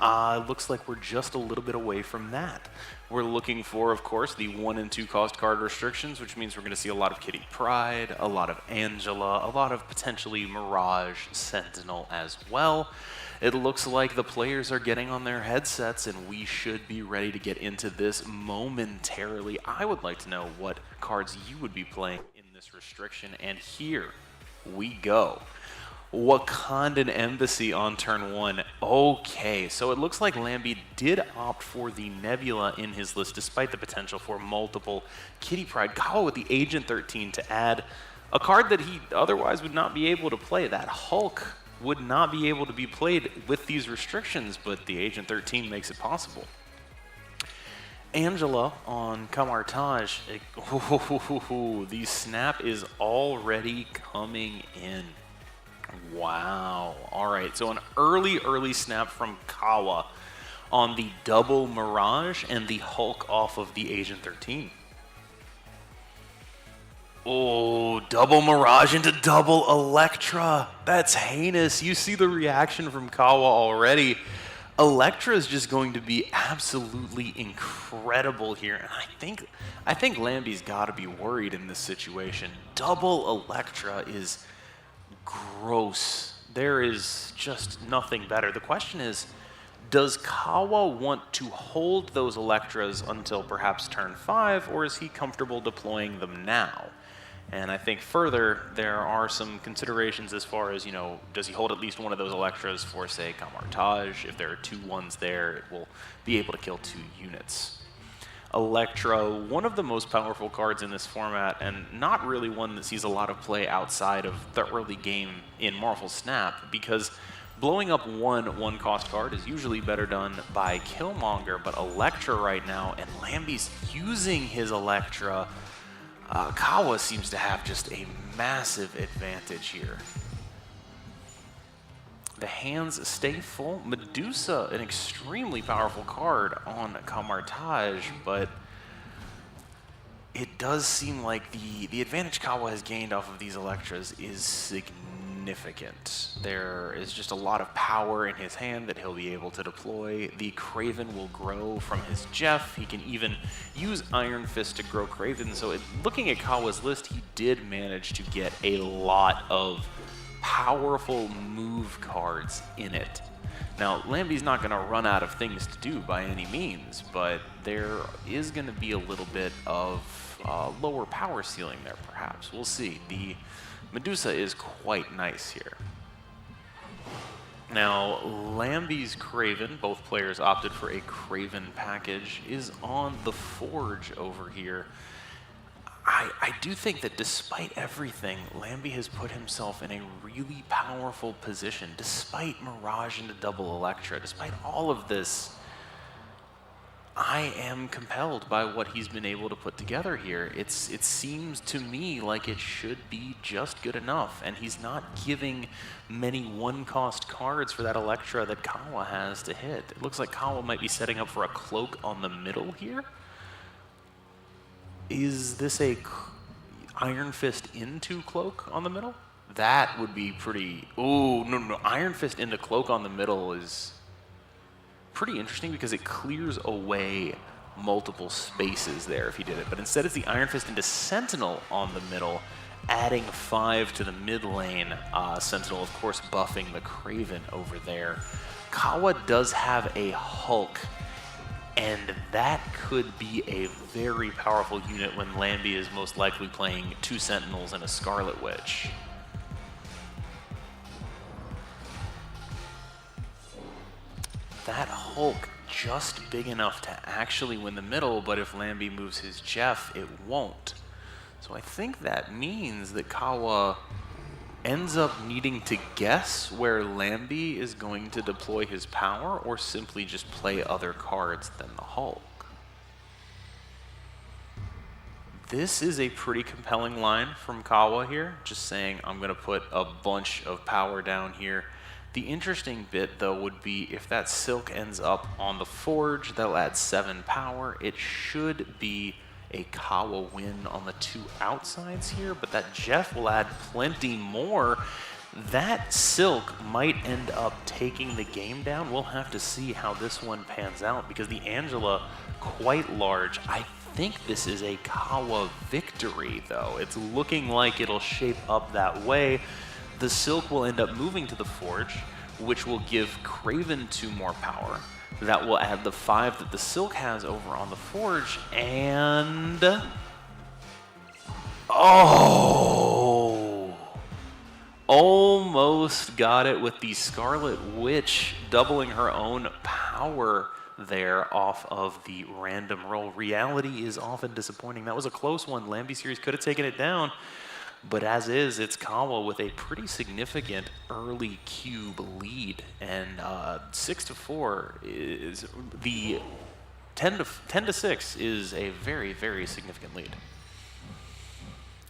looks like we're just a little bit away from that. We're looking for, of course, the 1 and 2 cost card restrictions, which means we're going to see a lot of Kitty Pryde, a lot of Angela, a lot of potentially Mirage Sentinel as well. It looks like the players are getting on their headsets, and we should be ready to get into this momentarily. I would like to know what cards you would be playing in this restriction, and here we go. Wakandan Embassy on turn 1. Okay, so it looks like Lambi did opt for the Nebula in his list, despite the potential for multiple Kitty Pryde. Kawa with the Agent 13 to add a card that he otherwise would not be able to play. That Hulk would not be able to be played with these restrictions, but the Agent 13 makes it possible. Angela on Kamartaj. The snap is already coming in. Wow. All right, so an early snap from Kawa on the double Mirage and the Hulk off of the Agent 13. Oh, double Mirage into double Electra. That's heinous. You see the reaction from Kawa already. Electra is just going to be absolutely incredible here, and I think Lambi's got to be worried in this situation. Double Electra is gross. There is just nothing better. The question is, does Kawa want to hold those Electras until perhaps turn 5, or is he comfortable deploying them now? And I think further, there are some considerations as far as, does he hold at least one of those Electras for, say, Kamartaj? If there are 2 1s there, it will be able to kill 2 units. Electra, one of the most powerful cards in this format, and not really one that sees a lot of play outside of the early game in Marvel Snap, because blowing up one cost card is usually better done by Killmonger, but Electra right now, and Lambi's using his Electra, Kawa seems to have just a massive advantage here. The hands stay full. Medusa, an extremely powerful card on Kamartaj, but it does seem like the advantage Kawa has gained off of these Electras is significant. There is just a lot of power in his hand that he'll be able to deploy. The Kraven will grow from his Jeff. He can even use Iron Fist to grow Kraven. So looking at Kawa's list, he did manage to get a lot of powerful move cards in it. Now, Lambi's not going to run out of things to do by any means, but there is going to be a little bit of lower power ceiling there, perhaps. We'll see. The Medusa is quite nice here. Now, Lambi's Kraven, both players opted for a Kraven package, is on the Forge over here. I do think that despite everything, Lambi has put himself in a really powerful position, despite Mirage into double Electra, despite all of this. I am compelled by what he's been able to put together here. It seems to me like it should be just good enough, and he's not giving many one-cost cards for that Electra that Kawa has to hit. It looks like Kawa might be setting up for a cloak on the middle here. Is this a Iron Fist into cloak on the middle? That would be pretty... Oh, no. Iron Fist into cloak on the middle is pretty interesting because it clears away multiple spaces there if he did it. But instead it's the Iron Fist into Sentinel on the middle, adding 5 to the mid lane. Sentinel, of course, buffing the Kraven over there. Kawa does have a Hulk, and that could be a very powerful unit when Lambie is most likely playing 2 Sentinels and a Scarlet Witch. That Hulk just big enough to actually win the middle, but if Lambie moves his Jeff, it won't. So I think that means that Kawa ends up needing to guess where Lambie is going to deploy his power or simply just play other cards than the Hulk. This is a pretty compelling line from Kawa here, just saying I'm going to put a bunch of power down here. The interesting bit, though, would be if that Silk ends up on the Forge, that'll add 7 power. It should be a Kawa win on the 2 outsides here, but that Jeff will add plenty more. That Silk might end up taking the game down. We'll have to see how this one pans out because the Angela, quite large. I think this is a Kawa victory, though. It's looking like it'll shape up that way. The Silk will end up moving to the Forge, which will give Kraven 2 more power. That will add the 5 that the Silk has over on the Forge, and... Oh! Almost got it with the Scarlet Witch doubling her own power there off of the random roll. Reality is often disappointing. That was a close one. Lambie series could have taken it down. But as is, it's Kawa with a pretty significant early cube lead, and 6-4 is the 10-6 is a very, very significant lead.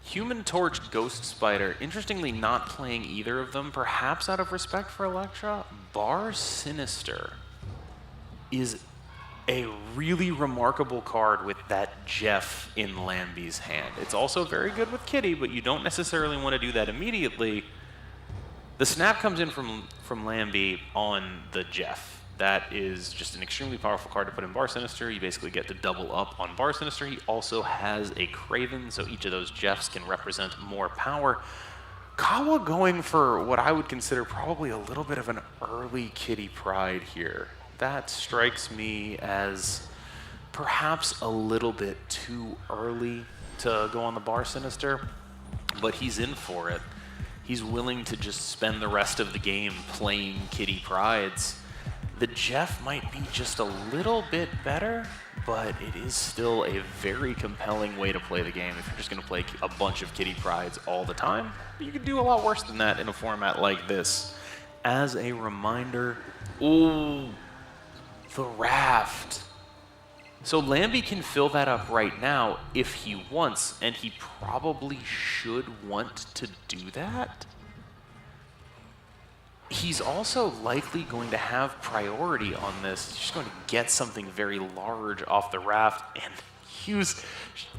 Human Torch, Ghost Spider, interestingly not playing either of them, perhaps out of respect for Electra. Bar Sinister is a really remarkable card with that Jeff in Lambie's hand. It's also very good with Kitty, but you don't necessarily want to do that immediately. The snap comes in from Lambie on the Jeff. That is just an extremely powerful card to put in Bar Sinister. You basically get to double up on Bar Sinister. He also has a Kraven, so each of those Jeffs can represent more power. Kawa going for what I would consider probably a little bit of an early Kitty Pride here. That strikes me as perhaps a little bit too early to go on the Bar Sinister, but he's in for it. He's willing to just spend the rest of the game playing Kitty Prides. The Jeff might be just a little bit better, but it is still a very compelling way to play the game if you're just going to play a bunch of Kitty Prides all the time. You can do a lot worse than that in a format like this. As a reminder, ooh, the Raft. So Lambie can fill that up right now if he wants, and he probably should want to do that. He's also likely going to have priority on this. He's just going to get something very large off the Raft and use...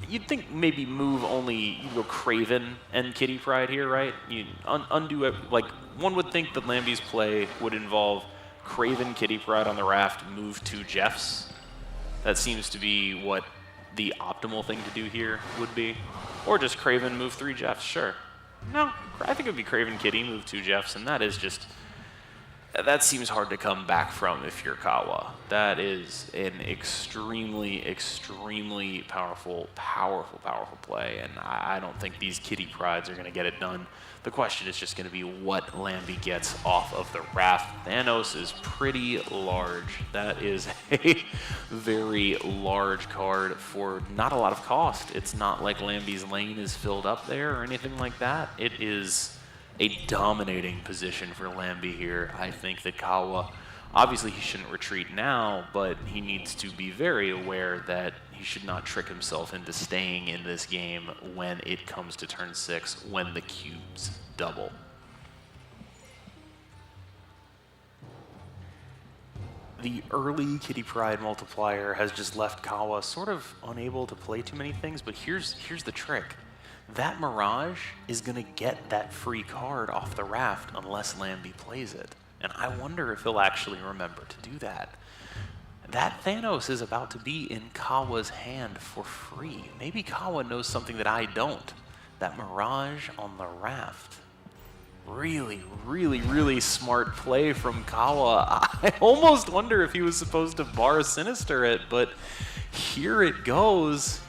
You'd think maybe move only, you go Kraven and Kitty Pride here, right? You undo it. Like, one would think that Lambie's play would involve Kraven, Kitty Pride on the Raft, move 2 Jeffs. That seems to be what the optimal thing to do here would be. Or just Kraven, move 3 Jeffs, sure. No, I think it would be Kraven, Kitty, move 2 Jeffs, and that is just... That seems hard to come back from if you're Kawa. That is an extremely, extremely powerful play, and I don't think these Kitty Prides are going to get it done. The question is just going to be what Lambie gets off of the Raft. Thanos is pretty large. That is a very large card for not a lot of cost. It's not like Lambie's lane is filled up there or anything like that. It is a dominating position for Lambie here. I think that Kawa Obviously, he shouldn't retreat now, but he needs to be very aware that he should not trick himself into staying in this game when it comes to turn 6, when the cubes double. The early Kitty Pryde multiplier has just left Kawa sort of unable to play too many things, but here's the trick. That Mirage is going to get that free card off the raft unless Lambie plays it. And I wonder if he'll actually remember to do that. That Thanos is about to be in Kawa's hand for free. Maybe Kawa knows something that I don't. That Mirage on the raft. Really, really, really smart play from Kawa. I almost wonder if he was supposed to bar Sinister it, but here it goes.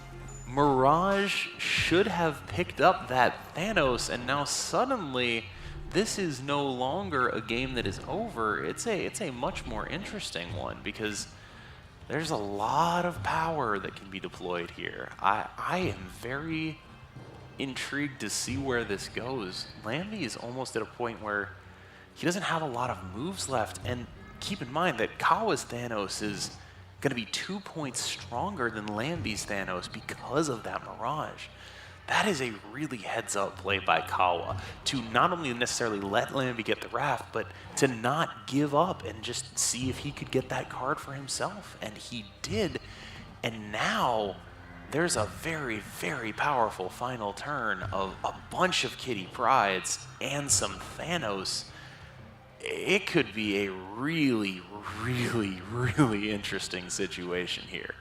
Mirage should have picked up that Thanos, and now suddenly this is no longer a game that is over. It's a much more interesting one because there's a lot of power that can be deployed here. I am very intrigued to see where this goes. Lambie is almost at a point where he doesn't have a lot of moves left, and keep in mind that Kawa's Thanos is going to be 2 points stronger than Lambie's Thanos because of that Mirage. That is a really heads-up play by Kawa to not only necessarily let Lambie get the raft, but to not give up and just see if he could get that card for himself. And he did. And now there's a very, very powerful final turn of a bunch of Kitty Prydes and some Thanos. It could be a really, really, really interesting situation here.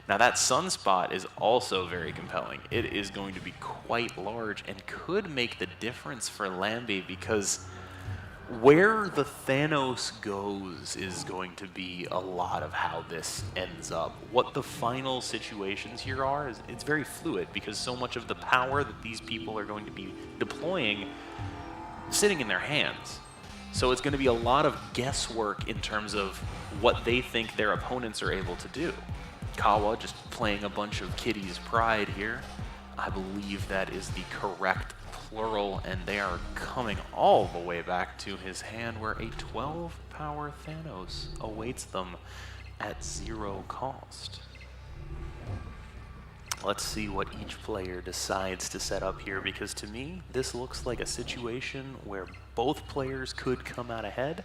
Now that sunspot is also very compelling. It is going to be quite large and could make the difference for Lambie because where the Thanos goes is going to be a lot of how this ends up. What the final situations here are, it's very fluid because so much of the power that these people are going to be deploying sitting in their hands. So it's going to be a lot of guesswork in terms of what they think their opponents are able to do. Kawa just playing a bunch of Kitty's Pride here. I believe that is the correct plural, and they are coming all the way back to his hand where a 12-power Thanos awaits them at 0 cost. Let's see what each player decides to set up here, because to me, this looks like a situation where both players could come out ahead,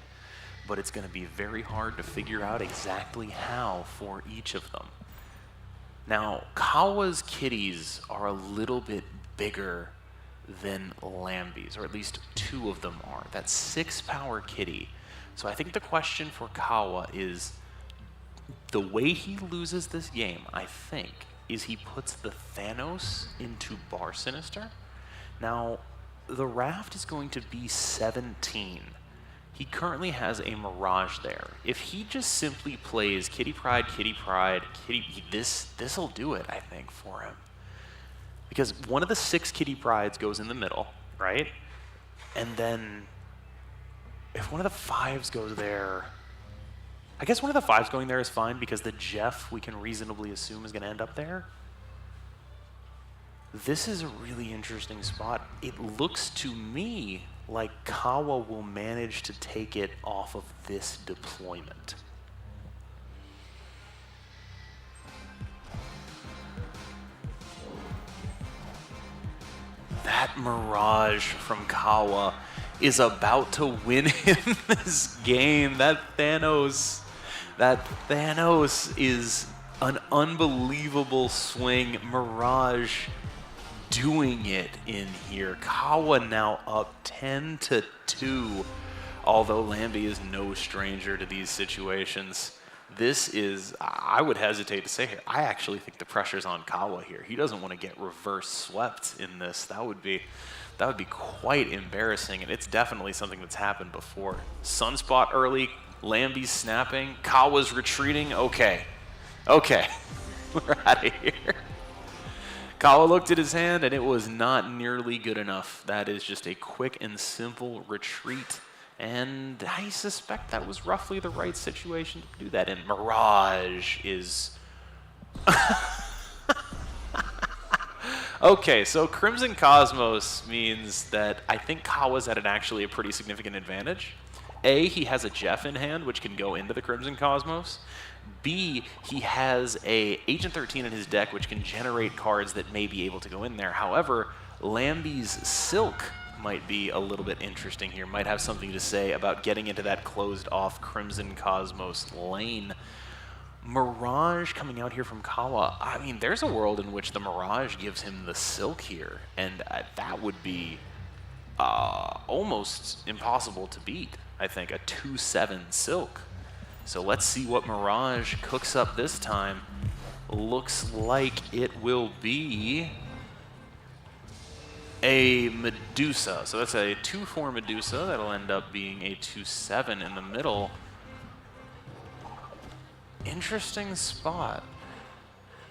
but it's going to be very hard to figure out exactly how for each of them. Now, Kawa's kitties are a little bit bigger than Lambie's, or at least 2 of them are. That's 6-power kitty. So I think the question for Kawa is, the way he loses this game, I think, is he puts the Thanos into Bar Sinister. Now, the raft is going to be 17. He currently has a Mirage there. If he just simply plays Kitty Pryde, this'll do it, I think, for him. Because one of the 6 Kitty Prydes goes in the middle, right? And then if one of the 5s goes there, I guess one of the 5s going there is fine because the Jeff we can reasonably assume is going to end up there. This is a really interesting spot. It looks to me like Kawa will manage to take it off of this deployment. That Mirage from Kawa is about to win him this game. That Thanos is an unbelievable swing. Mirage doing it in here. Kawa now up 10-2, although Lambie is no stranger to these situations. This is, I would hesitate to say here, I actually think the pressure's on Kawa here. He doesn't want to get reverse swept in this. That would be quite embarrassing, and it's definitely something that's happened before. Sunspot early, Lambie's snapping, Kawa's retreating. Okay, we're out of here. Kawa looked at his hand, and it was not nearly good enough. That is just a quick and simple retreat, and I suspect that was roughly the right situation to do that in. Mirage is... Okay, so Crimson Cosmos means that I think Kawa's at actually a pretty significant advantage, A, he has a Jeff in hand, which can go into the Crimson Cosmos. B, he has a Agent 13 in his deck, which can generate cards that may be able to go in there. However, Lambie's Silk might be a little bit interesting here, might have something to say about getting into that closed-off Crimson Cosmos lane. Mirage coming out here from Kawa, I mean, there's a world in which the Mirage gives him the Silk here, and that would be almost impossible to beat, I think, a 2/7 Silk. So let's see what Mirage cooks up this time. Looks like it will be a Medusa. So that's a 2/4 Medusa. That'll end up being a 2/7 in the middle. Interesting spot.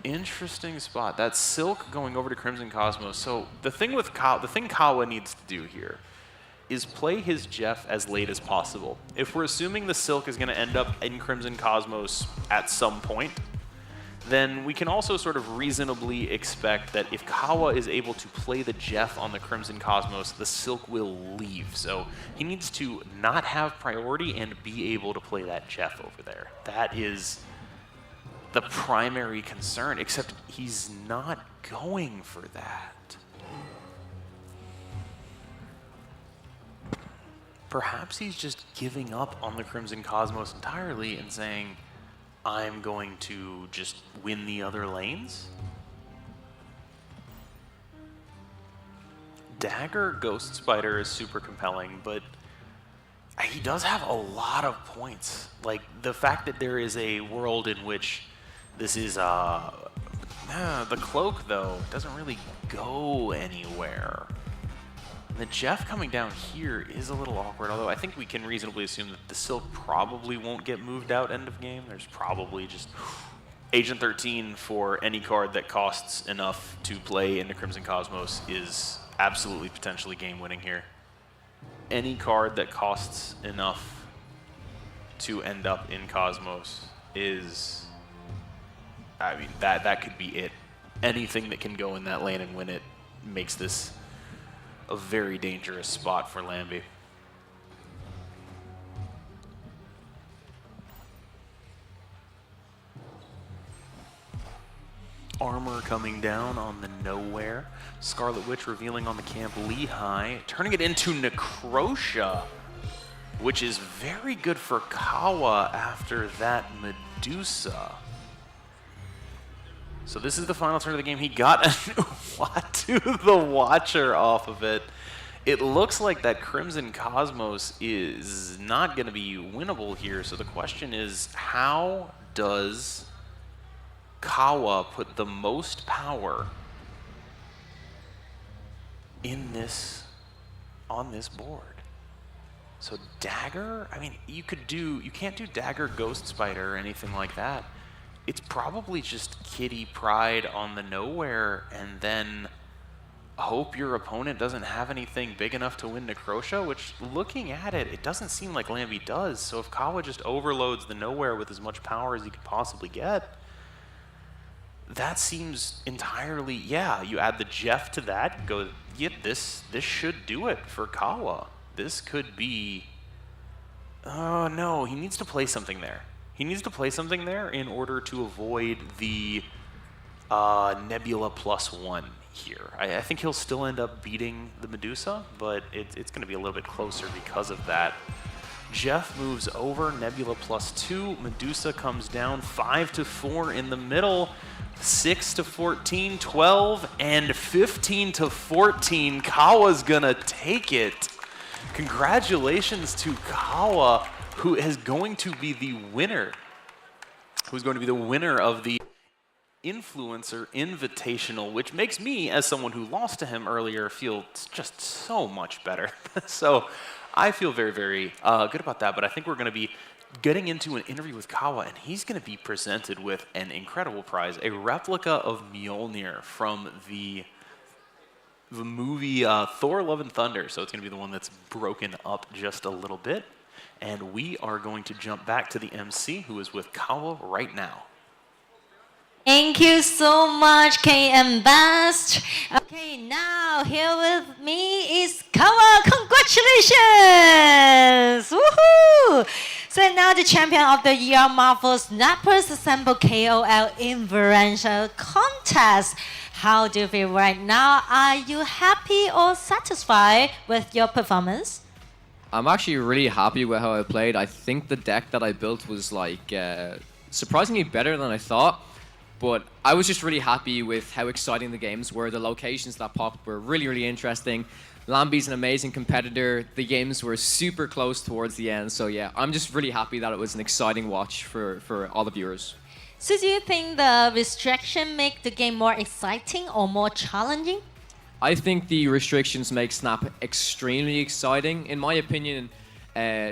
Interesting spot. That Silk going over to Crimson Cosmos. So the thing with the thing Kawa needs to do here is play his Jeff as late as possible. If we're assuming the Silk is going to end up in Crimson Cosmos at some point, then we can also sort of reasonably expect that if Kawa is able to play the Jeff on the Crimson Cosmos, the Silk will leave. So he needs to not have priority and be able to play that Jeff over there. That is the primary concern, except he's not going for that. Perhaps he's just giving up on the Crimson Cosmos entirely and saying, I'm going to just win the other lanes? Dagger Ghost Spider is super compelling, but he does have a lot of points. Like, the fact that there is a world in which this is, the Cloak, though, doesn't really go anywhere. And the Jeff coming down here is a little awkward, although I think we can reasonably assume that the Silk probably won't get moved out end of game. There's probably just Agent 13 for any card that costs enough to play into Crimson Cosmos is absolutely potentially game-winning here. Any card that costs enough to end up in Cosmos is, I mean, that could be it. Anything that can go in that lane and win it makes this a very dangerous spot for Lambie. Armor coming down on the Nowhere. Scarlet Witch revealing on the camp Lehigh, turning it into Necrosha, which is very good for Kawa after that Medusa. So this is the final turn of the game. He got a Watu the Watcher off of it. It looks like that Crimson Cosmos is not going to be winnable here. So the question is, how does Kawa put the most power in this, on this board? So Dagger, I mean, you can't do Dagger Ghost Spider or anything like that. It's probably just Kitty Pride on the Nowhere and then hope your opponent doesn't have anything big enough to win Necrosha, which, looking at it, it doesn't seem like Lambie does. So if Kawa just overloads the Nowhere with as much power as he could possibly get, that seems entirely, yeah, you add the Jeff to that, go, yeah, this should do it for Kawa. This could be, oh no, he needs to play something there. He needs to play something there in order to avoid the Nebula +1 here. I think he'll still end up beating the Medusa, but it's going to be a little bit closer because of that. Jeff moves over, Nebula +2, Medusa comes down 5-4 in the middle, 6-14, 12, and 15-14. Kawa's going to take it. Congratulations to Kawa, who is going to be the winner. Who's going to be the winner of the Influencer Invitational, which makes me, as someone who lost to him earlier, feel just so much better. So I feel very, very good about that, but I think we're going to be getting into an interview with Kawa, and he's going to be presented with an incredible prize, a replica of Mjolnir from the movie Thor Love and Thunder. So it's going to be the one that's broken up just a little bit. And we are going to jump back to the MC, who is with Kawa right now. Thank you so much, KM Best. Okay, now here with me is Kawa. Congratulations! Woohoo! So now the champion of the ER Marvel Snappers Assemble KOL Inferential Contest. How do you feel right now? Are you happy or satisfied with your performance? I'm actually really happy with how I played. I think the deck that I built was like surprisingly better than I thought. But I was just really happy with how exciting the games were. The locations that popped were really, really interesting. Lamby's an amazing competitor. The games were super close towards the end. So yeah, I'm just really happy that it was an exciting watch for all the viewers. So do you think the restriction make the game more exciting or more challenging? I think the restrictions make Snap extremely exciting. In my opinion,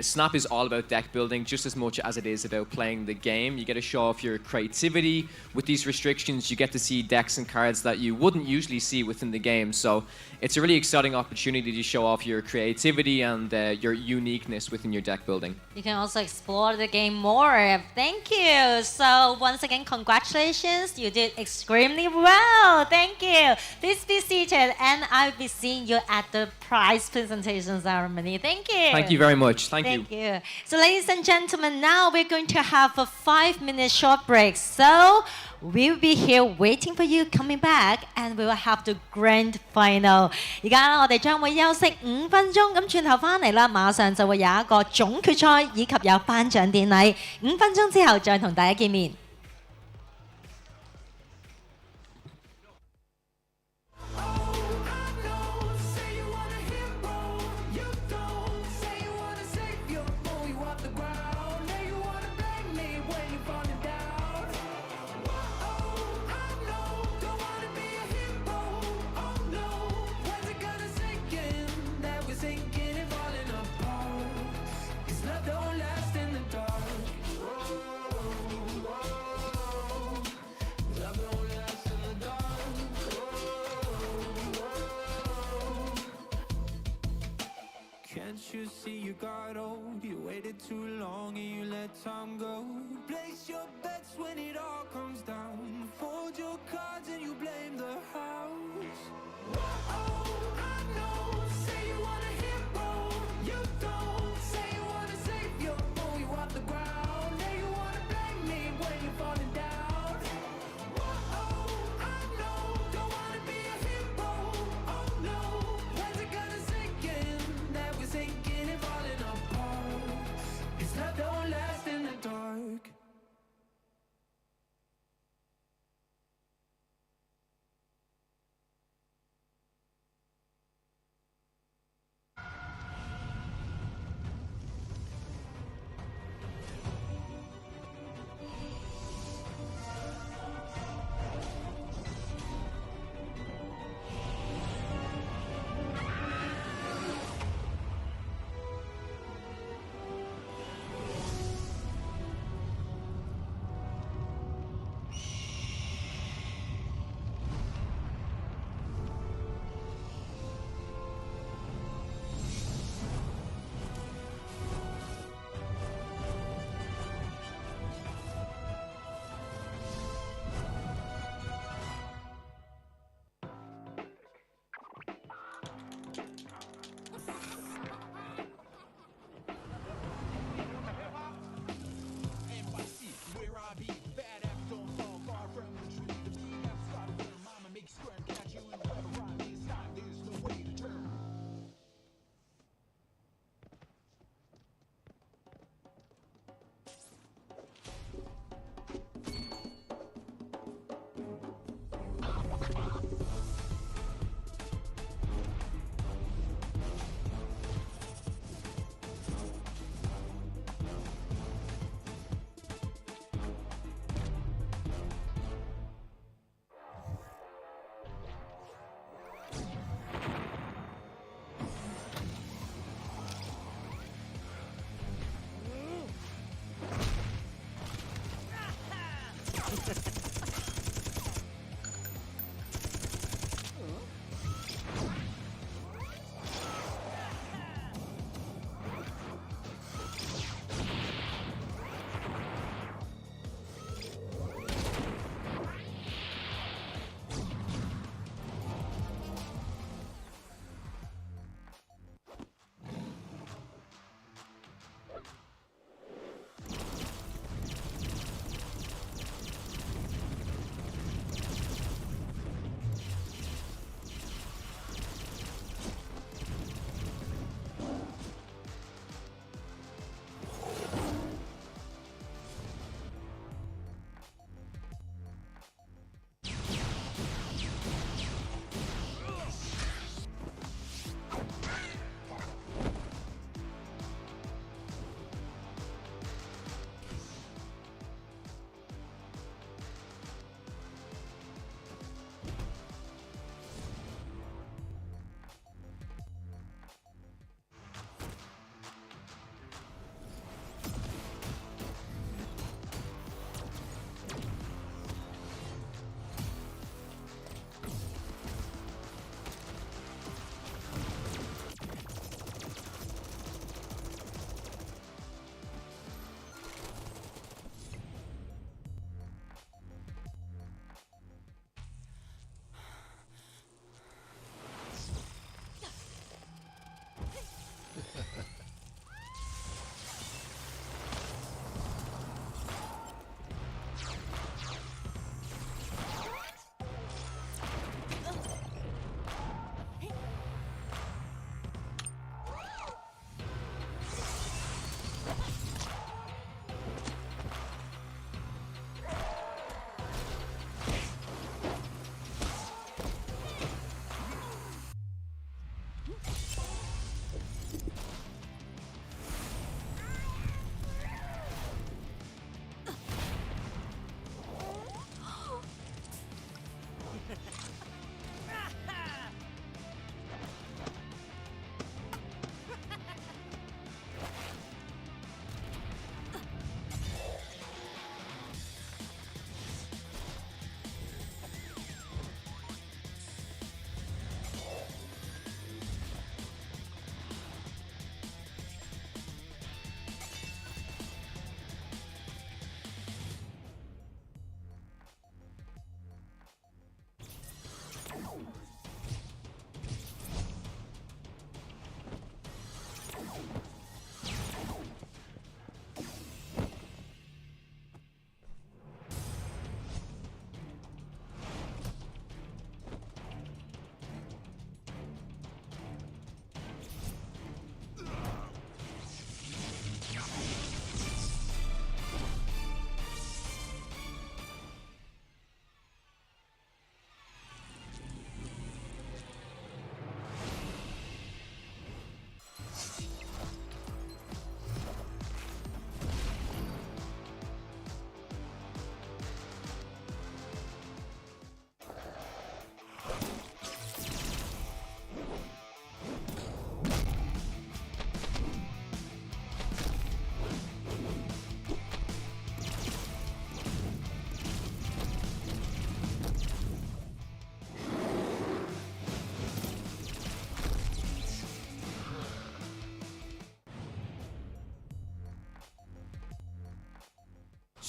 Snap is all about deck building just as much as it is about playing the game. You get to show off your creativity. With these restrictions, you get to see decks and cards that you wouldn't usually see within the game. So it's a really exciting opportunity to show off your creativity and your uniqueness within your deck building. You can also explore the game more. Thank you. So once again, congratulations. You did extremely well. Thank you. Please be seated and I'll be seeing you at the prize presentation ceremony. Thank you. Thank you very much. Thank you. So ladies and gentlemen, now we're going to have a 5-minute short break. So we'll be here waiting for you coming back and we will have the grand final. 而家我哋將會休息5分鐘，咁轉頭翻嚟啦，馬上就會有一個總決賽以及有頒獎典禮。5分鐘之後再同大家見面。Can't you see you got old? You waited too long and you let time go. Place your bets when it all comes down. Fold your cards and you blame the house. Whoa, I know. Say you want a hero, you don't. Say you wanna save your pull you off the ground. Now you wanna blame me when you're falling down. Whoa, I know. Don't wanna be a hero, oh no. When's it gonna sink in that we're sinking and falling apart? It's love don't last in the dark.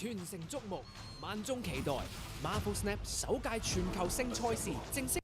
全城矚目，萬眾期待 Marvel Snap 首屆全球性賽事正式。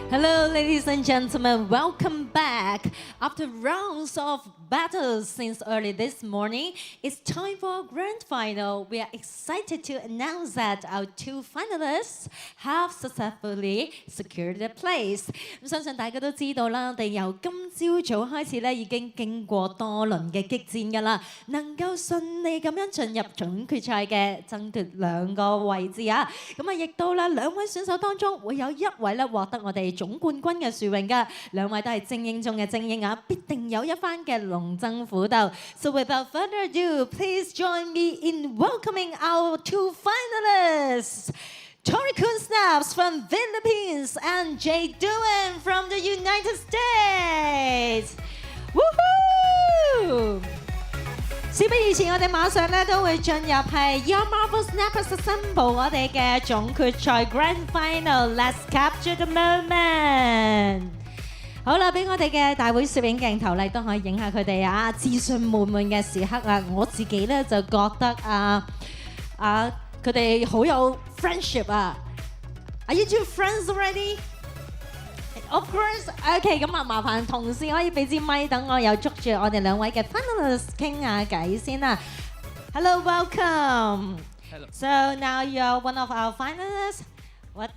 Hello, ladies and gentlemen. Welcome back. After rounds of battles since early this morning, it's time for our grand final. We are excited to announce that our two finalists have successfully secured their place. 咁相信大家都知道啦，我哋由今朝早開始咧，已經經過多輪嘅激戰㗎啦，能夠順利咁樣進入總決賽嘅爭奪兩個位置啊！咁啊，亦都咧兩位選手當中會有一位咧獲得我哋總冠軍嘅殊榮㗎，兩位都係精英中嘅精英啊，必定有一番嘅龍爭虎鬥。So without further ado, please join me in welcoming our two finalists, Torikun Snaps from Philippines and Jay Duen from the United States. Woohoo! 事不宜遲，我哋馬上咧都會進入係 ER Marvel Snappers Assemble 我哋嘅總決賽 Grand Final。Let's capture the moment。好啦，俾我哋嘅大會攝影鏡頭咧都可以影下佢哋啊，自信滿滿嘅時刻啊！我自己咧就覺得佢哋好有 friendship 啊。Are you two friends already?Of course, OK， 咁啊，麻煩同事可以俾支咪等我又捉住我哋兩位嘅 finalists 傾下偈先啦。Hello, welcome. Hello. So now you're one of our finalists. What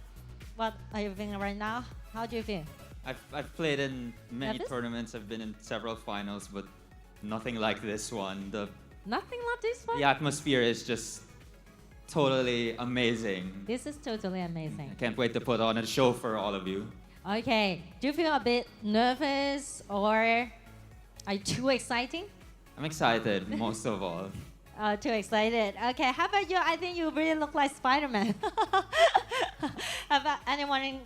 are you feeling right now? How do you feel? I've played in many Nervous? tournaments. I've been in several finals, but nothing like this one. Nothing like this one? The atmosphere is just totally amazing. This is totally amazing. I can't wait to put on a show for all of you. Okay, do you feel a bit nervous or are you too exciting? I'm excited most of all. Too excited. Okay, how about you? I think you really look like Spider-Man. Have anyone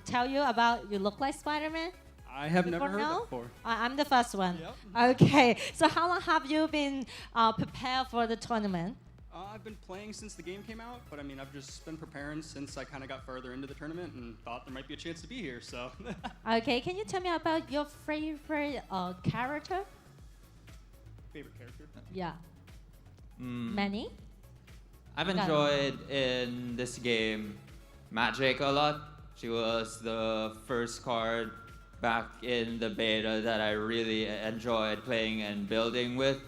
tell you about you look like Spider-Man? I have never heard that before. I'm the first one. Yep. Okay, so how long have you been prepared for the tournament? I've been playing since the game came out, but I mean, I've just been preparing since I kind of got further into the tournament and thought there might be a chance to be here, so. Okay, can you tell me about your favorite character? Favorite character? Yeah. Many? I've enjoyed in this game Magic a lot. She was the first card back in the beta that I really enjoyed playing and building with.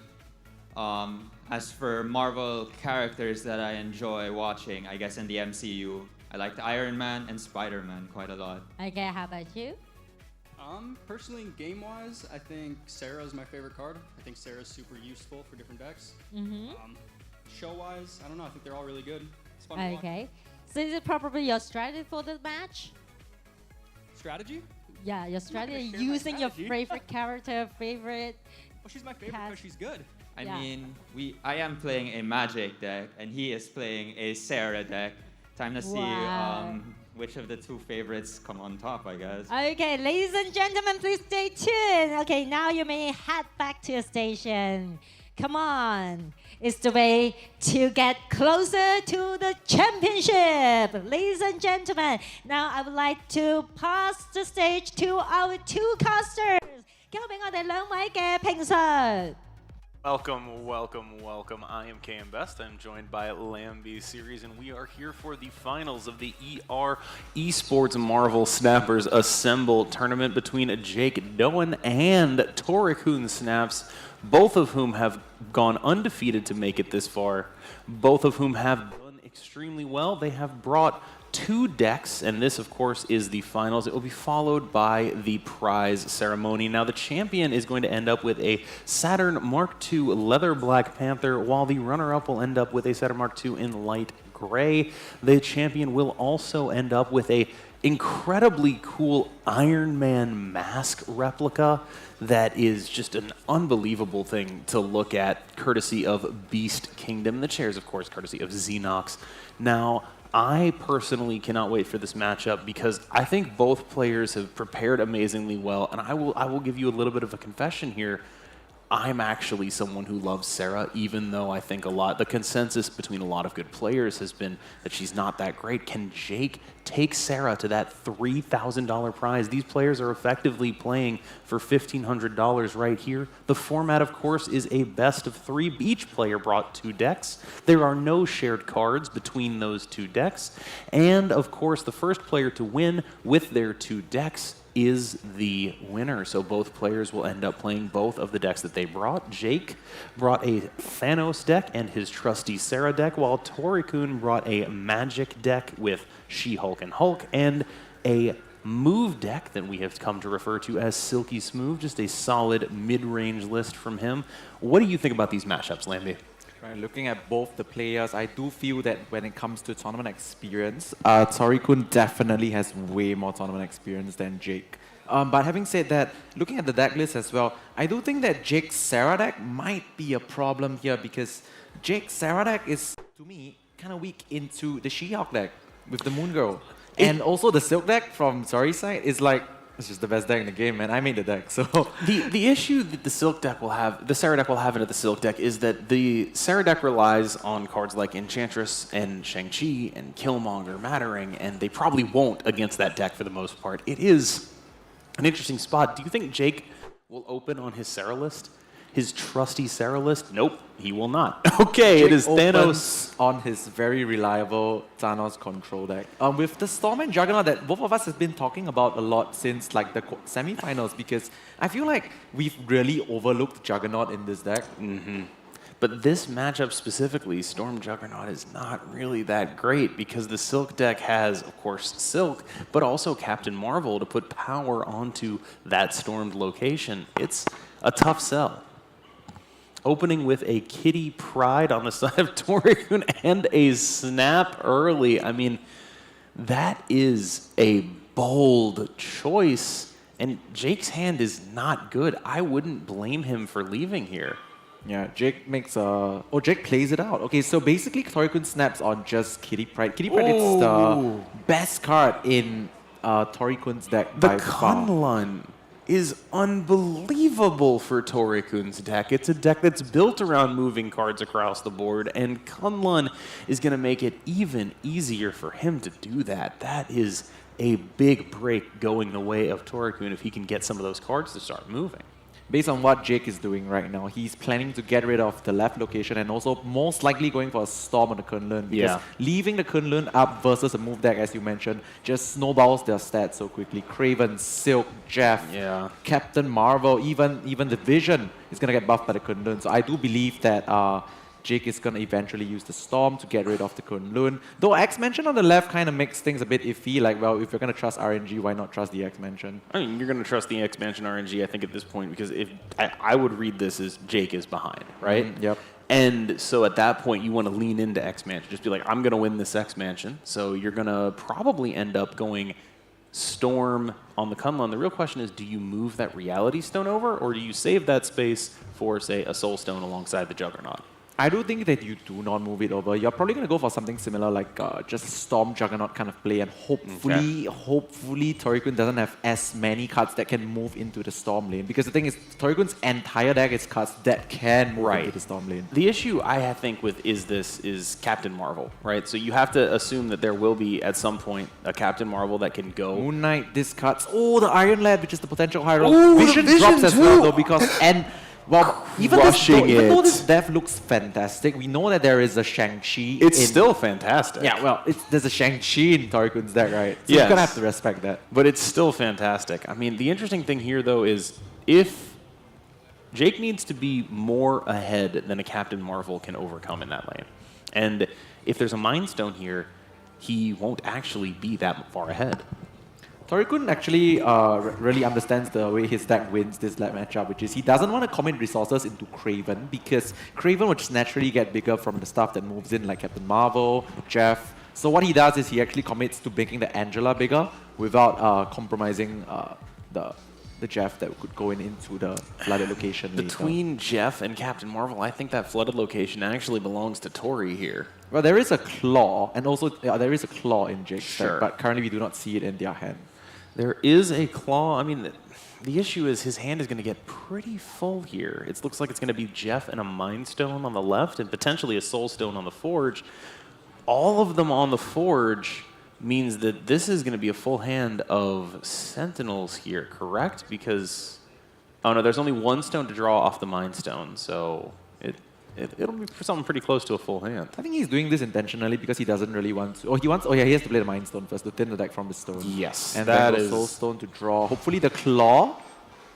As for Marvel characters that I enjoy watching, I guess in the MCU, I liked Iron Man and Spider-Man quite a lot. Okay, how about you? Personally, game-wise, I think Sarah is my favorite card. I think Sarah's super useful for different decks. Show-wise, I don't know. I think they're all really good. It's fun to watch. Okay. So is it probably your strategy for the match? Strategy? Yeah, your strategy, share my using your strategy. favorite character, favorite... Well, she's my favorite because she's good. I mean, I am playing a Magic deck, and he is playing a Sarah deck. Time to see which of the two favorites come on top, I guess. Okay, ladies and gentlemen, please stay tuned. Okay, now you may head back to your station. Come on. It's the way to get closer to the championship. Ladies and gentlemen, now I would like to pass the stage to our two casters. 交俾我哋兩位嘅評述。Welcome, welcome, welcome. I am KM Best. I'm joined by Lambie Series, and we are here for the finals of the ER Esports Marvel Snappers Assemble tournament between Jake Doan and Torikun Snaps, both of whom have gone undefeated to make it this far, both of whom have done extremely well. They have brought 2 decks, and this, of course, is the finals. It will be followed by the prize ceremony. Now, the champion is going to end up with a Saturn Mark II Leather Black Panther, while the runner-up will end up with a Saturn Mark II in light gray. The champion will also end up with a incredibly cool Iron Man mask replica that is just an unbelievable thing to look at, courtesy of Beast Kingdom. The chair is, of course, courtesy of Xenox. Now, I personally cannot wait for this matchup because I think both players have prepared amazingly well, and I will give you a little bit of a confession here. I'm actually someone who loves Sarah, even though I think the consensus between a lot of good players has been that she's not that great. Can Jake take Sarah to that $3,000 prize? These players are effectively playing for $1,500 right here. The format, of course, is a best of 3. Each player brought 2 decks. There are no shared cards between those 2 decks. And, of course, the first player to win with their 2 decks is the winner. So both players will end up playing both of the decks that they brought. Jake brought a Thanos deck and his trusty Sarah deck, while Torikun brought a Magic deck with She-Hulk and Hulk, and a move deck that we have come to refer to as Silky Smooth, just a solid mid-range list from him. What do you think about these matchups, Lambie? Right, looking at both the players, I do feel that when it comes to tournament experience, Torikun definitely has way more tournament experience than Jake. But having said that, looking at the deck list as well, I do think that Jake's Sarah deck might be a problem here because Jake's Sarah deck is, to me, kind of weak into the She-Hulk deck with the Moon Girl. And also the Silk deck from Tori's side is like, it's just the best deck in the game, man. I made the deck, so... The issue that the Silk deck will have, the Sarah deck will have into the Silk deck is that the Sarah deck relies on cards like Enchantress and Shang-Chi and Killmonger Mattering, and they probably won't against that deck for the most part. It is an interesting spot. Do you think Jake will open on his Sarah list? His trusty Sarah list? Nope, he will not. Okay, Jake it is Thanos on his very reliable Thanos control deck. With the Storm and Juggernaut that both of us have been talking about a lot since like the semi-finals, because I feel like we've really overlooked Juggernaut in this deck. But this matchup specifically, Storm Juggernaut, is not really that great because the Silk deck has, of course, Silk, but also Captain Marvel to put power onto that stormed location. It's a tough sell. Opening with a Kitty Pride on the side of Torikun and a Snap early. I mean, that is a bold choice. And Jake's hand is not good. I wouldn't blame him for leaving here. Yeah, Jake makes a... Oh, Jake plays it out. Okay, so basically Torikun snaps on just Kitty Pride. Kitty Pride is the best card in Torikun's deck by far. The Kunlun is unbelievable for Torikun's deck. It's a deck that's built around moving cards across the board, and Kunlun is going to make it even easier for him to do that. That is a big break going the way of Torikun if he can get some of those cards to start moving. Based on what Jake is doing right now, he's planning to get rid of the left location and also most likely going for a Storm on the Kunlun. Because leaving the Kunlun up versus a move deck, as you mentioned, just snowballs their stats so quickly. Craven, Silk, Jeff, Captain Marvel, even the Vision is going to get buffed by the Kunlun. So I do believe that Jake is going to eventually use the Storm to get rid of the Kunlun. Though X-Mention on the left kind of makes things a bit iffy. Like, well, if you're going to trust RNG, why not trust the X-Mention? I mean, you're going to trust the X-Mansion RNG, I think, at this point, because if I would read this as Jake is behind, right? Yep. And so at that point, you want to lean into X-Mansion. Just be like, I'm going to win this X-Mansion. So you're going to probably end up going Storm on the Kunlun. The real question is, do you move that Reality Stone over, or do you save that space for, say, a Soul Stone alongside the Juggernaut? I do think that you do not move it over. You're probably going to go for something similar like just Storm Juggernaut kind of play, and hopefully Torikun doesn't have as many cards that can move into the Storm lane. Because the thing is, Torikun's entire deck is cards that can move into the Storm lane. The issue I think with is Captain Marvel, right? So you have to assume that there will be at some point a Captain Marvel that can go. Moon Knight discards. Oh, the Iron Lad, which is the potential high roll. Vision drops as well though, because well, even though this dev looks fantastic, we know that there is a Shang-Chi. It's still fantastic. Yeah, well, there's a Shang-Chi in Torikun's deck, right? So you're going to have to respect that. But it's still fantastic. I mean, the interesting thing here, though, is if Jake needs to be more ahead than a Captain Marvel can overcome in that lane. And if there's a Mind Stone here, he won't actually be that far ahead. Torikun actually really understands the way his deck wins this lab matchup, which is he doesn't want to commit resources into Craven because Craven would just naturally get bigger from the stuff that moves in, like Captain Marvel, Jeff. So what he does is he actually commits to making the Angela bigger without compromising the Jeff that could go into the flooded location. Between Jeff and Captain Marvel, I think that flooded location actually belongs to Tori here. Well, there is a claw, and also there is a claw in Jake's deck, but currently we do not see it in their hand. There is a claw. I mean, the issue is his hand is going to get pretty full here. It looks like it's going to be Jeff and a Mind Stone on the left and potentially a Soul Stone on the Forge. All of them on the Forge means that this is going to be a full hand of Sentinels here, correct? Because, oh no, there's only one stone to draw off the Mind Stone, so it'll be something pretty close to a full hand. I think he's doing this intentionally because he doesn't really want to. He has to play the Mind Stone first to thin the deck from his stone. Yes, and that then is Soul Stone to draw. Hopefully the Claw.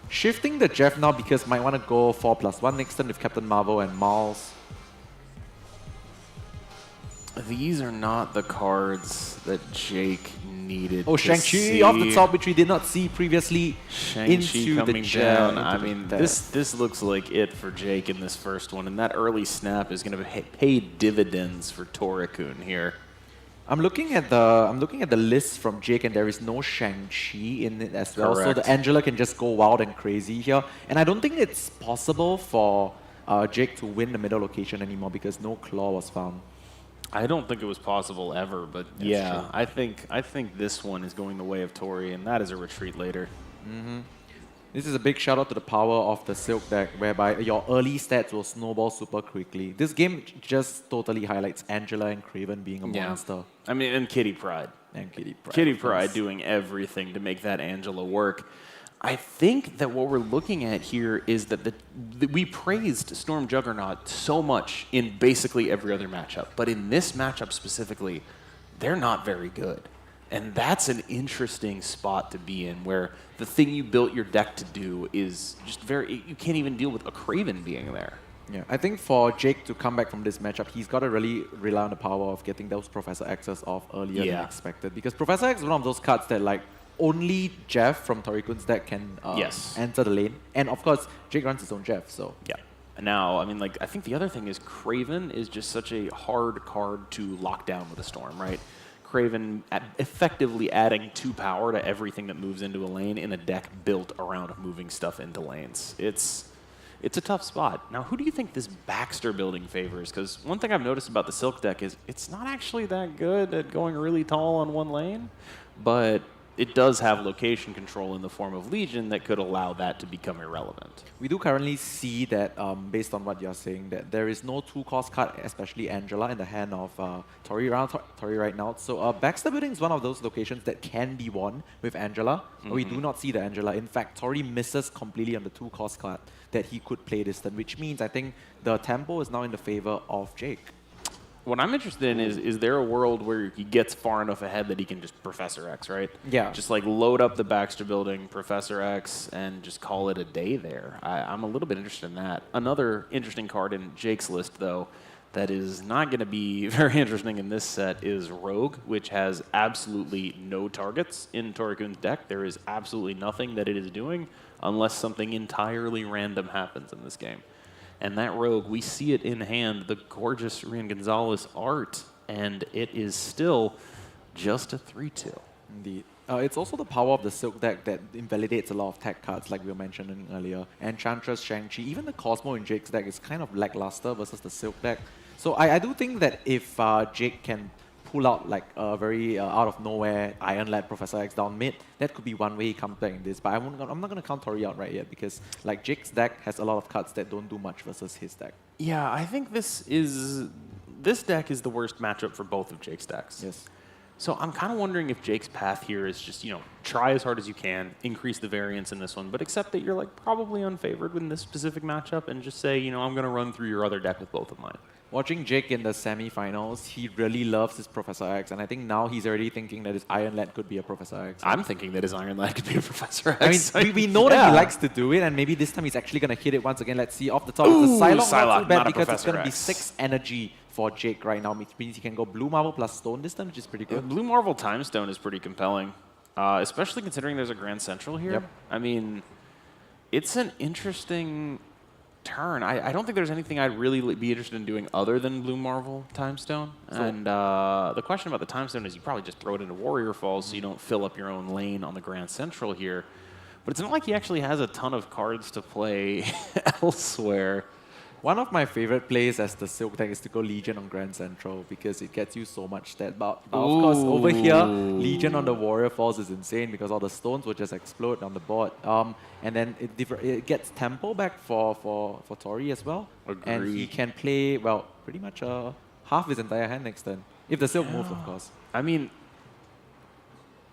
Shifting the Jeff now because might want to go 4+1 next turn with Captain Marvel and Miles. These are not the cards that Jake needed. Oh, to Shang-Chi see. off the top, which we did not see previously. Shang-Chi coming down. I mean, this looks like it for Jake in this first one, and that early snap is going to pay dividends for Torikun here. I'm looking at the list from Jake, and there is no Shang-Chi in it as well. Correct. So the Angela can just go wild and crazy here, and I don't think it's possible for Jake to win the middle location anymore because no claw was found. I don't think it was possible ever, but That's yeah, true. I think this one is going the way of Tori, and that is a retreat later. This is a big shout out to the power of the Silk deck, whereby your early stats will snowball super quickly. This game just totally highlights Angela and Kraven being a monster. I mean, and Kitty Pryde. And Kitty Pryde. Kitty of course. Pryde doing everything to make that Angela work. I think that what we're looking at here is that we praised Storm Juggernaut so much in basically every other matchup, but in this matchup specifically, they're not very good. And that's an interesting spot to be in, where the thing you built your deck to do is just you can't even deal with a Kraven being there. Yeah, I think for Jake to come back from this matchup, he's got to really rely on the power of getting those Professor X's off earlier than expected. Because Professor X is one of those cards that like only Jeff from Torikun's deck can enter the lane. And of course, Jake runs his own Jeff, so. Yeah. And now, I mean, like, I think the other thing is Kraven is just such a hard card to lock down with a Storm, right? Kraven effectively adding 2 power to everything that moves into a lane in a deck built around moving stuff into lanes. It's a tough spot. Now, who do you think this Baxter building favors? Because one thing I've noticed about the Silk deck is it's not actually that good at going really tall on one lane, but it does have location control in the form of Legion that could allow that to become irrelevant. We do currently see that, based on what you're saying, that there is no 2-cost card, especially Angela, in the hand of Tori right now. So Baxter Building is one of those locations that can be won with Angela. But we do not see the Angela. In fact, Tori misses completely on the 2-cost card that he could play this turn, which means I think the tempo is now in the favor of Jake. What I'm interested in is there a world where he gets far enough ahead that he can just Professor X, right? Yeah. Just like load up the Baxter Building, Professor X, and just call it a day there. I'm a little bit interested in that. Another interesting card in Jake's list, though, that is not going to be very interesting in this set is Rogue, which has absolutely no targets in Torikun's deck. There is absolutely nothing that it is doing unless something entirely random happens in this game. And that Rogue, we see it in hand, the gorgeous Rian Gonzalez art, and it is still just a 3-2. Indeed. It's also the power of the Silk deck that invalidates a lot of tech cards, like we were mentioning earlier. Enchantress, Shang-Chi, even the Cosmo in Jake's deck is kind of lackluster versus the Silk deck. So I do think that if Jake can pull out like a very out of nowhere Iron Lad Professor X down mid, that could be one way he comes back in this. But I'm not going to count Tori out right yet because like Jake's deck has a lot of cards that don't do much versus his deck. Yeah, I think this deck is the worst matchup for both of Jake's decks. Yes. So I'm kind of wondering if Jake's path here is just, try as hard as you can, increase the variance in this one, but accept that you're like probably unfavored in this specific matchup and just say, I'm going to run through your other deck with both of mine. Watching Jake in the semifinals, he really loves his Professor X, and I think now he's already thinking that his Iron Lad could be a Professor X. I'm thinking that his Iron Lad could be a Professor X. I mean, we know that he likes to do it, and maybe this time he's actually going to hit it once again. Let's see. Off the top, it's a Psylocke, not too bad because it's going to be 6 energy for Jake right now, which means he can go Blue Marvel plus Stone this time, which is pretty good. Blue Marvel Time Stone is pretty compelling, especially considering there's a Grand Central here. Yep. I mean, it's an interesting turn. I don't think there's anything I'd really be interested in doing other than Blue Marvel Time Stone. And the question about the Time Stone is you probably just throw it into Warrior Falls so you don't fill up your own lane on the Grand Central here. But it's not like he actually has a ton of cards to play elsewhere. One of my favorite plays as the Silk deck is to go Legion on Grand Central because it gets you so much stat. But of course, over here, Legion on the Warrior Falls is insane because all the stones will just explode on the board. And then it gets tempo back for Tori as well. And he can play, well, pretty much half his entire hand next turn. If the Silk moves, of course. I mean,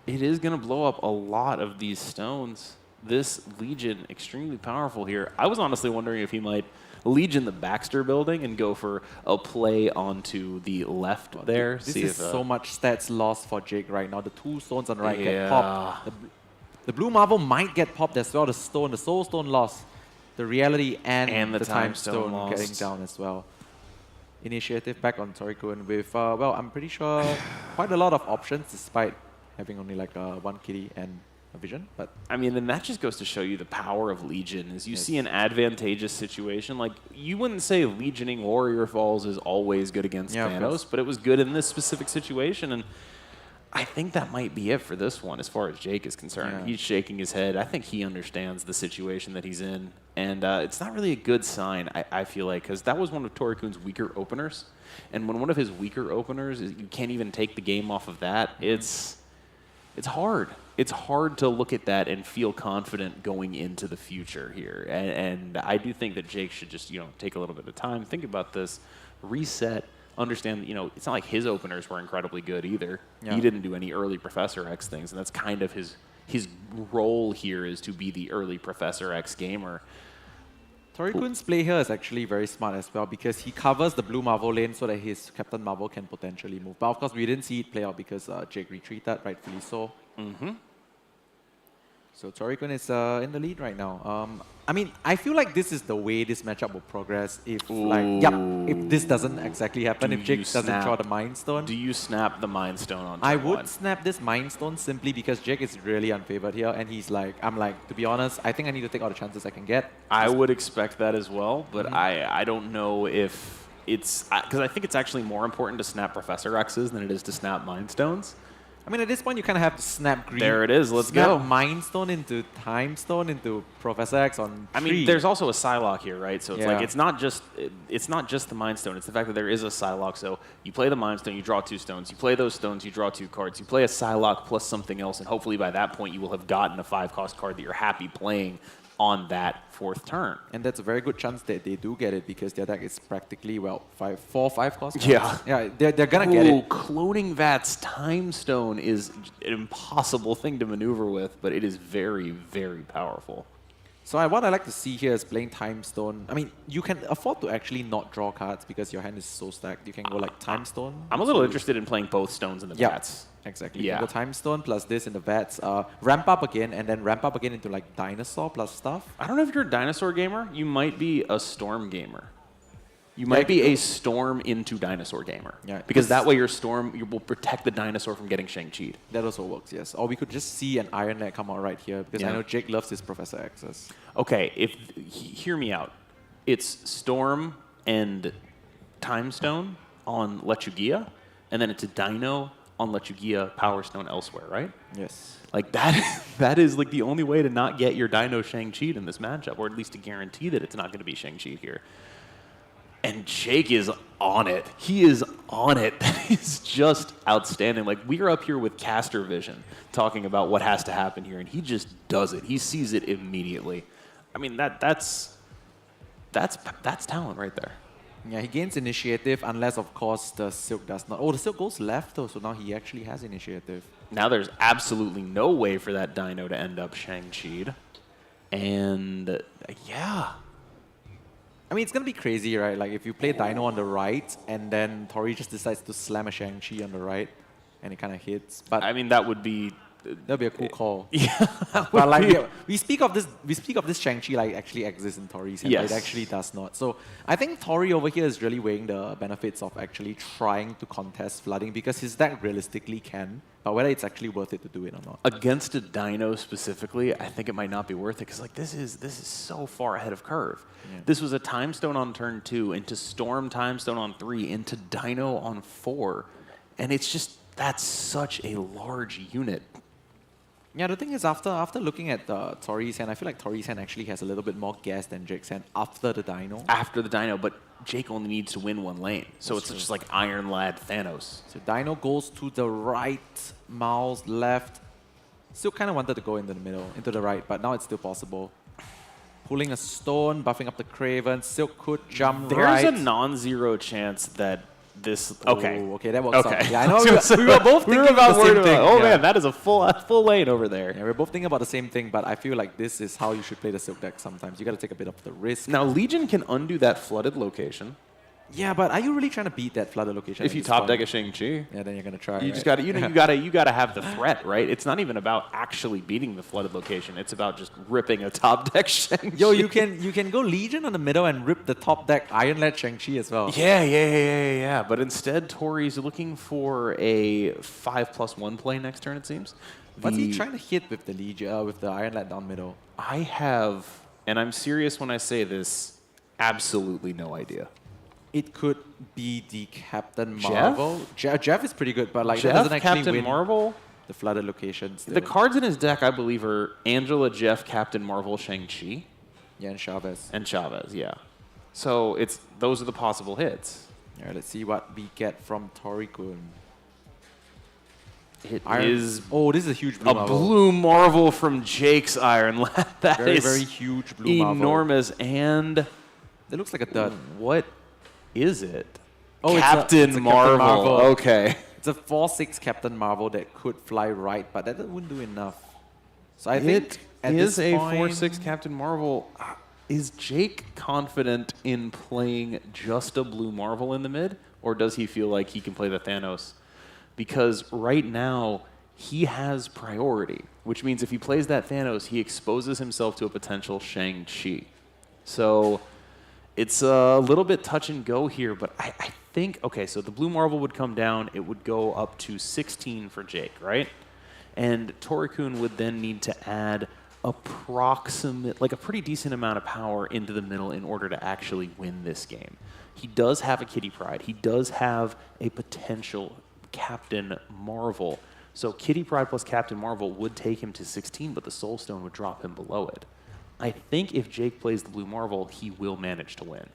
it is going to blow up a lot of these stones. This Legion, extremely powerful here. I was honestly wondering if he might Legion the Baxter building and go for a play onto the left there. This is so much stats lost for Jake right now. The 2 stones on the right get popped. The blue marble might get popped as well. The soul stone lost. The reality and the time stone getting down as well. Initiative back on Torikun with, well, I'm pretty sure quite a lot of options despite having only like 1 kitty and a vision. But I mean, and that just goes to show you the power of Legion. Is you see an advantageous situation, like you wouldn't say Legioning Warrior Falls is always good against Thanos, but it was good in this specific situation, and I think that might be it for this one as far as Jake is concerned. He's shaking his head. I think he understands the situation that he's in, and it's not really a good sign, I feel like, because that was one of Torikun's weaker openers, and when one of his weaker openers is you can't even take the game off of that, it's hard. It's hard to look at that and feel confident going into the future here. And I do think that Jake should just, take a little bit of time, think about this, reset, understand that, it's not like his openers were incredibly good either. He didn't do any early Professor X things, and that's kind of his role here is to be the early Professor X gamer. Torikun's play here is actually very smart as well because he covers the blue Marvel lane so that his Captain Marvel can potentially move. But of course, we didn't see it play out because Jake retreated, rightfully so. So Torikun is in the lead right now. I mean, I feel like this is the way this matchup will progress if, if this doesn't exactly happen, if Jake doesn't draw the Mind Stone. Do you snap the Mind Stone on I would snap this Mind Stone simply because Jake is really unfavored here, and he's like, I'm like, to be honest, I think I need to take all the chances I can get. I would expect that as well, but I don't know if it's, because I think it's actually more important to snap Professor X's than it is to snap Mind Stones. I mean, at this point, you kind of have to snap green. There it is. Let's go. Mind Stone into Time Stone into Professor X on 3. I mean, there's also a Psylocke here, right? So it's like it's not just the Mind Stone. It's the fact that there is a Psylocke. So you play the Mind Stone, you draw 2 stones. You play those stones, you draw 2 cards. You play a Psylocke plus something else, and hopefully by that point you will have gotten a 5-cost card that you're happy playing on that 4th turn. And that's a very good chance that they do get it because their deck is practically, well, 4-5 cost. Yeah. Yeah, they're going to get it. Cloning Vat's Time Stone is an impossible thing to maneuver with, but it is very, very powerful. So what I like to see here is playing Time Stone. I mean, you can afford to actually not draw cards because your hand is so stacked. You can go like Time Stone. I'm a little interested in playing both stones in the Vats. Exactly. Yeah. The Time Stone plus this in the Vats. Ramp up again and then ramp up again into like Dinosaur plus stuff. I don't know if you're a Dinosaur gamer. You might be a Storm gamer. You might be a Storm into Dinosaur gamer. Yeah. Because that way your Storm will protect the Dinosaur from getting Shang-Chi'd. That also works, yes. Or we could just see an Iron Knight come out right here because I know Jake loves his Professor X's. Okay, hear me out. It's Storm and Time Stone on Lechugia, and then it's a Dino on Lechugia, Power Stone elsewhere, right? Yes. Like that is like the only way to not get your Dino Shang-Chi in this matchup, or at least to guarantee that it's not going to be Shang-Chi here. And Jake is on it. He is on it. He's just outstanding. Like, we are up here with caster vision talking about what has to happen here, and he just does it. He sees it immediately. I mean, that's talent right there. Yeah, he gains initiative unless, of course, the Silk does not. Oh, the Silk goes left, though, so now he actually has initiative. Now there's absolutely no way for that Dino to end up Shang-Chi'd. And, yeah. I mean, it's going to be crazy, right? Like, if you play Dino on the right, and then Tori just decides to slam a Shang-Chi on the right, and it kind of hits. But I mean, that would be... That'd be a cool call. Yeah. But like we speak of this Shang-Chi like actually exists in Tori's hand, but it actually does not. So I think Tori over here is really weighing the benefits of actually trying to contest flooding because his deck realistically can, but whether it's actually worth it to do it or not. Against a Dino specifically, I think it might not be worth it because like this is so far ahead of curve. Yeah. This was a Time Stone on turn 2, into Storm Time Stone on 3, into Dino on 4, and it's just that's such a large unit. Yeah, the thing is, after looking at Tori's hand, I feel like Tori's hand actually has a little bit more gas than Jake's hand after the Dino. After the Dino, but Jake only needs to win one lane. So it's just like Iron Lad Thanos. So Dino goes to the right, Miles left. Still kind of wanted to go into the middle, into the right, but now it's still possible. Pulling a stone, buffing up the Craven. Silk could jump right. There's a non-zero chance that this... Okay. Ooh, okay, that works out. Yeah, I know we were both thinking about the same thing. Oh man, that is a full lane over there. Yeah, we're both thinking about the same thing, but I feel like this is how you should play the Silk deck sometimes. You got to take a bit of the risk. Now, Legion can undo that flooded location. Yeah, but are you really trying to beat that flooded location? If you top deck a Shang-Chi. Yeah, then you're gonna try. You just gotta, you gotta have the threat, right? It's not even about actually beating the flooded location. It's about just ripping a top deck Shang-Chi. Yo, you can go Legion on the middle and rip the top deck Iron Lad Shang-Chi as well. Yeah. But instead, Tori's looking for a 5+1 play next turn. It seems. What's he trying to hit with the Legion, with the Iron Lad down middle? I have, and I'm serious when I say this, absolutely no idea. It could be the Captain Marvel. Jeff is pretty good, but like that Jeff, doesn't actually Captain win Marvel? the flooded locations. The cards in his deck, I believe, are Angela, Jeff, Captain Marvel, Shang-Chi. Yeah, and Chavez. And Chavez, yeah. So those are the possible hits. All right, let's see what we get from Tori-kun. Oh, this is a huge blue Marvel. Blue Marvel from Jake's Iron Lad. That is very huge blue Marvel. Enormous, and it looks like a dud. What is it? Oh, Captain Marvel. Okay. It's a 4/6 Captain Marvel that could fly right, but that wouldn't do enough. So I think it is a 4/6 Captain Marvel. Is Jake confident in playing just a blue Marvel in the mid, or does he feel like he can play the Thanos? Because right now, he has priority, which means if he plays that Thanos, he exposes himself to a potential Shang-Chi. So it's a little bit touch and go here, but I think, okay, so the blue Marvel would come down. It would go up to 16 for Jake, right? And Tori-kun would then need to add like a pretty decent amount of power into the middle in order to actually win this game. He does have a Kitty Pryde. He does have a potential Captain Marvel. So Kitty Pryde plus Captain Marvel would take him to 16, but the Soul Stone would drop him below it. I think if Jake plays the blue Marvel, he will manage to win.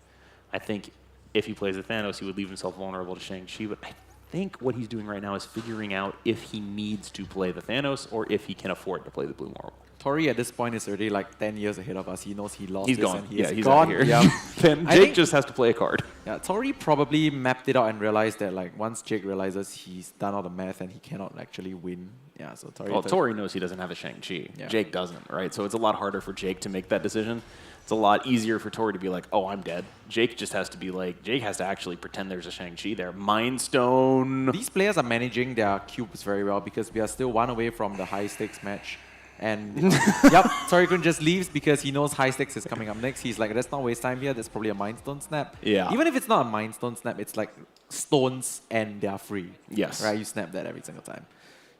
I think if he plays the Thanos, he would leave himself vulnerable to Shang-Chi, but I think what he's doing right now is figuring out if he needs to play the Thanos or if he can afford to play the blue Marvel. Tori at this point is already like 10 years ahead of us. He knows he lost. He's this gone. And He's gone. out here. Yeah. Then Jake just has to play a card. Yeah, Tori probably mapped it out and realized that like once Jake realizes he's done all the math and he cannot actually win. Yeah, so Tori. Well, Tori knows he doesn't have a Shang-Chi. Yeah. Jake doesn't, right? So it's a lot harder for Jake to make that decision. It's a lot easier for Tori to be like, oh, I'm dead. Jake just has to be like, Jake has to actually pretend there's a Shang-Chi there. Mind Stone. These players are managing their cubes very well because we are still one away from the high stakes match. And yep, Tori-kun just leaves because he knows high stakes is coming up next. He's like, let's not waste time here. There's probably a Mind Stone snap. Yeah. Even if it's not a Mind Stone snap, it's like stones and they're free. Yes. Right? You snap that every single time.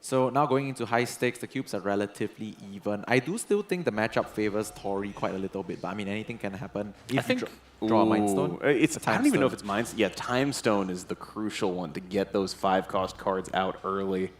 So now going into high stakes, the cubes are relatively even. I do still think the matchup favors Tori quite a little bit, but I mean, anything can happen. If I think you draw a Mind Stone. I don't even know if it's Mind Stone. Yeah, Time Stone is the crucial one to get those 5-cost cards out early.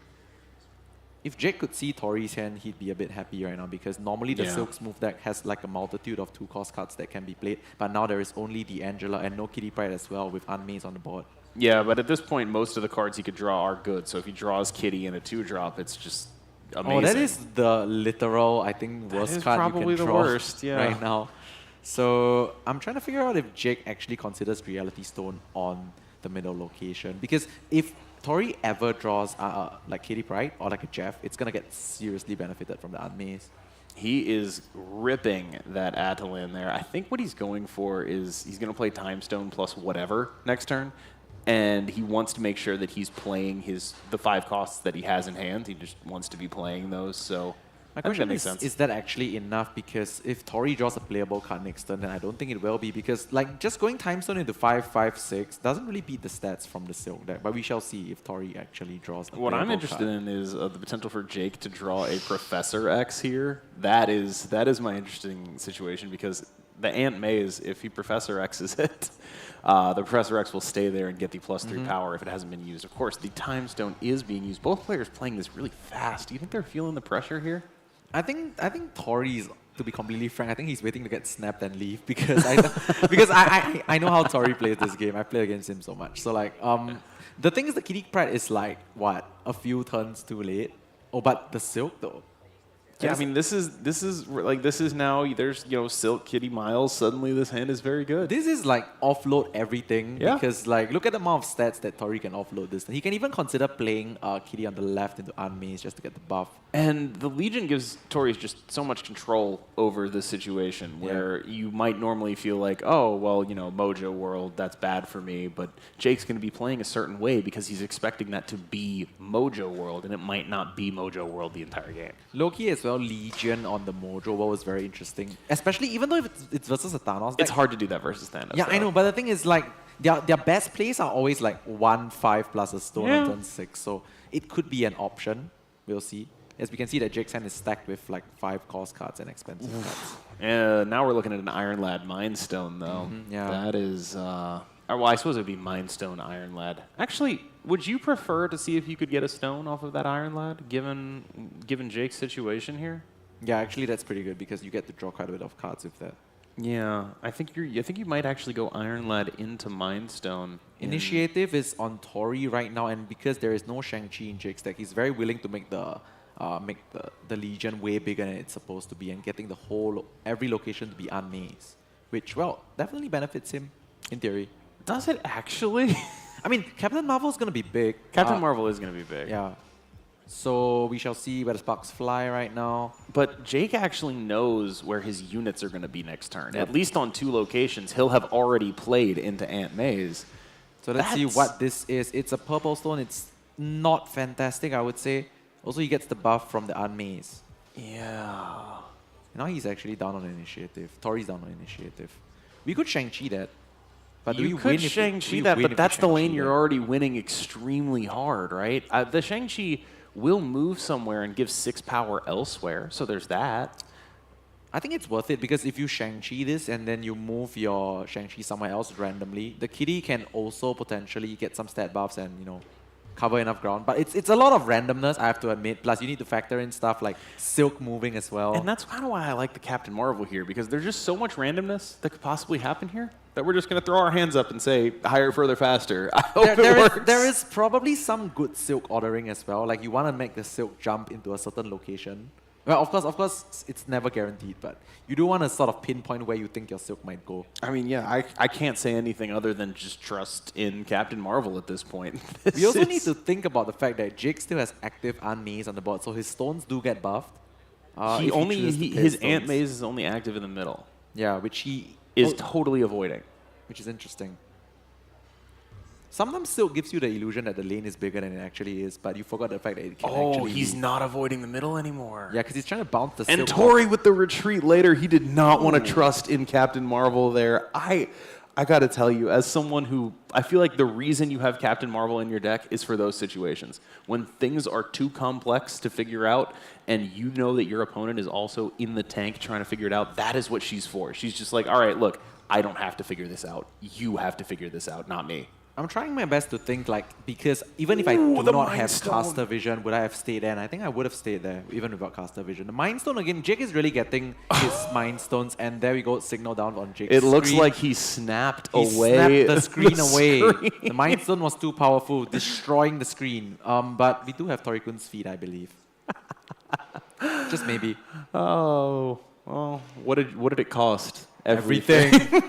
If Jake could see Tori's hand, he'd be a bit happy right now because normally the Yeah. Silk's move deck has like a multitude of 2-cost cards that can be played, but now there is only the Angela and no Kitty Pryde as well with Unmaze on the board. Yeah, but at this point, most of the cards he could draw are good. So if he draws Kitty in a 2-drop, it's just amazing. Oh, that is the literal, I think, worst card you can probably the draw worst, yeah. right now. So I'm trying to figure out if Jake actually considers Reality Stone on the middle location. Because if Tori ever draws like Kitty Pryde or like a Jeff, it's going to get seriously benefited from the Unmaze. He is ripping that Attalin there. I think what he's going for is he's going to play Time Stone plus whatever next turn. And he wants to make sure that he's playing the 5 costs that he has in hand. He just wants to be playing those. So My I think that question makes sense. is that actually enough? Because if Tori draws a playable card next turn, then I don't think it will be. Because like just going Time Stone into 5/5/6 doesn't really beat the stats from the Silk deck. But we shall see if Tori actually draws a What I'm playable interested card. in is the potential for Jake to draw a Professor X here. That is my interesting situation because the Ant Maze, if he Professor X's it, the Professor X will stay there and get the +3 power if it hasn't been used. Of course, the Time Stone is being used. Both players playing this really fast. Do you think they're feeling the pressure here? I think Tori is, to be completely frank, I think he's waiting to get snapped and leave because I know how Tori plays this game. I play against him so much. So like the thing is, the Kitty Pride is like what, a few turns too late. Oh, but the Silk though. Yeah, I mean, this is now, there's, Silk, Kitty, Miles, suddenly this hand is very good. This is like offload everything because like look at the amount of stats that Tori can offload this. He can even consider playing Kitty on the left into Unmaze just to get the buff. And the Legion gives Tori just so much control over the situation where you might normally feel like, oh, well, Mojo World, that's bad for me, but Jake's going to be playing a certain way because he's expecting that to be Mojo World, and it might not be Mojo World the entire game. Loki as well, Legion on the Mojo World was very interesting, especially even though if it's versus a Thanos deck. It's hard to do that versus Thanos. Yeah, though. I know, but the thing is like their best plays are always like 1/5 plus a stone on turn 6, so it could be an option. We'll see. As we can see, that Jake's hand is stacked with like 5 cost cards and expensive cards. Now we're looking at an Iron Lad Mind Stone, though. Yeah. That is, well, I suppose it would be Mind Stone Iron Lad. Actually, would you prefer to see if you could get a stone off of that Iron Lad, given Jake's situation here? Yeah, actually, that's pretty good because you get to draw quite a bit of cards with that. Yeah, I think you might actually go Iron Lad into Mind Stone. Initiative is on Tori right now, and because there is no Shang-Chi in Jake's deck, he's very willing to make the Legion way bigger than it's supposed to be and getting every location to be unmazed, which, well, definitely benefits him in theory. Does it actually? I mean, Captain Marvel is going to be big. Captain Marvel is going to be big. Yeah. So we shall see where the sparks fly right now. But Jake actually knows where his units are going to be next turn. At least on 2 locations, he'll have already played into Ant Maze. So let's see what this is. It's a purple stone. It's not fantastic, I would say. Also, he gets the buff from the Unmaze. Yeah. Now he's actually down on initiative. Tori's down on initiative. We could Shang-Chi that. But you could Shang-Chi that, but that's the lane you're already winning extremely hard, right? The Shang-Chi will move somewhere and give 6 power elsewhere, so there's that. I think it's worth it because if you Shang-Chi this and then you move your Shang-Chi somewhere else randomly, the Kitty can also potentially get some stat buffs and, cover enough ground. But it's a lot of randomness, I have to admit. Plus, you need to factor in stuff like Silk moving as well. And that's kind of why I like the Captain Marvel here, because there's just so much randomness that could possibly happen here that we're just going to throw our hands up and say, higher, further, faster. I hope it works. There is probably some good Silk ordering as well. Like, you want to make the Silk jump into a certain location. Well, of course, it's never guaranteed, but you do want to sort of pinpoint where you think your Silk might go. I mean, yeah, I can't say anything other than just trust in Captain Marvel at this point. We also need to think about the fact that Jake still has active Ant Maze on the board, so his stones do get buffed. His Ant Maze is only active in the middle. Yeah, which he is totally avoiding. Which is interesting. Sometimes Silk gives you the illusion that the lane is bigger than it actually is, but you forgot the fact that it can actually he's not avoiding the middle anymore. Yeah, because he's trying to bounce the Silk. And Tori with the retreat later, he did not want to trust in Captain Marvel there. I got to tell you, as someone who, I feel like the reason you have Captain Marvel in your deck is for those situations. When things are too complex to figure out, and you know that your opponent is also in the tank trying to figure it out, that is what she's for. She's just like, all right, look, I don't have to figure this out. You have to figure this out, not me. I'm trying my best to think, like, because even if I do not have Caster Vision, would I have stayed there? And I think I would have stayed there, even without Caster Vision. The Mind Stone, again, Jake is really getting his Mind Stones, and there we go, signal down on Jake's screen. It looks screen. like he snapped He away snapped the screen away. The Mind Stone was too powerful, destroying the screen. But we do have Tori-kun's feet, I believe. Just maybe. Oh, well, what did it cost? Everything.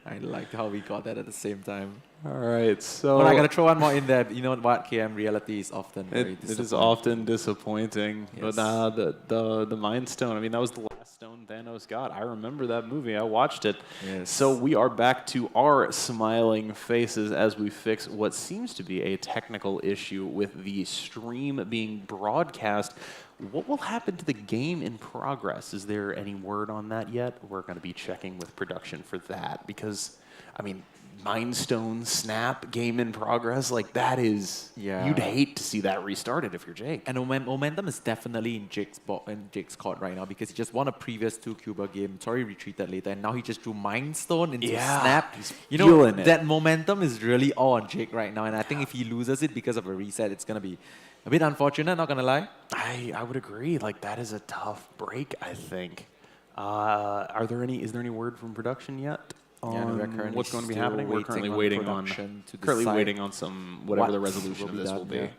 I liked how we got that at the same time. All right, so... But I gotta throw one more in there. You know what, KM, reality is often very disappointing. It is often disappointing. Yes. But the Mind Stone, I mean, that was the last stone Thanos got. I remember that movie. I watched it. Yes. So we are back to our smiling faces as we fix what seems to be a technical issue with the stream being broadcast. What will happen to the game in progress? Is there any word on that yet? We're going to be checking with production for that because, I mean, Mind Stone, snap, game in progress. Like, that is, you'd hate to see that restarted if you're Jake. And momentum is definitely in Jake's court right now because he just won a previous 2-cuber game. Tori retreated later, and now he just drew Mind Stone into snap. You know, that momentum is really all on Jake right now, and I think if he loses it because of a reset, it's going to be a bit unfortunate, not going to lie. I would agree. Like, that is a tough break, I think. Is there any word from production yet? On what's going to be happening? We're currently waiting on whatever the resolution of this will be.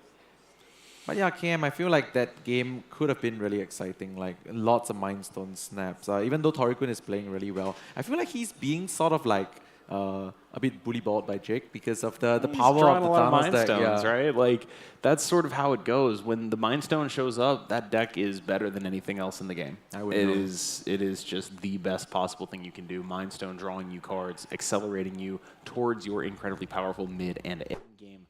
But yeah, KM, I feel like that game could have been really exciting. Like lots of Mind Stone snaps. Even though Tori-kun is playing really well, I feel like he's being sort of like a bit bully balled by Jake because of the power of the Thanos deck. Stones, right? Like that's sort of how it goes. When the Mind Stone shows up, that deck is better than anything else in the game. It is just the best possible thing you can do. Mind Stone drawing you cards, accelerating you towards your incredibly powerful mid and end game.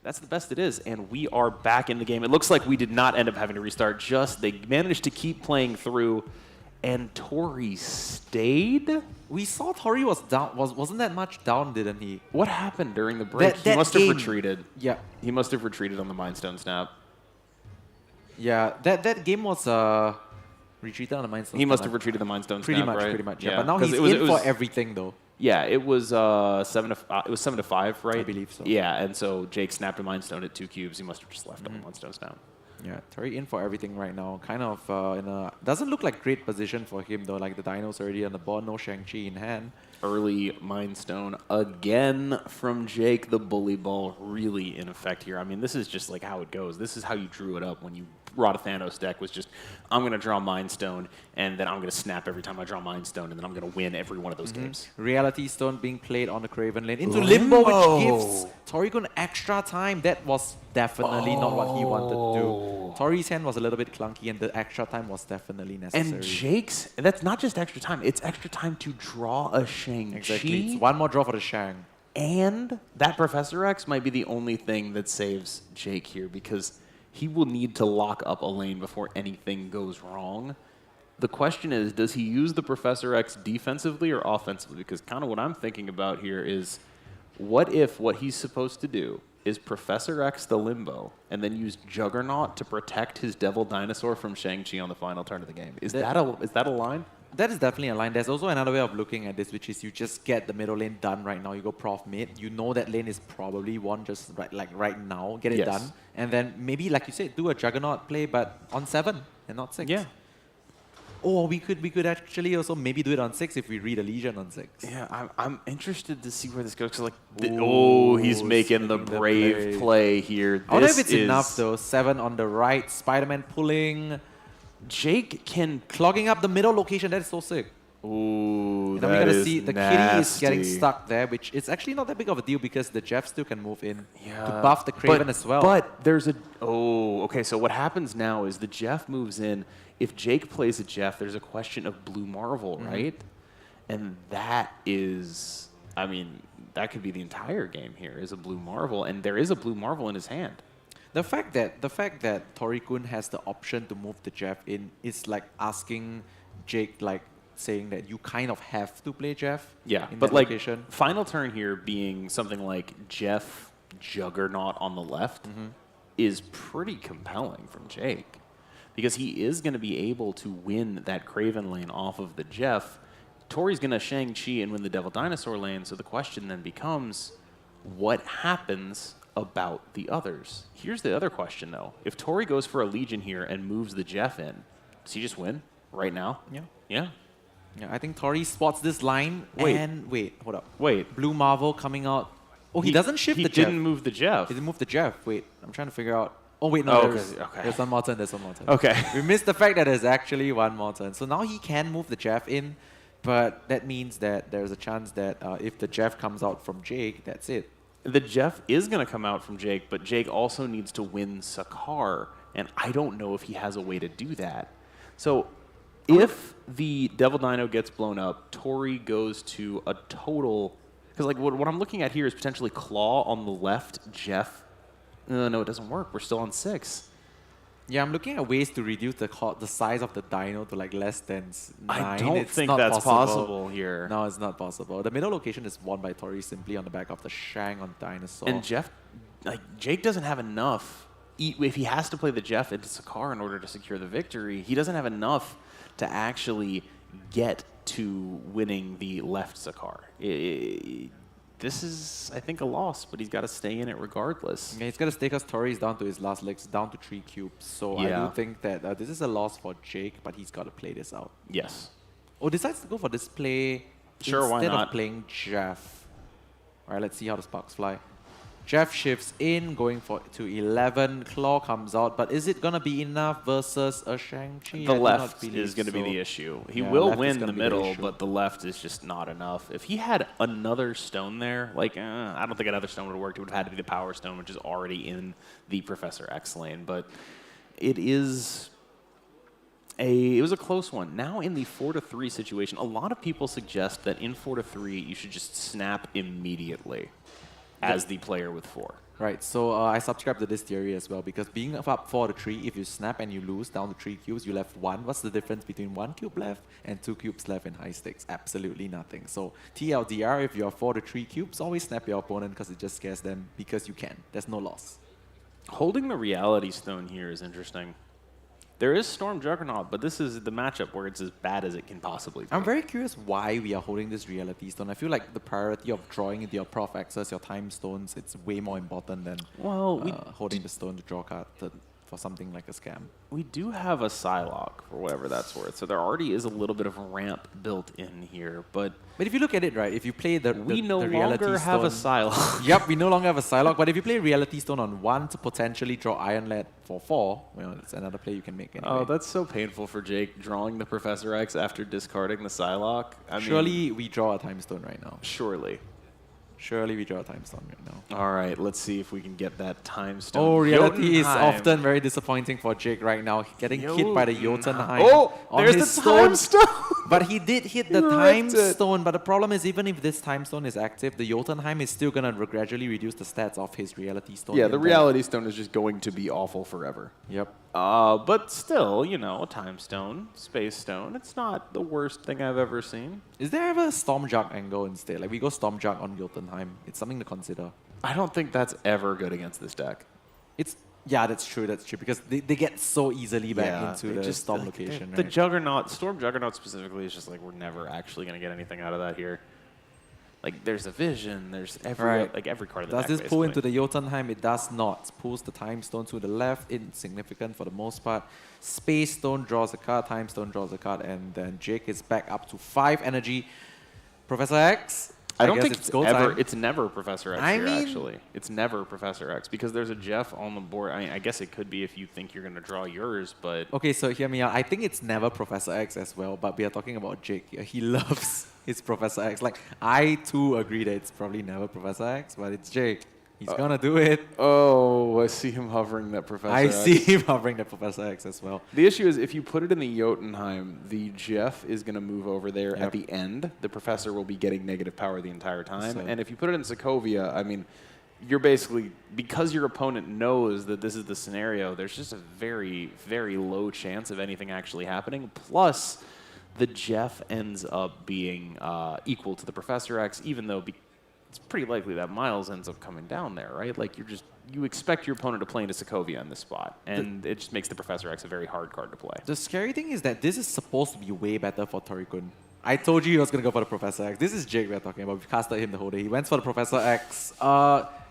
That's the best it is, and we are back in the game. It looks like we did not end up having to restart. They managed to keep playing through. And Tori stayed? We saw Tori was down. Wasn't that much down, didn't he? What happened during the break? He must have retreated. Yeah. He must have retreated on the Mind Stone snap. Yeah, that game was retreated on the Mind Stone. He must have retreated the Mind Stone snap, right? Pretty much. Yeah. But now he's in for everything, though. Yeah, it was 7-5, right? I believe so. Yeah, and so Jake snapped a Mind Stone at 2 cubes. He must have just left on the Mind Stone snap. Yeah, Tori in for everything right now. Kind of in a doesn't look like great position for him though. Like the Dino's already on the board, no Shang-Chi in hand. Early Mind Stone again from Jake. The bully ball really in effect here. I mean, this is just like how it goes. This is how you drew it up when you brought a Thanos deck. Was just I'm gonna draw Mind Stone and then I'm gonna snap every time I draw Mind Stone and then I'm gonna win every one of those games. Reality Stone being played on the Craven lane into Limbo, which gives Tori-kun extra time. That was definitely not what he wanted to do. Tori's hand was a little bit clunky and the extra time was definitely necessary. And Jake's, that's not just extra time, it's extra time to draw a Shang-Chi. Exactly, it's one more draw for the Shang. And that Professor X might be the only thing that saves Jake here because he will need to lock up a lane before anything goes wrong. The question is, does he use the Professor X defensively or offensively? Because kind of what I'm thinking about here is, what if what he's supposed to do is Professor X the Limbo and then use Juggernaut to protect his Devil Dinosaur from Shang-Chi on the final turn of the game? Is that a line? That is definitely a line. There's also another way of looking at this, which is you just get the middle lane done right now. You go Prof mid. You know that lane is probably won just right now. Get it done. And then maybe, like you said, do a Juggernaut play, but on 7 and not 6. Yeah. Or we could actually also maybe do it on 6 if we read a Legion on 6. Yeah, I'm interested to see where this goes. He's making the brave play here. I don't know if it's enough though. 7 on the right, Spider-Man pulling. Jake can clogging up the middle location. That is so sick. Ooh, then we're gonna see the kitty is getting stuck there, which is actually not that big of a deal because the Jeff still can move in to buff the Craven as well. But there's okay. So what happens now is the Jeff moves in. If Jake plays a Jeff, there's a question of Blue Marvel, right? And that is, I mean, that could be the entire game here is a Blue Marvel, and there is a Blue Marvel in his hand. The fact that Tori-kun has the option to move the Jeff in is like asking Jake, like saying that you kind of have to play Jeff. Yeah, in but that like location. Final turn here being something like Jeff Juggernaut on the left is pretty compelling from Jake. Because he is going to be able to win that Craven lane off of the Jeff. Tori's going to Shang-Chi and win the Devil Dinosaur lane, so the question then becomes, what happens about the others? Here's the other question, though. If Tori goes for a Legion here and moves the Jeff in, does he just win right now? Yeah. Yeah? Yeah, I think Tori spots this line and... Wait, hold up. Wait. Blue Marvel coming out. Oh, he doesn't shift the Jeff. He didn't move the Jeff. He didn't move the Jeff. Wait, I'm trying to figure out... Oh, wait, no, there's one more turn, Okay. We missed the fact that there's actually one more turn. So now he can move the Jeff in, but that means that there's a chance that if the Jeff comes out from Jake, that's it. The Jeff is going to come out from Jake, but Jake also needs to win Sakaar, and I don't know if he has a way to do that. So if the Devil Dino gets blown up, Tori goes to a total... Because like what I'm looking at here is potentially Claw on the left, Jeff... No, it doesn't work. We're still on 6. Yeah, I'm looking at ways to reduce the size of the dino to like less than 9. I don't It's think not that's possible here. No, it's not possible. The middle location is won by Tori simply on the back of the Shang on Dinosaur. And Jeff, like Jake doesn't have enough. If he has to play the Jeff into Sakar in order to secure the victory, he doesn't have enough to actually get to winning the left Sakar. This is, I think, a loss, but he's got to stay in it regardless. Yeah, he's got to stay because Tori's down to his last legs, down to 3 cubes. So I do think that this is a loss for Jake, but he's got to play this out. Yes. Oh, decides to go for this play Sure, why instead not? of playing Jeff. All right, let's see how the sparks fly. Jeff shifts in, going to 11. Claw comes out, but is it going to be enough versus a Shang-Chi? The left is going to be the issue. He will win the middle, but the left is just not enough. If he had another stone there, like, I don't think another stone would have worked. It would have had to be the power stone, which is already in the Professor X lane. But it was a close one. Now in the 4-3 situation, a lot of people suggest that in 4-3, you should just snap immediately as the player with 4. Right, so I subscribe to this theory as well, because being up 4-3, if you snap and you lose down to 3 cubes, you left 1. What's the difference between 1 cube left and 2 cubes left in high stakes? Absolutely nothing. So TLDR, if you're 4-3 cubes, always snap your opponent because it just scares them, because you can. There's no loss. Holding the Reality Stone here is interesting. There is Storm Juggernaut, but this is the matchup where it's as bad as it can possibly be. I'm very curious why we are holding this Reality Stone. I feel like the priority of drawing into your Prof X's, your time stones, it's way more important than holding the stone to draw card for something like a scam. We do have a Psylocke, for whatever that's worth, so there already is a little bit of a ramp built in here, but if you look at it, right, if you play we no longer have a Psylocke. Yep, we no longer have a Psylocke, but if you play Reality Stone on 1 to potentially draw Iron Lad for 4, well, it's another play you can make anyway. Oh, that's so painful for Jake, drawing the Professor X after discarding the Psylocke. Surely we draw a Time Stone right now. Surely. Surely we draw a Time Stone right now. All right, let's see if we can get that Time Stone. Oh, Reality is Jotunheim. often very disappointing for Jake right now. Getting hit by the Jotunheim. Oh, on there's his the Time Stone. But he did hit the Time Stone. But the problem is, even if this Time Stone is active, the Jotunheim is still going to gradually reduce the stats of his Reality Stone. Yeah, the Reality Stone is just going to be awful forever. Yep. But still, you know, a Time Stone, Space Stone, it's not the worst thing I've ever seen. Is there ever a Storm Jug angle instead? Like, we go Storm Jug on Jotunheim. It's something to consider. I don't think that's ever good against this deck. Yeah, that's true, because they get so easily back into the Storm location, The right? Juggernaut, Storm Juggernaut specifically, is just like, we're never actually going to get anything out of that here. Like, there's a Vision, there's every card in the deck, Does this pull basically. into the Jotunheim? It does not. Pulls the Time Stone to the left, insignificant for the most part. Space Stone draws a card, Time Stone draws a card, and then Jake is back up to 5 energy. Professor X? I don't guess think it's never Professor X here, actually. It's never Professor X, because there's a Jeff on the board. I guess it could be if you think you're going to draw yours, but... Okay, so hear me out. I think it's never Professor X as well, but we are talking about Jake here. He loves his Professor X. Like, I too agree that it's probably never Professor X, but it's Jake. He's gonna do it. Oh, I see him hovering that Professor X. I see him hovering that Professor X as well. The issue is, if you put it in the Jotunheim, the Jeff is going to move over there at the end. The Professor will be getting negative power the entire time. And if you put it in Sokovia, I mean, you're basically, because your opponent knows that this is the scenario, there's just a very, very low chance of anything actually happening. Plus, the Jeff ends up being equal to the Professor X, even though it's pretty likely that Miles ends up coming down there, right? Like, you expect your opponent to play into Sokovia in this spot, and it just makes the Professor X a very hard card to play. The scary thing is that this is supposed to be way better for Torikun. I told you he was going to go for the Professor X. This is Jake we're talking about. We've casted him the whole day. He went for the Professor X.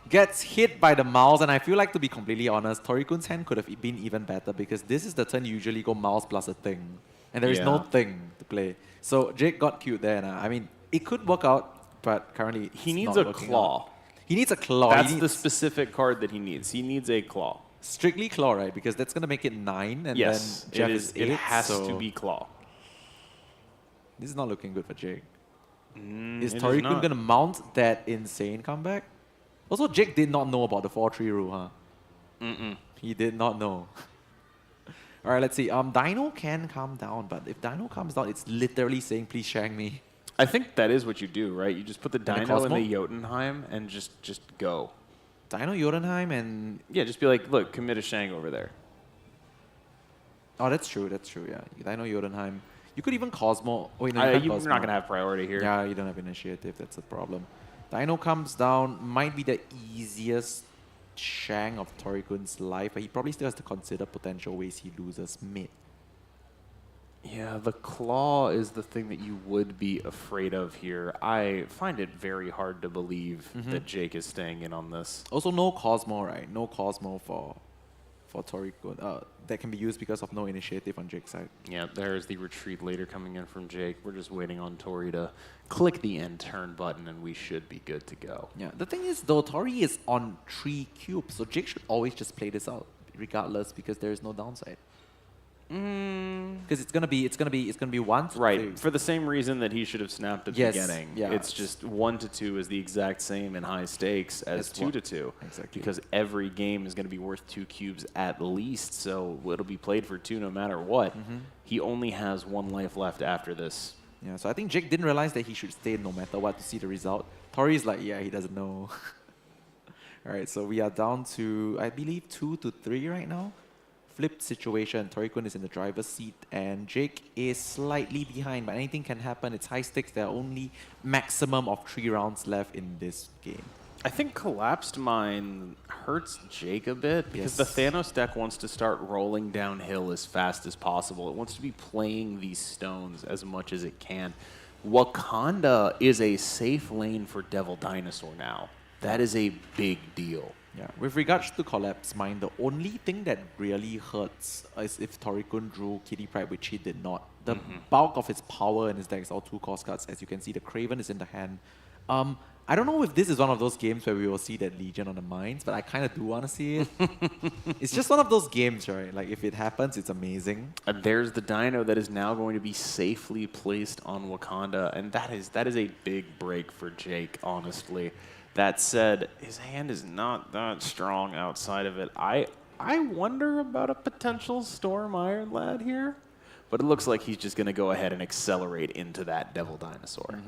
Gets hit by the mouse, and I feel like, to be completely honest, Torikun's hand could have been even better, because this is the turn you usually go mouse plus a thing. And there is no thing to play. So Jake got cute there. I mean, it could work out, but currently he needs a claw. He needs a claw. That's the specific card that he needs. He needs a claw. Strictly claw, right? Because that's going to make it 9, and yes, then Jeff is 8. It has to be claw. This is not looking good for Jake. Is it Torikun is not. going to mount that insane comeback? Also, Jake did not know about the 4-3 rule, huh? He did not know. All right, let's see. Dino can calm down, but if Dino calms down, it's literally saying, please shang me. I think that is what you do, right? You just put the Dino in Cosmo? the Jotunheim and just go. Dino Jotunheim and... Yeah, just be like, look, commit a Shang over there. Oh, that's true. That's true. Yeah, Dino Jotunheim. You could even Cosmo. Oh, no, You're Cosmo. not going to have priority here. Yeah, you don't have initiative. That's a problem. Dino comes down. Might be the easiest Shang of Torikun's life, but he probably still has to consider potential ways he loses mid. Yeah, the claw is the thing that you would be afraid of here. I find it very hard to believe that Jake is staying in on this. Also, no Cosmo, right? No Cosmo for Torikun. That can be used because of no initiative on Jake's side. Yeah, there's the retreat later coming in from Jake. We're just waiting on Tori to click the end turn button, and we should be good to go. Yeah, the thing is, though, Tori is on 3 cubes, so Jake should always just play this out, regardless, because there is no downside. Because it's gonna be 1 to right 3. For the same reason that he should have snapped at the beginning. Yeah. It's just 1 to 2 is the exact same in high stakes as 2 to 2. Exactly. Because every game is going to be worth 2 cubes at least, so it'll be played for 2 no matter what. He only has 1 life left after this. Yeah, so I think Jake didn't realize that he should stay no matter what to see the result. Tori's like, yeah, he doesn't know. All right, so we are down to, I believe, 2 to 3 right now. Flipped situation. Torikun is in the driver's seat, and Jake is slightly behind, but anything can happen. It's high stakes. There are only maximum of 3 rounds left in this game. I think Collapsed Mine hurts Jake a bit because the Thanos deck wants to start rolling downhill as fast as possible. It wants to be playing these stones as much as it can. Wakanda is a safe lane for Devil Dinosaur now. That is a big deal. Yeah, with regards to Collapse Mine, the only thing that really hurts is if Torikun drew Kitty Pryde, which he did not. The bulk of his power in his deck is all 2 cost cards. As you can see, the Craven is in the hand. I don't know if this is one of those games where we will see that Legion on the mines, but I kind of do want to see it. It's just one of those games, right? Like, if it happens, it's amazing. And there's the Dino that is now going to be safely placed on Wakanda, and that is a big break for Jake, honestly. That said, his hand is not that strong outside of it. I wonder about a potential Storm Iron Lad here, but it looks like he's just going to go ahead and accelerate into that Devil Dinosaur.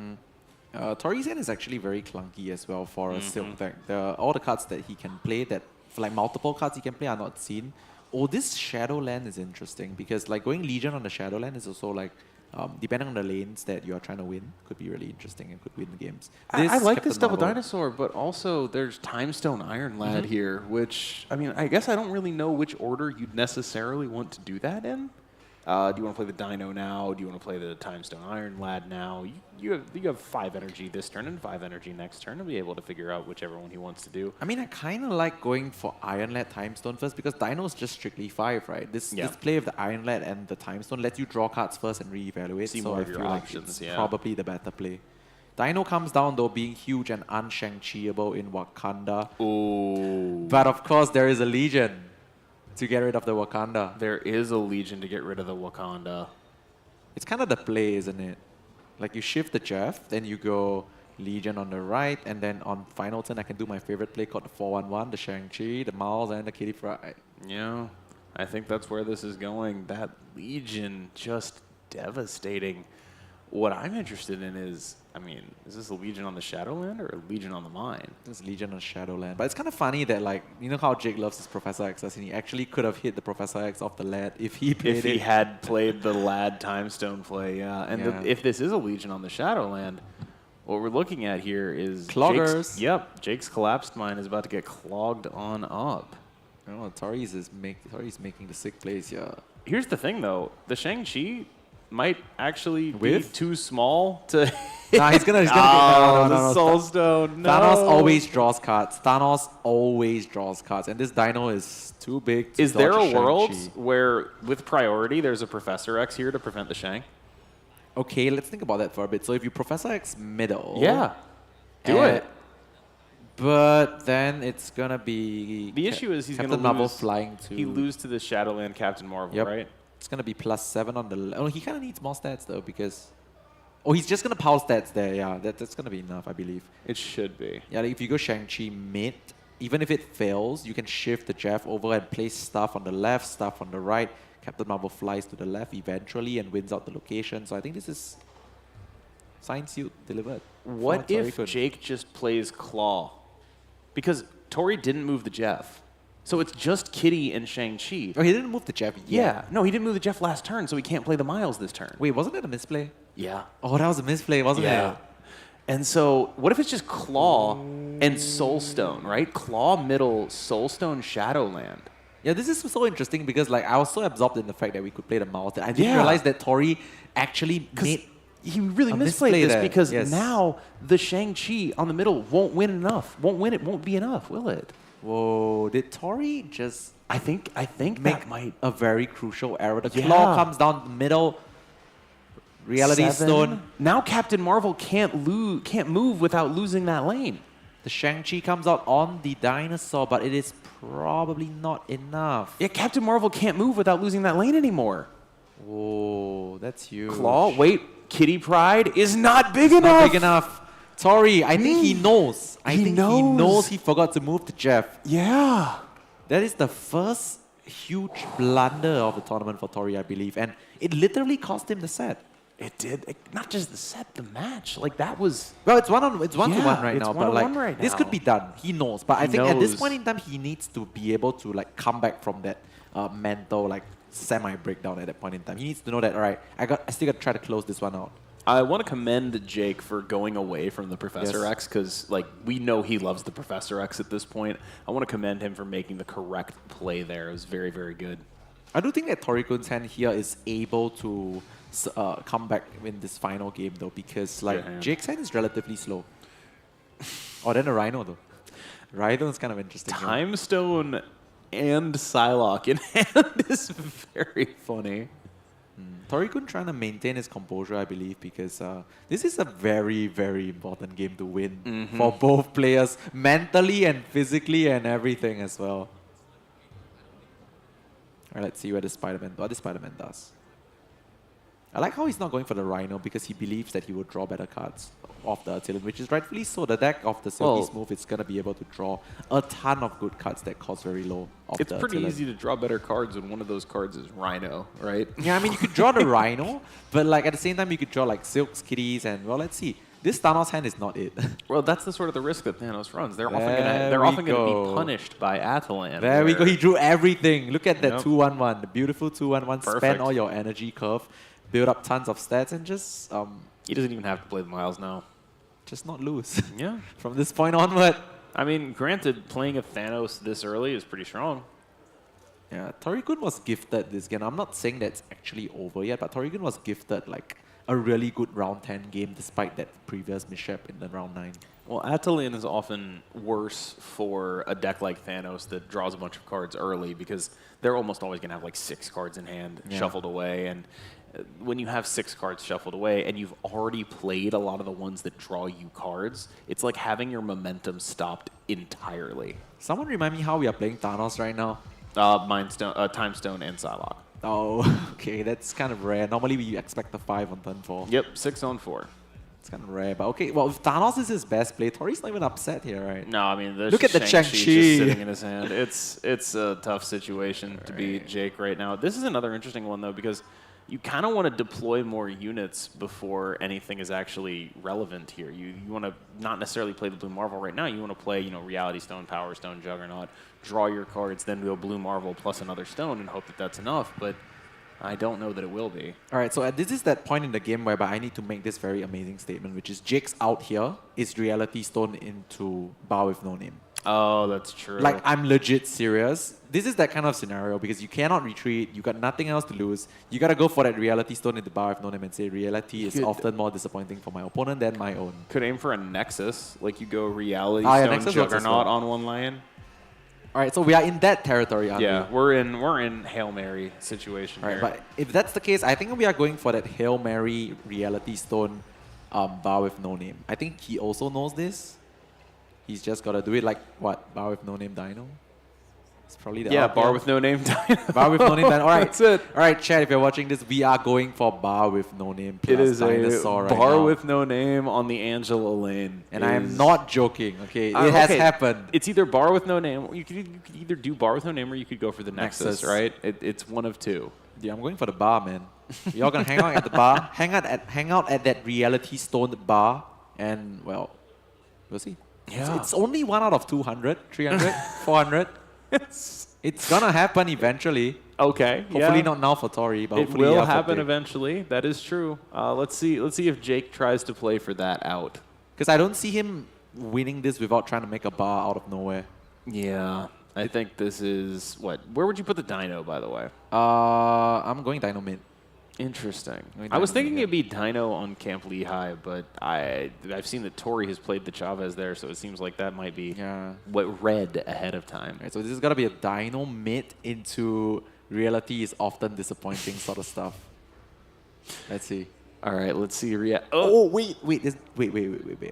Tori's hand is actually very clunky as well for a Silk deck. All the cards that he can play, that for like multiple cards he can play, are not seen. Oh, this Shadowland is interesting because like going Legion on the Shadowland is also like, depending on the lanes that you are trying to win, could be really interesting and could win the games. I like this Devil Dinosaur, but also there's Timestone Iron Lad here, which, I mean, I guess I don't really know which order you'd necessarily want to do that in. Do you want to play the Dino now? Do you want to play the Timestone Iron Lad now? You have 5 energy this turn and 5 energy next turn, and be able to figure out whichever one he wants to do. I mean, I kind of like going for Iron Lad Timestone first because Dino is just strictly 5, right? This play of the Iron Lad and the Timestone lets you draw cards first and reevaluate. See so more I of your feel options, like it's probably the better play. Dino comes down though, being huge and un-Shang-Chi-able in Wakanda. Ooh. But of course, there is a Legion to get rid of the Wakanda. There is a Legion to get rid of the Wakanda. It's kind of the play, isn't it? Like you shift the Jeff, then you go Legion on the right, and then on final turn I can do my favorite play called the 4-1-1, the Shang-Chi, the Miles, and the Kitty Pryde. Yeah, I think that's where this is going. That Legion just devastating. What I'm interested in is, I mean, is this a Legion on the Shadowland or a Legion on the Mine? This Legion on Shadowland. But it's kind of funny that, like, you know how Jake loves his Professor X, and he actually could have hit the Professor X off the Lad if he played If he had played the Lad Timestone play, yeah. And if this is a Legion on the Shadowland, what we're looking at here is Cloggers. Jake's Collapsed Mine is about to get clogged on up. Oh, Tori's making the sick plays, yeah. Here's the thing, though. The Shang-Chi might actually be too small to... Nah, he's gonna no, Soul Stone. No. Thanos always draws cards. Thanos always draws cards, and this Dino is too big to Is there dodge a world Shang-Chi. where, with priority, there's a Professor X here to prevent the Shang? Okay, let's think about that for a bit. So if you Professor X middle... Yeah, do it. But then it's gonna be... The issue is he's Captain gonna Marvel lose... flying to... He lose to the Shadowland Captain Marvel, right? It's gonna be +7 on the... Oh, he kind of needs more stats, though, because... Oh, he's just gonna power stats there, yeah. That's gonna be enough, I believe. It should be. Yeah, like if you go Shang-Chi mid, even if it fails, you can shift the Jeff over and place stuff on the left, stuff on the right. Captain Marvel flies to the left eventually and wins out the location. So I think this is signed, sealed, delivered. What if Jake just plays Claw? Because Tori didn't move the Jeff. So it's just Kitty and Shang-Chi. Oh, he didn't move the Jeff yet. Yeah. No, he didn't move the Jeff last turn, so he can't play the Miles this turn. Wait, wasn't it a misplay? Yeah. Oh, that was a misplay, wasn't Yeah. it? And so what if it's just Claw and Soulstone, right? Claw middle, Soulstone Shadowland. Yeah, this is so interesting because like I was so absorbed in the fact that we could play the mouse that I didn't realize that Tori actually made he really misplayed this because now the Shang-Chi on the middle won't win enough. Won't be enough, will it? Whoa, did Tori just I think make that might a very crucial error. The claw comes down the middle. Reality 7. Stone. Now Captain Marvel can't move without losing that lane. The Shang-Chi comes out on the dinosaur, but it is probably not enough. Yeah, Captain Marvel can't move without losing that lane anymore. Whoa, that's huge. Claw, wait, Kitty Pryde is not big enough. Not big enough. Tori, I think he knows. I think he knows he forgot to move to Jeff. Yeah. That is the first huge blunder of the tournament for Tori, I believe. And it literally cost him the set. It did. Not just the set, the match. Like that was. Well, it's one to one right now. But like right this now. could be done. He knows. But I think knows. at this point in time, he needs to be able to like come back from that mental like semi-breakdown at that point in time. He needs to know that, all right, I still got to try to close this one out. I want to commend Jake for going away from the Professor X because, like, we know he loves the Professor X at this point. I want to commend him for making the correct play there. It was very, very good. I do think that Tori-kun's hand here is able to come back in this final game, though, because, like, Jake's hand is relatively slow. Oh, then a Rhino, though. Rhino is kind of interesting. Time Stone and Psylocke in hand is very funny. Tori-kun trying to maintain his composure, I believe, because this is a very, very important game to win for both players, mentally and physically and everything as well. All right, let's see what this Spider-Man does. I like how he's not going for the Rhino because he believes that he will draw better cards off the Artillery, which is rightfully so. The deck of the Silky Smooth is going to be able to draw a ton of good cards that cost very low. It's pretty easy to draw better cards when one of those cards is Rhino, right? Yeah, I mean, you could draw the Rhino, but like at the same time, you could draw like Silks, Kitties, and well, let's see. This Thanos hand is not it. Well, that's the sort of the risk that Thanos runs. They're often going to be punished by Atalan. There we go. He drew everything. Look at that 2-1-1. The beautiful 2-1-1. Spend all your energy curve, build up tons of stats, and just he doesn't even have to play the Miles now. Just not lose. Yeah. From this point onward. I mean, granted, playing a Thanos this early is pretty strong. Yeah, Tori-kun was gifted this game. I'm not saying that's actually over yet, but Tori-kun was gifted like a really good round 10 game despite that previous mishap in the round 9. Well, Atalan is often worse for a deck like Thanos that draws a bunch of cards early because they're almost always going to have like 6 cards in hand shuffled away. And when you have 6 cards shuffled away and you've already played a lot of the ones that draw you cards, it's like having your momentum stopped entirely. Someone remind me how we are playing Thanos right now? Time Stone and Psylocke. Oh, okay, that's kind of rare. Normally we expect a 5 on turn 4. Yep, 6 on 4. It's kind of rare, but okay. Well, if Thanos is his best play, Tori's not even upset here, right? No, I mean, look at the Shang-Chi just sitting in his hand. It's a tough situation to be Jake right now. This is another interesting one though because you kind of want to deploy more units before anything is actually relevant here. You want to not necessarily play the Blue Marvel right now. You want to play, Reality Stone, Power Stone, Juggernaut, draw your cards, then go Blue Marvel plus another stone and hope that that's enough. But I don't know that it will be. All right, so this is that point in the game whereby I need to make this very amazing statement, which is Jake's out here is Reality Stone into Bar with no name. Oh, that's true. Like, I'm legit serious. This is that kind of scenario because you cannot retreat. You got nothing else to lose. You got to go for that Reality Stone into Bar with no name and say, reality is often more disappointing for my opponent than my own. Could aim for a Nexus. Like, you go Reality Stone, Juggernaut on one lane. All right, so we are in that territory, aren't we? Yeah, we're in Hail Mary situation here. But if that's the case, I think we are going for that Hail Mary Reality Stone Bar with no name. I think he also knows this. He's just got to do it like, what, Bar with no name Dino? It's probably the Bar with no name Dino. Bar with no name Dino. All right, that's it. All right, Chad, if you're watching this, we are going for Bar with no name plus it is Dinosaur a right Bar now. with no name on the Angela lane. And I am not joking, okay? It has happened. It's either Bar with no name, or you could either do Bar with no name or you could go for the Nexus. Right? It's one of two. Yeah, I'm going for the bar, man. You're going to hang out at the bar, hang out at that Reality Stone bar, and, well, we'll see. Yeah. It's only 1 out of 200, 300, 400. It's gonna happen eventually. Okay. Hopefully yeah. not now for Tori, but It hopefully will after happen Jake. eventually. That is true. Let's see if Jake tries to play for that out. Because I don't see him winning this without trying to make a bar out of nowhere. Yeah. I think this is what? Where would you put the Dino, by the way? I'm going Dino mid. Interesting. Going I was Dino thinking mid, it'd be Dino on Camp Lehigh, but I've seen that Tori has played the Chavez there, so it seems like that might be what red ahead of time. Right, so this is gonna be a Dino mid into reality is often disappointing sort of stuff. Let's see. All right, let's see. Wait.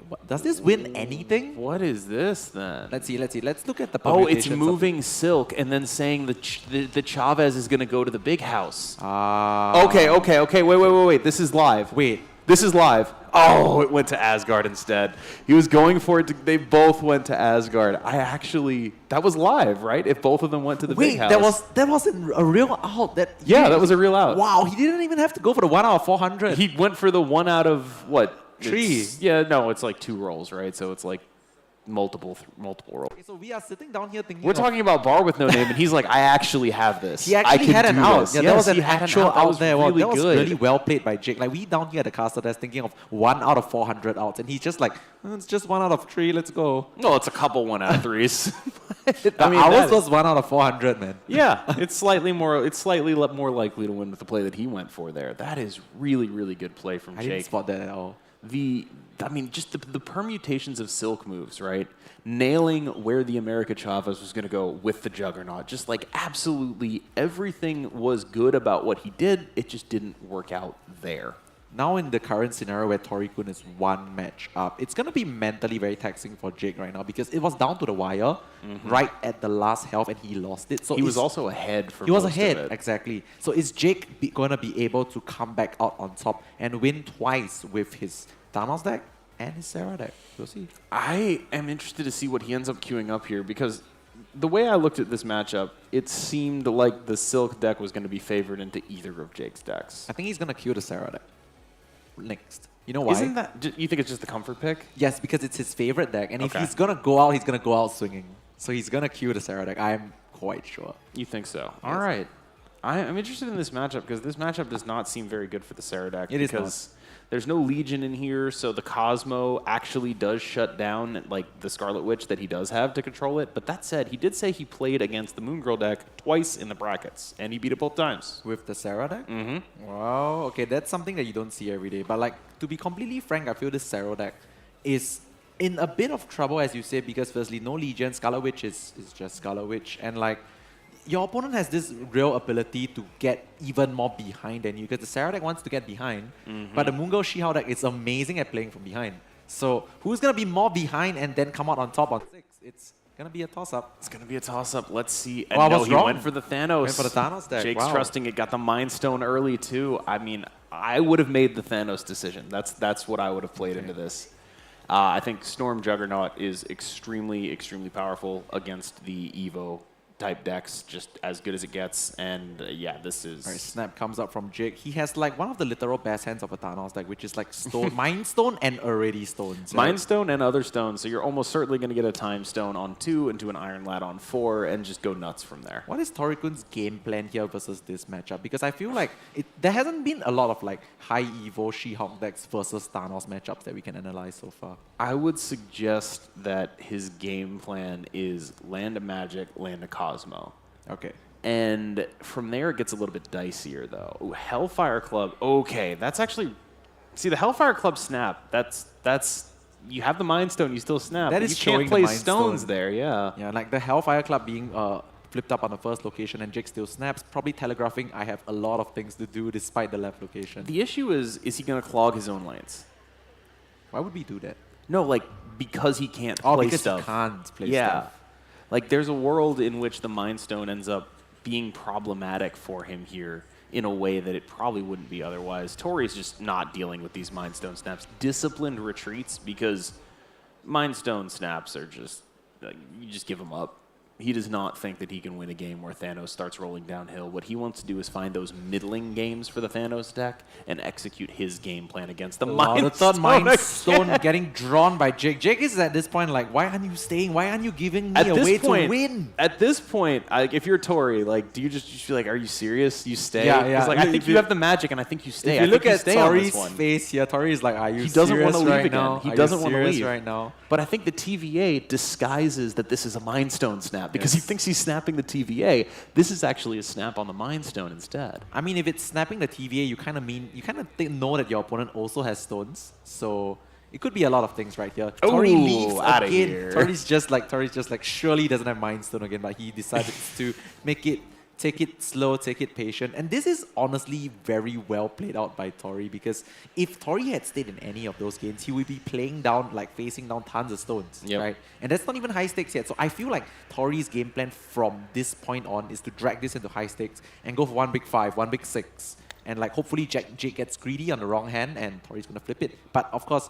What? Does this win anything? What is this then? Let's see. Let's look at the Oh, it's permutations of moving Silk and then saying the Chavez is going to go to the big house. Ah. Okay. Wait. This is live. This is live. Oh, it went to Asgard instead. He was going for it. They both went to Asgard. That was live, right? If both of them went to the big house. that wasn't a real out. That was a real out. Wow, he didn't even have to go for the 1 out of 400. He went for the 1 out of what? 3. It's like 2 rolls, right? So it's like multiple rolls. Okay, so we are sitting down here thinking. We're talking about Bar with no name, and he's like, I actually have this. He actually had an out. Yeah, that was an actual that out was there. Really that was good. really well played by Jake. Like we down here at the caster desk thinking of 1 out of 400 outs, and he's just like, it's just 1 out of 3. Let's go. No, it's a couple 1 out of 3s. Ours was 1 out of 400, man. Yeah, it's slightly more likely to win with the play that he went for there. That is really, really good play from Jake. I didn't spot that at all. Just the permutations of Silk moves, right? Nailing where the America Chavez was going to go with the Juggernaut. Just like absolutely everything was good about what he did. It just didn't work out there. Now in the current scenario where Tori-kun is 1 match up, it's going to be mentally very taxing for Jake right now because it was down to the wire right at the last health and he lost it. So he was also ahead for He was most ahead, of it. exactly. So is Jake going to be able to come back out on top and win twice with his Thanos deck and his Sarah deck? We'll see. I am interested to see what he ends up queuing up here because the way I looked at this matchup, it seemed like the Silk deck was going to be favored into either of Jake's decks. I think he's going to queue the Sarah deck next. You know why? Isn't that... You think it's just the comfort pick? Yes, because it's his favorite deck. And if Okay. he's going to go out, he's going to go out swinging. So he's going to queue the Sarah deck. I'm quite sure. You think so? Yes. All right. I'm interested in this matchup because this matchup does not seem very good for the Sarah deck. It is because there's no Legion in here, so the Cosmo actually does shut down like the Scarlet Witch that he does have to control it. But that said, he did say he played against the Moon Girl deck twice in the brackets, and he beat it both times. With the Sarah deck? Mm-hmm. Wow. Okay, that's something that you don't see every day. But like, to be completely frank, I feel this Sarah deck is in a bit of trouble, as you say, because firstly, no Legion. Scarlet Witch is just Scarlet Witch. And like, your opponent has this real ability to get even more behind than you, because the Sarah deck wants to get behind, but the Moon Girl She-How deck is amazing at playing from behind. So who's going to be more behind and then come out on top on 6? It's going to be a toss-up. It's going to be a toss-up. Let's see. And I no, was he wrong. went for the Thanos. Went for the Thanos deck. Jake's Wow. trusting it. Got the Mind Stone early, too. I mean, I would have made the Thanos decision. That's what I would have played into this. I think Storm Juggernaut is extremely, extremely powerful against the Evo type decks, just as good as it gets. And yeah, this is... All right, Snap comes up from Jake. He has like one of the literal best hands of a Thanos deck, which is like stone, Mind Stone and already stones. right? Mind Stone and other stones, so you're almost certainly going to get a Time Stone on 2 into an Iron Lad on 4 and just go nuts from there. What is Tori-kun's game plan here versus this matchup? Because I feel like there hasn't been a lot of like high Evo She-Hulk decks versus Thanos matchups that we can analyze so far. I would suggest that his game plan is land a Magic, land a Cosmo. Okay. And from there, it gets a little bit dicier, though. Ooh, Hellfire Club. Okay, that's actually... See, the Hellfire Club snap, that's... You have the Mind Stone, you still snap. That but is you showing can't the play Mind stones Stone. there, yeah. Yeah, like the Hellfire Club being flipped up on the first location and Jake still snaps, probably telegraphing I have a lot of things to do despite the left location. The issue is he going to clog his own lanes? Why would we do that? No, like, because he can't Oh, play because stuff. he can't play yeah. stuff. Like, there's a world in which the Mind Stone ends up being problematic for him here in a way that it probably wouldn't be otherwise. Tori's just not dealing with these Mind Stone snaps. Disciplined retreats, because Mind Stone snaps are just, you just give them up. He does not think that he can win a game where Thanos starts rolling downhill. What he wants to do is find those middling games for the Thanos deck and execute his game plan against the Mind Stone. Mind Stone getting drawn by Jake. Jake is at this point like, why aren't you staying? Why aren't you giving me a way to win? At this point, if you're Tori, like, do you just feel like, are you serious? You stay? Yeah, yeah. Like, I think you have the magic, and I think you stay. If you look at Tori's face here, Tori is like, are you serious right now? He doesn't want to leave right now. But I think the TVA disguises that this is a Mind Stone snap because he thinks he's snapping the TVA. This is actually a snap on the Mind Stone instead. I mean, if it's snapping the TVA, you kind of know that your opponent also has stones. So it could be a lot of things right here. Tori leaves outta again. here. Tori's just like, surely doesn't have Mind Stone again, but he decided to take it slow, take it patient. And this is honestly very well played out by Tori, because if Tori had stayed in any of those games, he would be playing down, like facing down tons of stones, right? And that's not even high stakes yet. So I feel like Tori's game plan from this point on is to drag this into high stakes and go for 1 big 5, 1 big 6. And like hopefully Jake gets greedy on the wrong hand and Tori's going to flip it. But of course,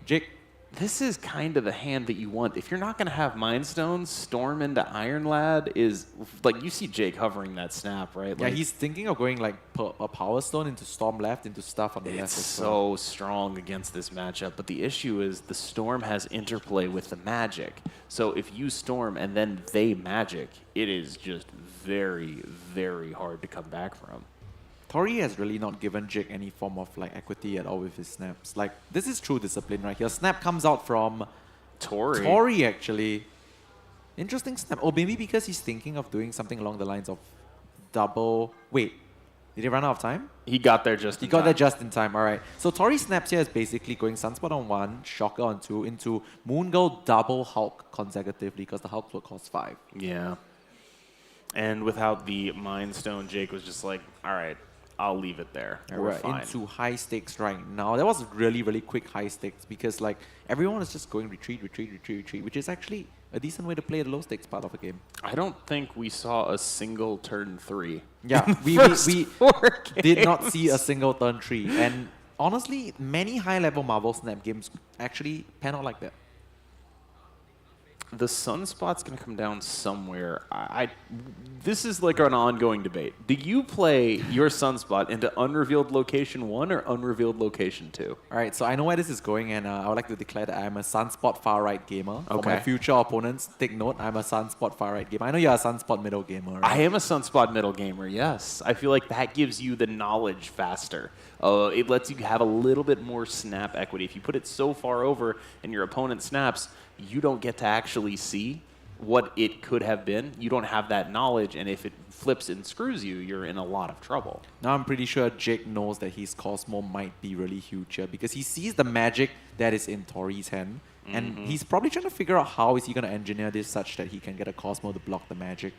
Jake... This is kind of the hand that you want. If you're not going to have Mind Stones, Storm into Iron Lad is... Like, you see Jake hovering that snap, right? Yeah, he's thinking of going like a Power Stone into Storm left, into stuff on the left. It's so strong against this matchup. But the issue is the Storm has interplay with the Magic. So if you Storm and then they Magic, it is just very, very hard to come back from. Tori has really not given Jake any form of like equity at all with his snaps. Like, this is true discipline right here. Snap comes out from Tori. Tori, actually. Interesting snap. Or maybe because he's thinking of doing something along the lines of double... Wait, did he run out of time? He got there just in time. He got there just in time, all right. So Tori snaps here is basically going Sunspot on 1, Shocker on 2, into Moon Girl double Hulk consecutively, because the Hulk will cost 5. Yeah. And without the Mind Stone, Jake was just like, all right, I'll leave it there. We're fine. Into high stakes right now. That was really, really quick high stakes, because like everyone is just going retreat, retreat, retreat, retreat, which is actually a decent way to play the low stakes part of a game. I don't think we saw a single turn 3. Yeah, we did not see a single turn 3. And honestly, many high-level Marvel Snap games actually pan out like that. The Sunspot's going to come down somewhere. This is like an ongoing debate. Do you play your Sunspot into unrevealed location 1 or unrevealed location 2? All right, so I know where this is going, and I would like to declare that I am a Sunspot far right gamer. Okay. For my future opponents, take note, I'm a Sunspot far right gamer. I know you're a Sunspot middle gamer, right? I am a Sunspot middle gamer, yes. I feel like that gives you the knowledge faster. It lets you have a little bit more snap equity. If you put it so far over and your opponent snaps, you don't get to actually see what it could have been. You don't have that knowledge, and if it flips and screws you, you're in a lot of trouble. Now I'm pretty sure Jake knows that his Cosmo might be really huge here, because he sees the magic that is in Tori's hand, and he's probably trying to figure out how is he going to engineer this such that he can get a Cosmo to block the magic.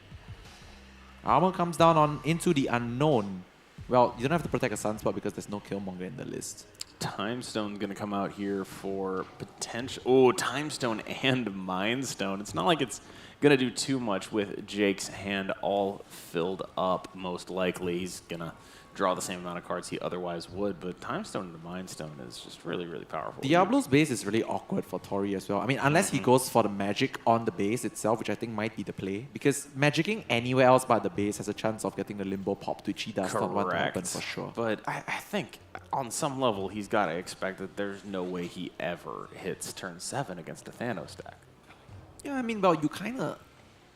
Armor comes down on into the unknown. Well, you don't have to protect a Sunspot because there's no Killmonger in the list. Time Stone's going to come out here for potential... Oh, Time Stone and Mind Stone. It's not like it's going to do too much with Jake's hand all filled up, most likely. He's going to draw the same amount of cards he otherwise would, but Time Stone and Mind Stone is just really, really powerful. Diablo's base is really awkward for Tori as well. I mean, unless he goes for the magic on the base itself, which I think might be the play, because magicking anywhere else but the base has a chance of getting the Limbo pop, which he does not want to happen for sure. But I think on some level he's got to expect that there's no way he ever hits turn 7 against a Thanos deck. Yeah, I mean, well, you kind of...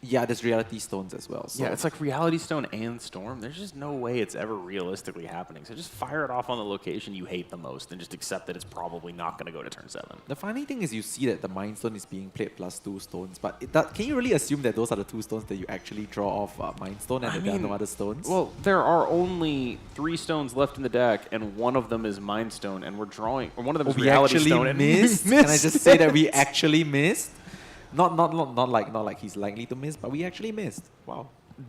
Yeah, there's Reality Stones as well. So. Yeah, it's like Reality Stone and Storm. There's just no way it's ever realistically happening. So just fire it off on the location you hate the most and just accept that it's probably not going to go to turn 7. The funny thing is you see that the Mind Stone is being played plus 2 stones, but can you really assume that those are the 2 stones that you actually draw off Mind Stone and there are no other stones? Well, there are only 3 stones left in the deck, and one of them is Mind Stone, and we're drawing... Or one of them is Reality Stone. And missed? Can I just say that we actually missed? Not like he's likely to miss, but we actually missed. Wow.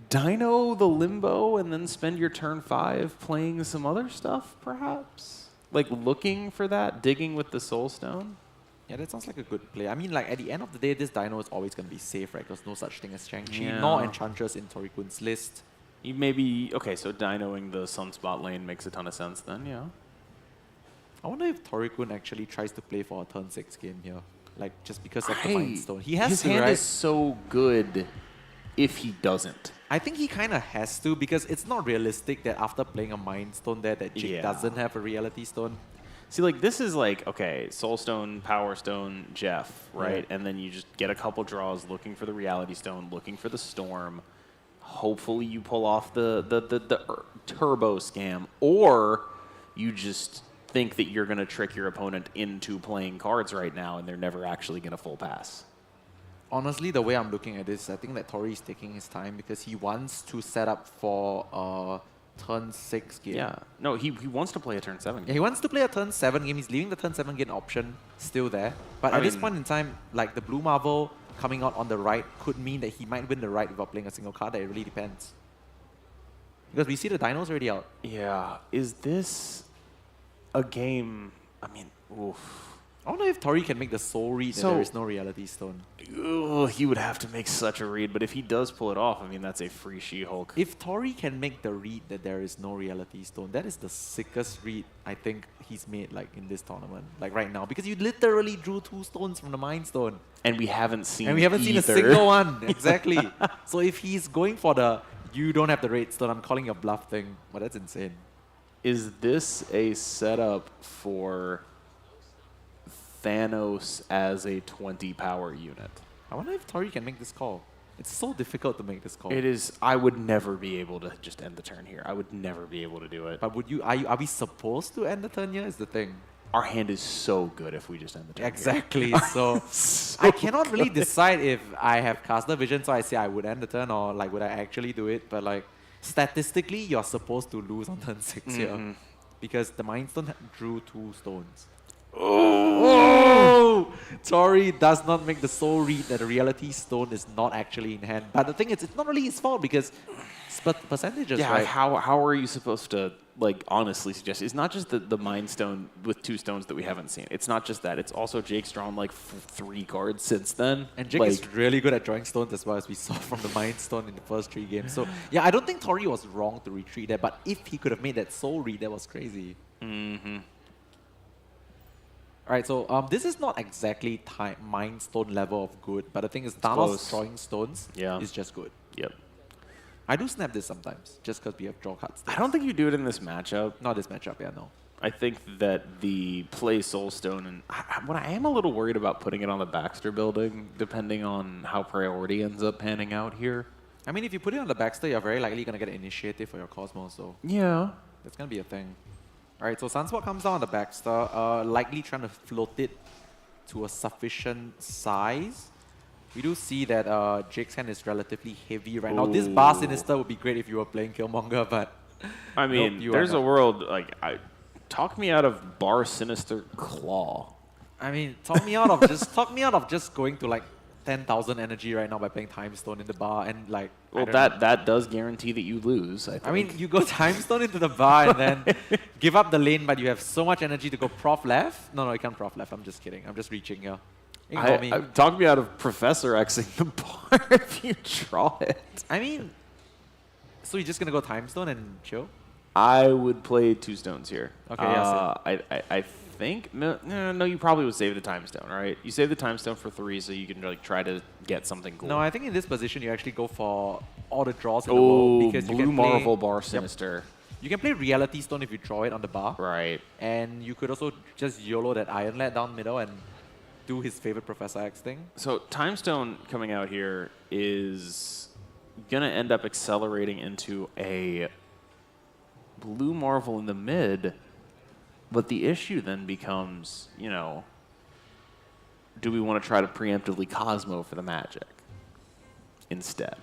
Dino the Limbo and then spend your turn 5 playing some other stuff, perhaps? Like looking for that, digging with the Soul Stone? Yeah, that sounds like a good play. I mean, like at the end of the day, this Dino is always going to be safe, right? There's no such thing as Shang-Chi, nor Enchantress in Tori-kun's list. You maybe... Okay, so Dinoing the Sunspot lane makes a ton of sense then, yeah. I wonder if Tori-kun actually tries to play for a turn 6 game here. Like, just because of the Mind Stone. He has His to, hand right? is so good if he doesn't? I think he kind of has to because it's not realistic that after playing a Mind Stone there that Jake doesn't have a Reality Stone. See, like, this is like, okay, Soul Stone, Power Stone, Jeff, right? Yeah. And then you just get a couple draws looking for the Reality Stone, looking for the Storm. Hopefully you pull off the Turbo Scam, or you just think that you're going to trick your opponent into playing cards right now and they're never actually going to full pass. Honestly, the way I'm looking at this, I think that Tori is taking his time because he wants to set up for turn 6 game. Yeah. No, he wants to play a turn 7 game. Yeah, he wants to play a turn 7 game. He's leaving the turn 7 game option still there. But at this point in time, like the Blue Marvel coming out on the right could mean that he might win the right without playing a single card. That it really depends. Because we see the dinos already out. Yeah. Is this a game? I mean, oof. I wonder if Tori can make the soul read that there is no Reality Stone. He would have to make such a read, but if he does pull it off, I mean, that's a free She-Hulk. If Tori can make the read that there is no Reality Stone, that is the sickest read I think he's made like in this tournament, like right now, because you literally drew 2 stones from the Mind Stone. And we haven't seen seen a single one, exactly. So if he's going for the you don't have the Red Stone, I'm calling your bluff thing, well, that's insane. Is this a setup for Thanos as a 20 power unit? I wonder if Tori can make this call. It's so difficult to make this call. It is. I would never be able to just end the turn here. I would never be able to do it. But would you? Are we supposed to end the turn here? Is the thing. Our hand is so good if we just end the turn. Exactly. Here. So, I cannot really decide if I have caster vision, so I say I would end the turn, or like would I actually do it? But like statistically, you're supposed to lose on turn 6 here because the Mind Stone drew 2 stones. Oh! Tori does not make the soul read that the Reality Stone is not actually in hand. But the thing is, it's not really his fault because percentages, yeah, right? How are you supposed to, like, honestly suggest? It's not just the Mind Stone with 2 stones that we haven't seen. It's not just that. It's also Jake's drawn, like, 3 cards since then. And Jake is really good at drawing stones as well, as we saw from the Mind Stone in the first 3 games. So, yeah, I don't think Tori was wrong to retreat there, but if he could have made that soul read, that was crazy. Alright, so this is not exactly Mind Stone level of good, but the thing is, Thanos drawing stones is just good. Yep. I do snap this sometimes, just because we have draw cards. I don't think you do it in this matchup. Not this matchup, yeah, no. I think that the play Soulstone, and what I am a little worried about putting it on the Baxter building, depending on how priority ends up panning out here. I mean, if you put it on the Baxter, you're very likely going to get an initiative for your Cosmos, so yeah, that's going to be a thing. Alright, so Sunspot comes down on the Baxter, likely trying to float it to a sufficient size. We do see that Jake's hand is relatively heavy right now. This Bar Sinister would be great if you were playing Killmonger, but I mean, nope, there's a world, like, talk me out of Bar Sinister Claw. I mean, talk me out of just going to like 10,000 energy right now by playing Time Stone in the bar and like. Well, that does guarantee that you lose. I mean, you go Time Stone into the bar and then give up the lane, but you have so much energy to go Prof left. No, you can't Prof left. I'm just kidding. I'm just reaching here. Talk me out of Professor Xing the bar if you draw it. I mean, so you're just gonna go Time Stone and chill? I would play 2 stones here. Okay, yeah. I think no, you probably would save the Time Stone, right? You save the Time Stone for 3 so you can like try to get something cool. No, I think in this position you actually go for all the draws in the world because you Blue can play Marvel Bar Sinister. You can play Reality Stone if you draw it on the bar. Right. And you could also just YOLO that Iron Lad down middle and do his favorite Professor X thing. So Time Stone coming out here is gonna end up accelerating into a Blue Marvel in the mid, but the issue then becomes, you know, do we want to try to preemptively Cosmo for the Magic instead?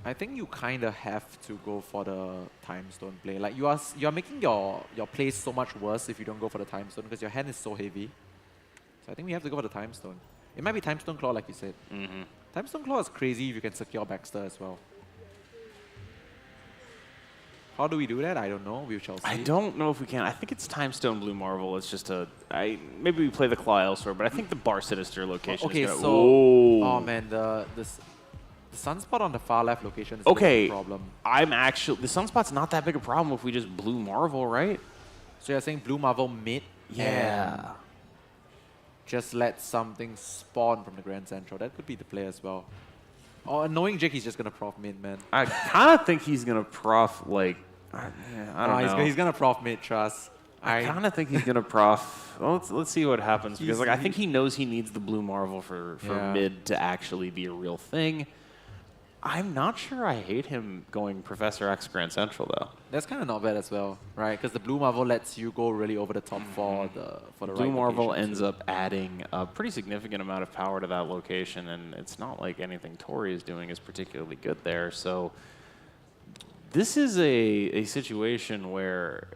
I think you kind of have to go for the Time Stone play. Like you are making your play so much worse if you don't go for the Time Stone because your hand is so heavy. So I think we have to go for the Time Stone. It might be Time Stone Claw like you said. Time Stone Claw is crazy if you can secure Baxter as well. How do we do that? I don't know. We shall see. I don't know if we can. I think it's Time Stone Blue Marvel. It's just maybe we play the Claw elsewhere, but I think the Bar Sinister location is gonna... Oh man, the Sunspot on the far left location is a big problem. The Sunspot's not that big a problem if we just Blue Marvel, right? So you're saying Blue Marvel mid? Yeah. Just let something spawn from the Grand Central. That could be the play as well. Oh, knowing Jake, he's just gonna prof mid, man. I kind of think he's gonna prof like. I don't know. He's gonna prof mid, trust. I kind of think he's gonna prof. Well, let's see what happens because like I think he knows he needs the blue marvel for mid to actually be a real thing. I'm not sure I hate him going Professor X Grand Central though. That's kind of not bad as well, right? Because the blue marvel lets you go really over the top for the blue marvel ends up adding a pretty significant amount of power to that location, and it's not like anything Tori is doing is particularly good there. So this is a situation where.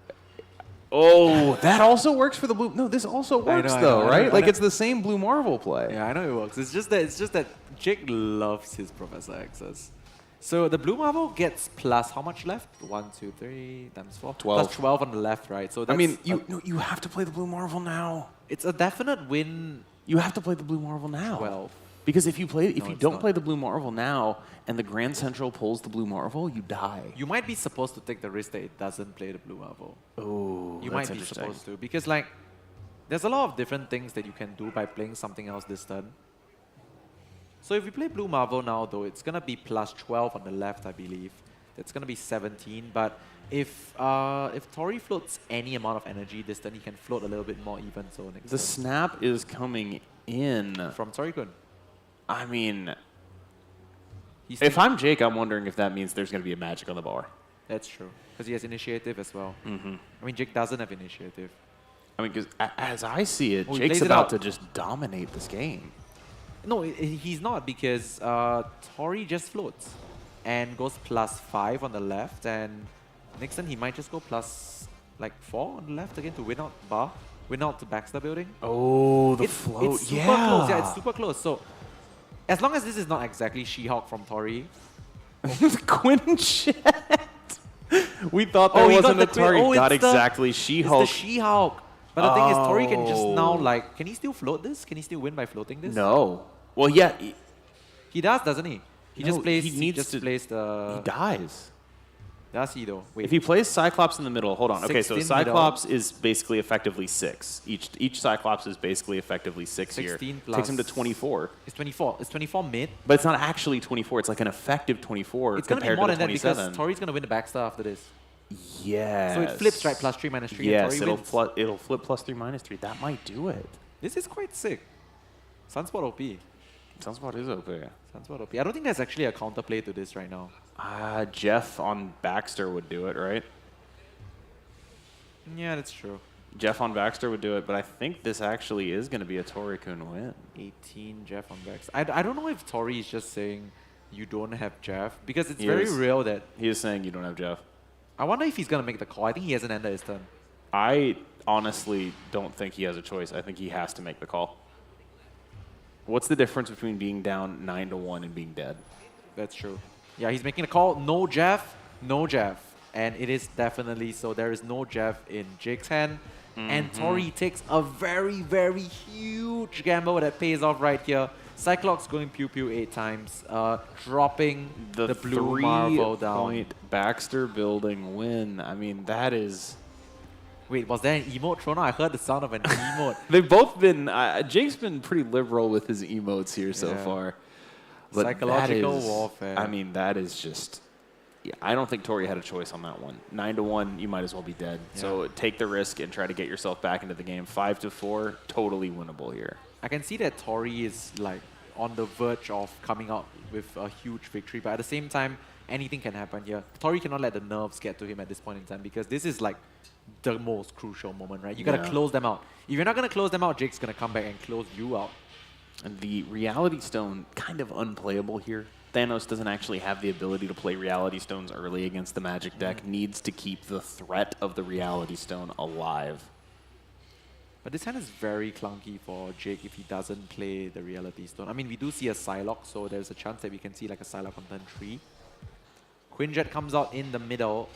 Oh, that also works for the blue. No, this also works though, right? Like it's the same blue marvel play. Yeah, I know it works. It's just that Jake loves his Professor X's. So the blue marvel gets plus how much left? 1, 2, 3 times 4. 12. Plus 12 on the left, right? So that's I mean, you have to play the blue marvel now. It's a definite win. You have to play the blue marvel now. 12. Because if you don't play the blue marvel now and the Grand Central pulls the blue marvel, you die. You might be supposed to take the risk that it doesn't play the blue marvel. Oh, you might be supposed to because like there's a lot of different things that you can do by playing something else this turn. So if you play blue marvel now, though, it's gonna be plus 12 on the left, I believe. That's gonna be 17. But if Tori floats any amount of energy this turn, he can float a little bit more even. So next the turn. snap is coming in from Tori-kun. I mean, if I'm Jake, I'm wondering if that means there's going to be a magic on the bar. That's true. Because he has initiative as well. I mean, Jake doesn't have initiative. I mean, because as I see it, Jake's about to just dominate this game. No, he's not because Tori just floats and goes plus 5 on the left. And next turn, he might just go plus like 4 on the left again to win out bar, win out the Baxter building. Oh, the float. It's super close. Yeah, it's super close. So as long as this is not exactly She-Hulk from Tori. Quinjet. We thought that wasn't a Tori. Got exactly She-Hulk. It's the She-Hulk. But the thing is, Tori can just now like, can he still float this? Can he still win by floating this? No. Well, yeah. He does, doesn't he? He just plays. He dies. Does he though? Wait. If he plays Cyclops in the middle, hold on. Okay, so Cyclops middle. is basically effectively 6. Each Cyclops is basically effectively 6 here. Takes him to 24. It's 24. It's 24 mid. But it's not actually 24. It's like an effective 24 it's compared to the 27. It's going to be more than that because 27. Tori's going to win the Baxter after this. Yes. So it flips, right? Plus 3, minus 3. Yes, and Tori it'll flip plus 3, minus 3. That might do it. This is quite sick. Sunspot OP. Sunspot is OP. Sunspot OP. I don't think there's actually a counterplay to this right now. Jeff on Baxter would do it, right? Yeah, that's true. Jeff on Baxter would do it, but I think this actually is going to be a Tori-kun win. 18 Jeff on Baxter. I don't know if Tori is just saying you don't have Jeff because it's very real that he is saying you don't have Jeff. I wonder if he's going to make the call. I think he hasn't ended his turn. I honestly don't think he has a choice. I think he has to make the call. What's the difference between being down 9-1 and being dead? That's true. Yeah, he's making a call. No Jeff, no Jeff. And it is definitely so. There is no Jeff in Jake's hand. And Tori takes a very, very huge gamble that pays off right here. Cyclops going pew pew 8 times, dropping the blue marvel down. 3-point Baxter building win. I mean, that is... Wait, was there an emote thrown out? I heard the sound of an emote. They've both been... Jake's been pretty liberal with his emotes here so far. But psychological warfare. I mean, that is just... Yeah, I don't think Tori had a choice on that one. 9-1, you might as well be dead. Yeah. So take the risk and try to get yourself back into the game. 5-4, totally winnable here. I can see that Tori is like on the verge of coming out with a huge victory, but at the same time, anything can happen here. Tori cannot let the nerves get to him at this point in time because this is like the most crucial moment, right? You gotta close them out. If you're not gonna close them out, Jake's gonna come back and close you out. And the Reality Stone, kind of unplayable here. Thanos doesn't actually have the ability to play Reality Stones early against the Magic deck. Needs to keep the threat of the Reality Stone alive. But this hand is very clunky for Jake if he doesn't play the Reality Stone. I mean, we do see a Psylocke, so there's a chance that we can see like a Psylocke on turn 3. Quinjet comes out in the middle.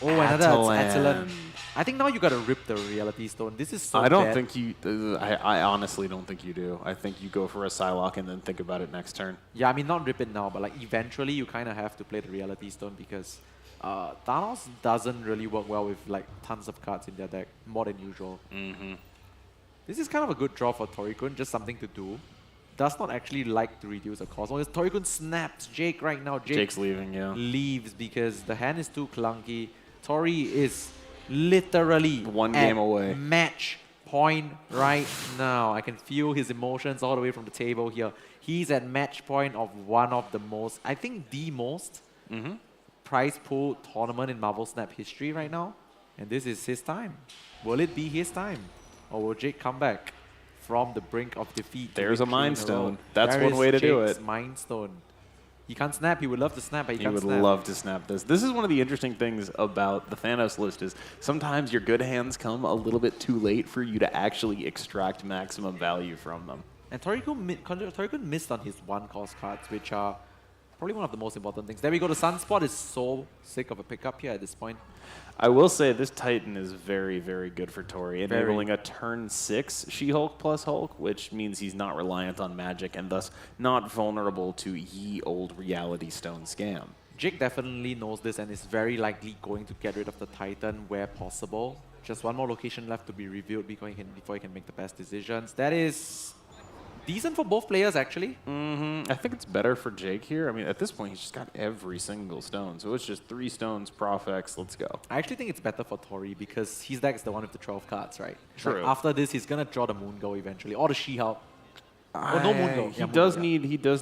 Oh, another Attilan. I think now you gotta rip the Reality Stone. This is so I don't bad. think you... I honestly don't think you do. I think you go for a Psylocke and then think about it next turn. Yeah, I mean, not rip it now, but like eventually you kind of have to play the Reality Stone because Thanos doesn't really work well with like tons of cards in their deck, more than usual. This is kind of a good draw for Tori-kun, just something to do. does not actually like to reduce the cost. Because Tori-kun snaps Jake right now. Jake's leaving, yeah. Leaves because the hand is too clunky. Tori is literally one game away. Match point right now. I can feel his emotions all the way from the table here. He's at match point of one of the most, I think the most prize pool tournament in Marvel Snap history right now. And this is his time. Will it be his time? Or will Jake come back from the brink of defeat? There's a Mind Stone. That's one way to do it. Mind Stone. He can't snap. He would love to snap, but he can't snap. He would love to snap this. This is one of the interesting things about the Thanos list is sometimes your good hands come a little bit too late for you to actually extract maximum value from them. And Tori-kun missed on his one-cost cards, which are probably one of the most important things. There we go. The Sunspot is so sick of a pickup here at this point. I will say this Titan is very, very good for Tori, enabling a turn 6 She-Hulk plus Hulk, which means he's not reliant on magic and thus not vulnerable to ye old Reality Stone scam. Jake definitely knows this and is very likely going to get rid of the Titan where possible. Just one more location left to be revealed before he can make the best decisions. That is decent for both players, actually. I think it's better for Jake here. I mean, at this point, he's just got every single stone. So it's just 3 stones, Profex, let's go. I actually think it's better for Tori because his deck is the one with the 12 cards, right? True. Like after this, he's going to draw the Moon Girl eventually, or the She-Hulk. Oh, no Moon Girl. He does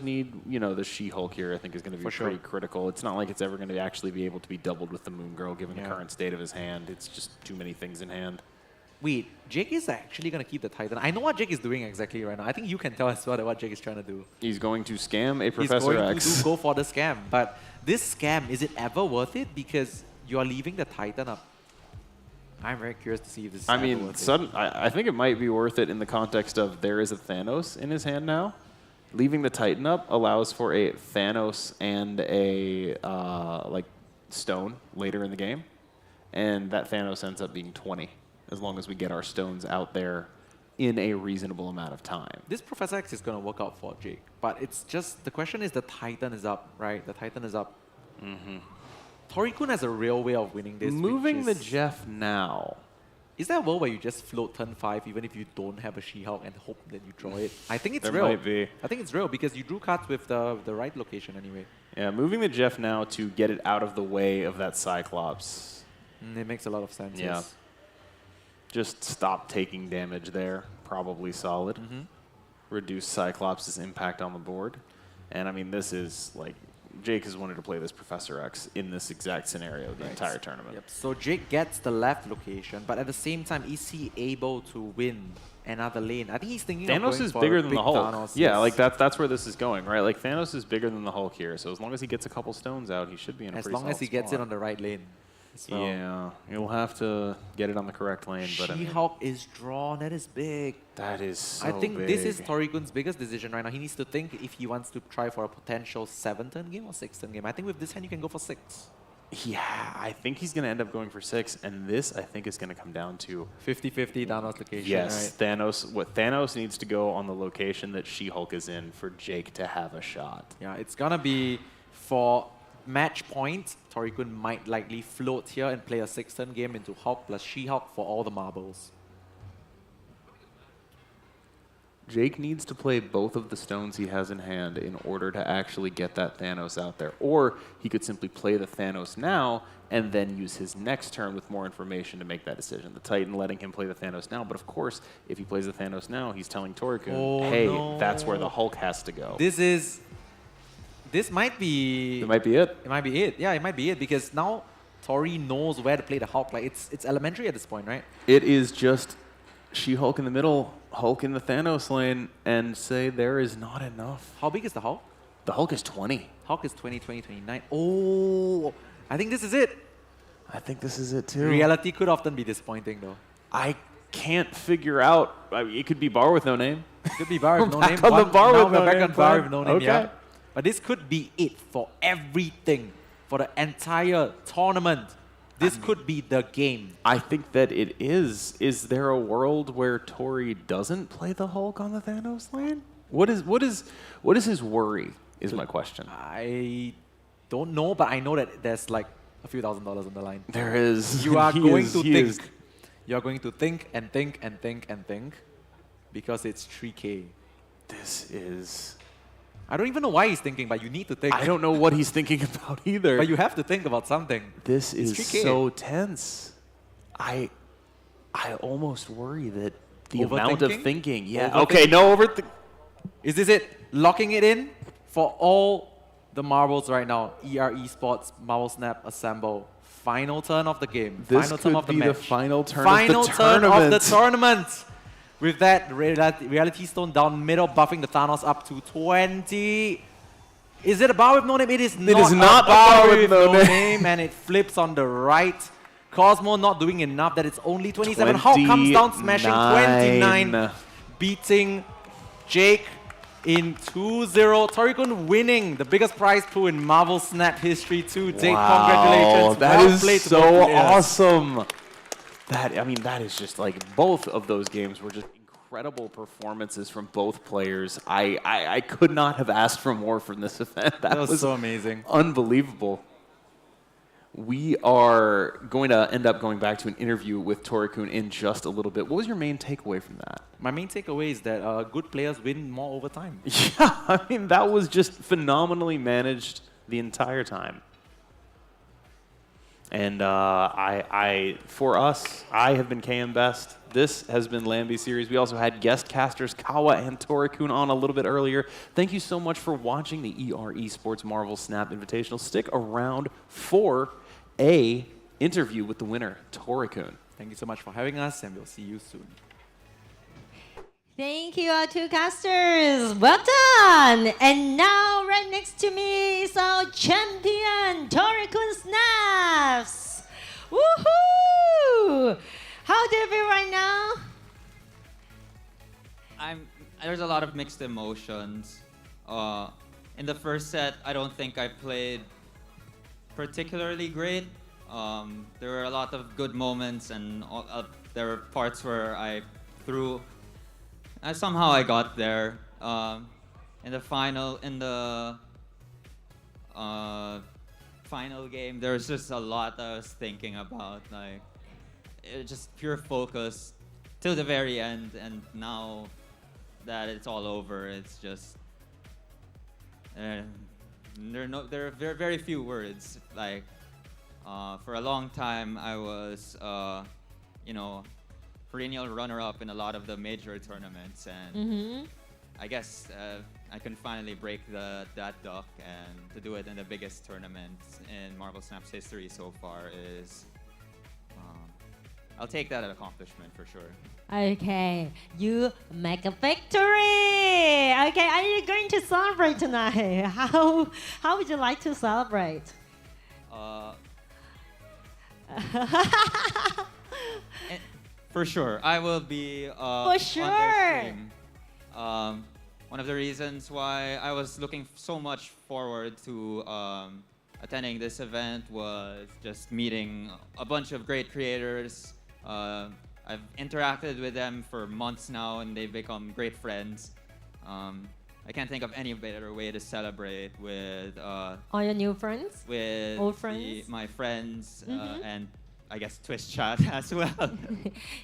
need, you know, the She-Hulk here, I think, is going to be pretty critical. It's not like it's ever going to actually be able to be doubled with the Moon Girl, given the current state of his hand. It's just too many things in hand. Wait, Jake is actually going to keep the Titan. I know what Jake is doing exactly right now. I think you can tell as well what Jake is trying to do. He's going to scam a Professor X. He's going to go for the scam. But this scam, is it ever worth it? Because you are leaving the Titan up. I'm very curious to see if this is worth it. I think it might be worth it in the context of there is a Thanos in his hand now. Leaving the Titan up allows for a Thanos and a like stone later in the game. And that Thanos ends up being 20. As long as we get our stones out there in a reasonable amount of time. This Professor X is going to work out for Jake. But it's just, the question is the Titan is up, right? The Titan is up. Tori-kun has a real way of winning this. Moving the Jeff now. Is there a world where you just float turn 5 even if you don't have a She-Hulk and hope that you draw it? I think it's real. There might be. I think it's real because you drew cards with the right location anyway. Yeah, moving the Jeff now to get it out of the way of that Cyclops. It makes a lot of sense, yeah. Yes. Just stop taking damage there. Probably solid. Reduce Cyclops' impact on the board. And I mean, this is like, Jake has wanted to play this Professor X in this exact scenario the entire tournament. Yep. So Jake gets the left location, but at the same time, is he able to win another lane? I think he's thinking Thanos of going is for bigger a than big the Hulk. Thanos. Yeah, like that's where this is going, right? Like Thanos is bigger than the Hulk here, so as long as he gets a couple stones out, he should be in a pretty solid spot. As long as he gets it on the right lane. So yeah, you'll have to get it on the correct lane. But She-Hulk is drawn. That is big. That is so I think big. this is Tori-kun's biggest decision right now. He needs to think if he wants to try for a potential 7-turn game or 6-turn game. I think with this hand, you can go for 6. Yeah, I think he's going to end up going for 6. And this, I think, is going to come down to 50-50 Thanos location, yes, right? Thanos needs to go on the location that She-Hulk is in for Jake to have a shot. Yeah, it's going to be for match point. Tori-kun might likely float here and play a 6-turn game into Hulk plus She-Hulk for all the marbles. Jake needs to play both of the stones he has in hand in order to actually get that Thanos out there. Or he could simply play the Thanos now and then use his next turn with more information to make that decision. The Titan letting him play the Thanos now. But of course, if he plays the Thanos now, he's telling Tori-kun, hey, that's where the Hulk has to go. This might be... It might be it. It might be it. Yeah, it might be it because now Tori knows where to play the Hulk. Like it's elementary at this point, right? It is just She-Hulk in the middle, Hulk in the Thanos lane, and say there is not enough. How big is the Hulk? The Hulk is 20. Hulk is 20, 20, 29. Oh, I think this is it. I think this is it too. Reality could often be disappointing though. I can't figure out. I mean, it could be Bar with no name. It could be Bar with no name. On the Bar now with no we're back name. on Bar with no name, Okay. yeah. But this could be it for everything, for the entire tournament. This could be the game. I think that it is. Is there a world where Tori doesn't play the Hulk on the Thanos lane? What is his worry? Is my question. I don't know, but I know that there's like a few $1,000s on the line. There is. You are going to think. You are going to think and think and think and think, because it's 3K. This is. I don't even know why he's thinking, but you need to think. I don't know what he's thinking about either. But you have to think about something. This It's is tricky. so tense. I almost worry that the amount of Overthinking? thinking. Yeah. Overthinking? Okay. No overthink. Is this it? Locking it in for all the marbles right now. ER Esports, Marble Snap, Assemble. Final turn of the game. This Final turn could of the be match. the final turn Final of the turn tournament. of the tournament. With that, Reality Stone down middle, buffing the Thanos up to 20. Is it a bar with no name? It is not a bar with no name. And it flips on the right. Cosmo not doing enough. That it's only 27. How comes down smashing 29. Beating Jake in 2-0. Torikun winning the biggest prize pool in Marvel Snap history too. Jake, congratulations. That Well is played to so both players. awesome. That is just like both of those games were just incredible performances from both players. I could not have asked for more from this event. That was so amazing. Unbelievable. We are going to end up going back to an interview with Torikun in just a little bit. What was your main takeaway from that? My main takeaway is that good players win more over time. Yeah, I mean, that was just phenomenally managed the entire time. And for us, I have been KM Best. This has been Lambie Series. We also had guest casters Kawa and Torikun on a little bit earlier. Thank you so much for watching the ER Esports Marvel Snap Invitational. Stick around for a interview with the winner, Torikun. Thank you so much for having us, and we'll see you soon. Thank you, our two casters. Well done. And now, right next to me is our champion, Torikun Snaps. Woohoo! How do you feel right now? There's a lot of mixed emotions. In the first set, I don't think I played particularly great. There were a lot of good moments, and there were parts where I threw. Somehow I got there. In the final game, there was just a lot I was thinking about, like just pure focus till the very end. And now that it's all over, it's just there are very few words. Like for a long time, I was perennial runner-up in a lot of the major tournaments, and I guess I can finally break that duck, and to do it in the biggest tournament in Marvel Snap's history so far is, I'll take that as an accomplishment for sure. Okay, you make a victory. Okay, are you going to celebrate tonight? How would you like to celebrate? For sure, I will be For sure. on their stream. One of the reasons why I was looking so much forward to attending this event was just meeting a bunch of great creators. I've interacted with them for months now, and they've become great friends. I can't think of any better way to celebrate with All your new friends? with Old friends? my friends and I guess Twitch chat as well.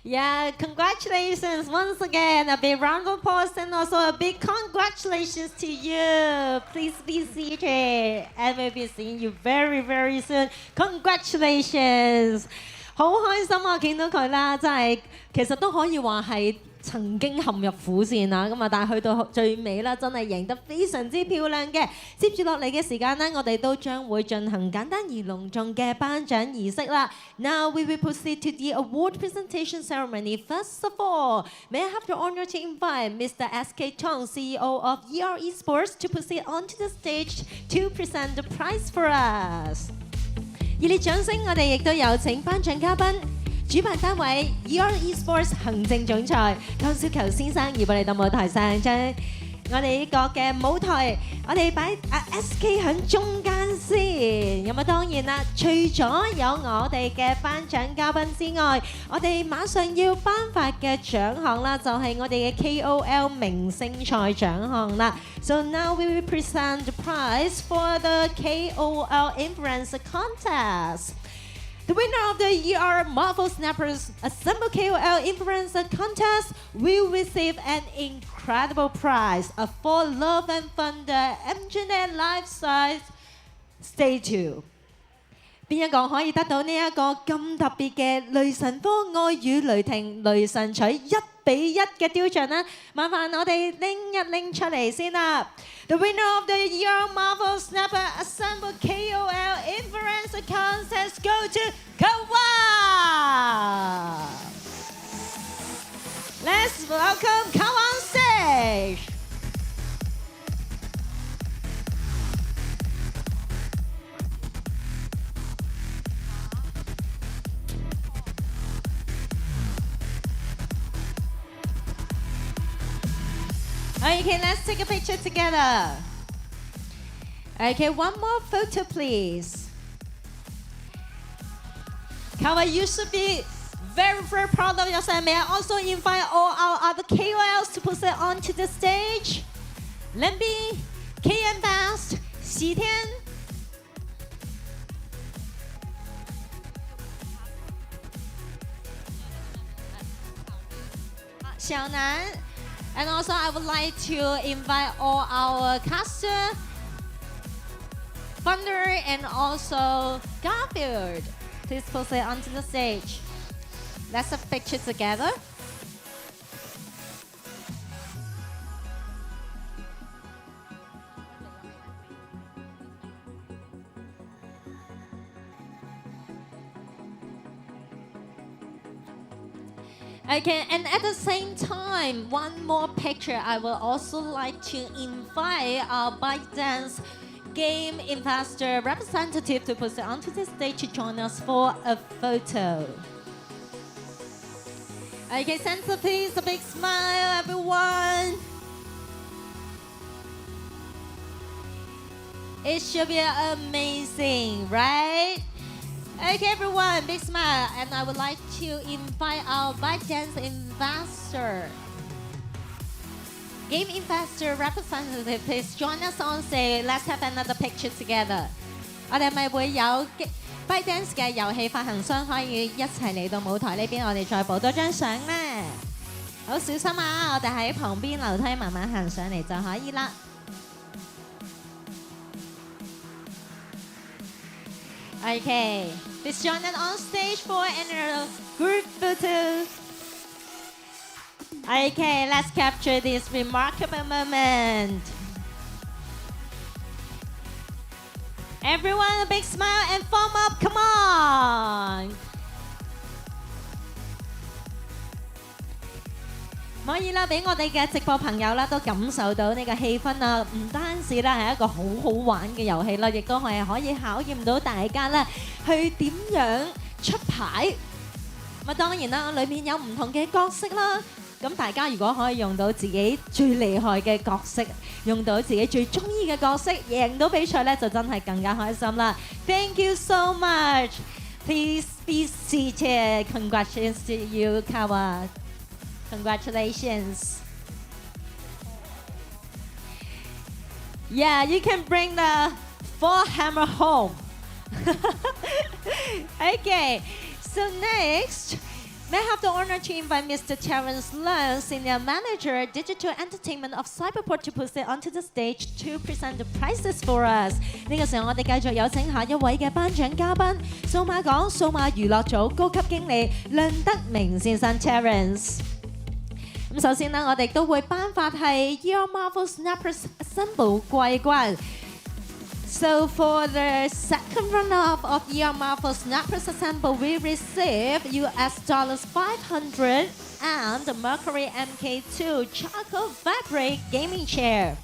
Yeah, congratulations once again. A big round of applause and also a big congratulations to you. Please be seated, and we'll be seeing you very, very soon. Congratulations. 好開心啊！見到佢啦，真係其實都可以話係曾經陷入苦戰啊，咁啊，但係去到最尾啦，真係贏得非常之漂亮嘅。接住落嚟嘅時間呢，我哋都將會進行簡單而隆重嘅頒獎儀式啦。Now we will proceed to the award presentation ceremony. First of all, may I have the honor to invite Mr. S.K. Tong, CEO of ER Esports, to proceed onto the stage to present the prize for us. 熱烈掌聲，我哋亦都有請頒獎嘉賓、主辦單位 ER Esports 行政總裁湯小球先生移步嚟到舞台上，將我哋呢個嘅舞台，我哋擺SK 喺中間先。咁啊，當然啦，除咗有我哋嘅頒獎嘉賓之外，我哋馬上要頒發嘅獎項啦，就係我哋嘅 KOL 明星賽獎項啦。So now we will present the prize for the KOL Influencer Contest. The winner of the ER Marvel Snappers Assemble KOL Influencer Contest will receive an incredible prize, a For Love and Thunder Engineer Life-Size Statue。邊一個可以得到呢一個咁特別嘅雷神科愛與雷霆雷神錘1:1嘅雕像呢？麻煩我哋拎出嚟先啦。The winner of the ER Marvel Snapper Assemble KOL Influencer Contest go to Kawa. Let's welcome Kawa on stage. Okay, let's take a picture together. Okay, one more photo, please. Kawa, you should be very, very proud of yourself. May I also invite all our other KOLs to proceed onto the stage? Lembi, KM Best, Xitian. Xiaonan. And also, I would like to invite all our caster, Thunder, and also Garfield. Please proceed onto the stage. Let's have a picture together. Okay, and at the same time, one more picture. I would also like to invite our ByteDance game investor representative to proceed onto the stage to join us for a photo. Okay, send please a big smile, everyone. It should be amazing, right? Okay, everyone, big smile. And I would like to invite our ByteDance investor, game investor representative, please join us on stage. Let's have another picture together. 我哋咪會有 ByteDance 嘅遊戲發行商可以一齊嚟到舞台呢邊，我哋再補多張相咧。好小心啊！我哋喺旁邊樓梯慢慢行上嚟就可以啦。Okay, please join us on stage for another group photo. Okay, let's capture this remarkable moment. Everyone, a big smile and thumb up, come on! 可以啦，俾我哋嘅直播朋友啦都感受到呢個氣氛啊！唔單止啦係一個好好玩嘅遊戲啦，亦都係可以考驗到大家啦，去點樣出牌。咁啊當然啦，裏面有唔同嘅角色啦。咁大家如果可以用到自己最厲害嘅角色，用到自己最中意嘅角色，贏到比賽咧就真係更加開心啦。Thank you so much. Please be seated. Congratulations to you, Kawa. Congratulations. Yeah, you can bring the 4 hammer home. Okay, so next, may I have the honor to invite Mr. Terence Leung, Senior Manager, Digital Entertainment of Cyberport, to proceed onto the stage to present the prizes for us. 呢個時候我哋繼續有請下一位嘅頒獎嘉賓，數碼港數碼娛樂組高級經理梁德明先生 Terence。咁首先呢，我哋都會頒發係 ER Marvel Snappers Assemble 季軍。So for the second runner-up of ER Marvel Snappers Assemble, we receive $500 and the Mercury MK2 Charcoal Fabric Gaming Chair。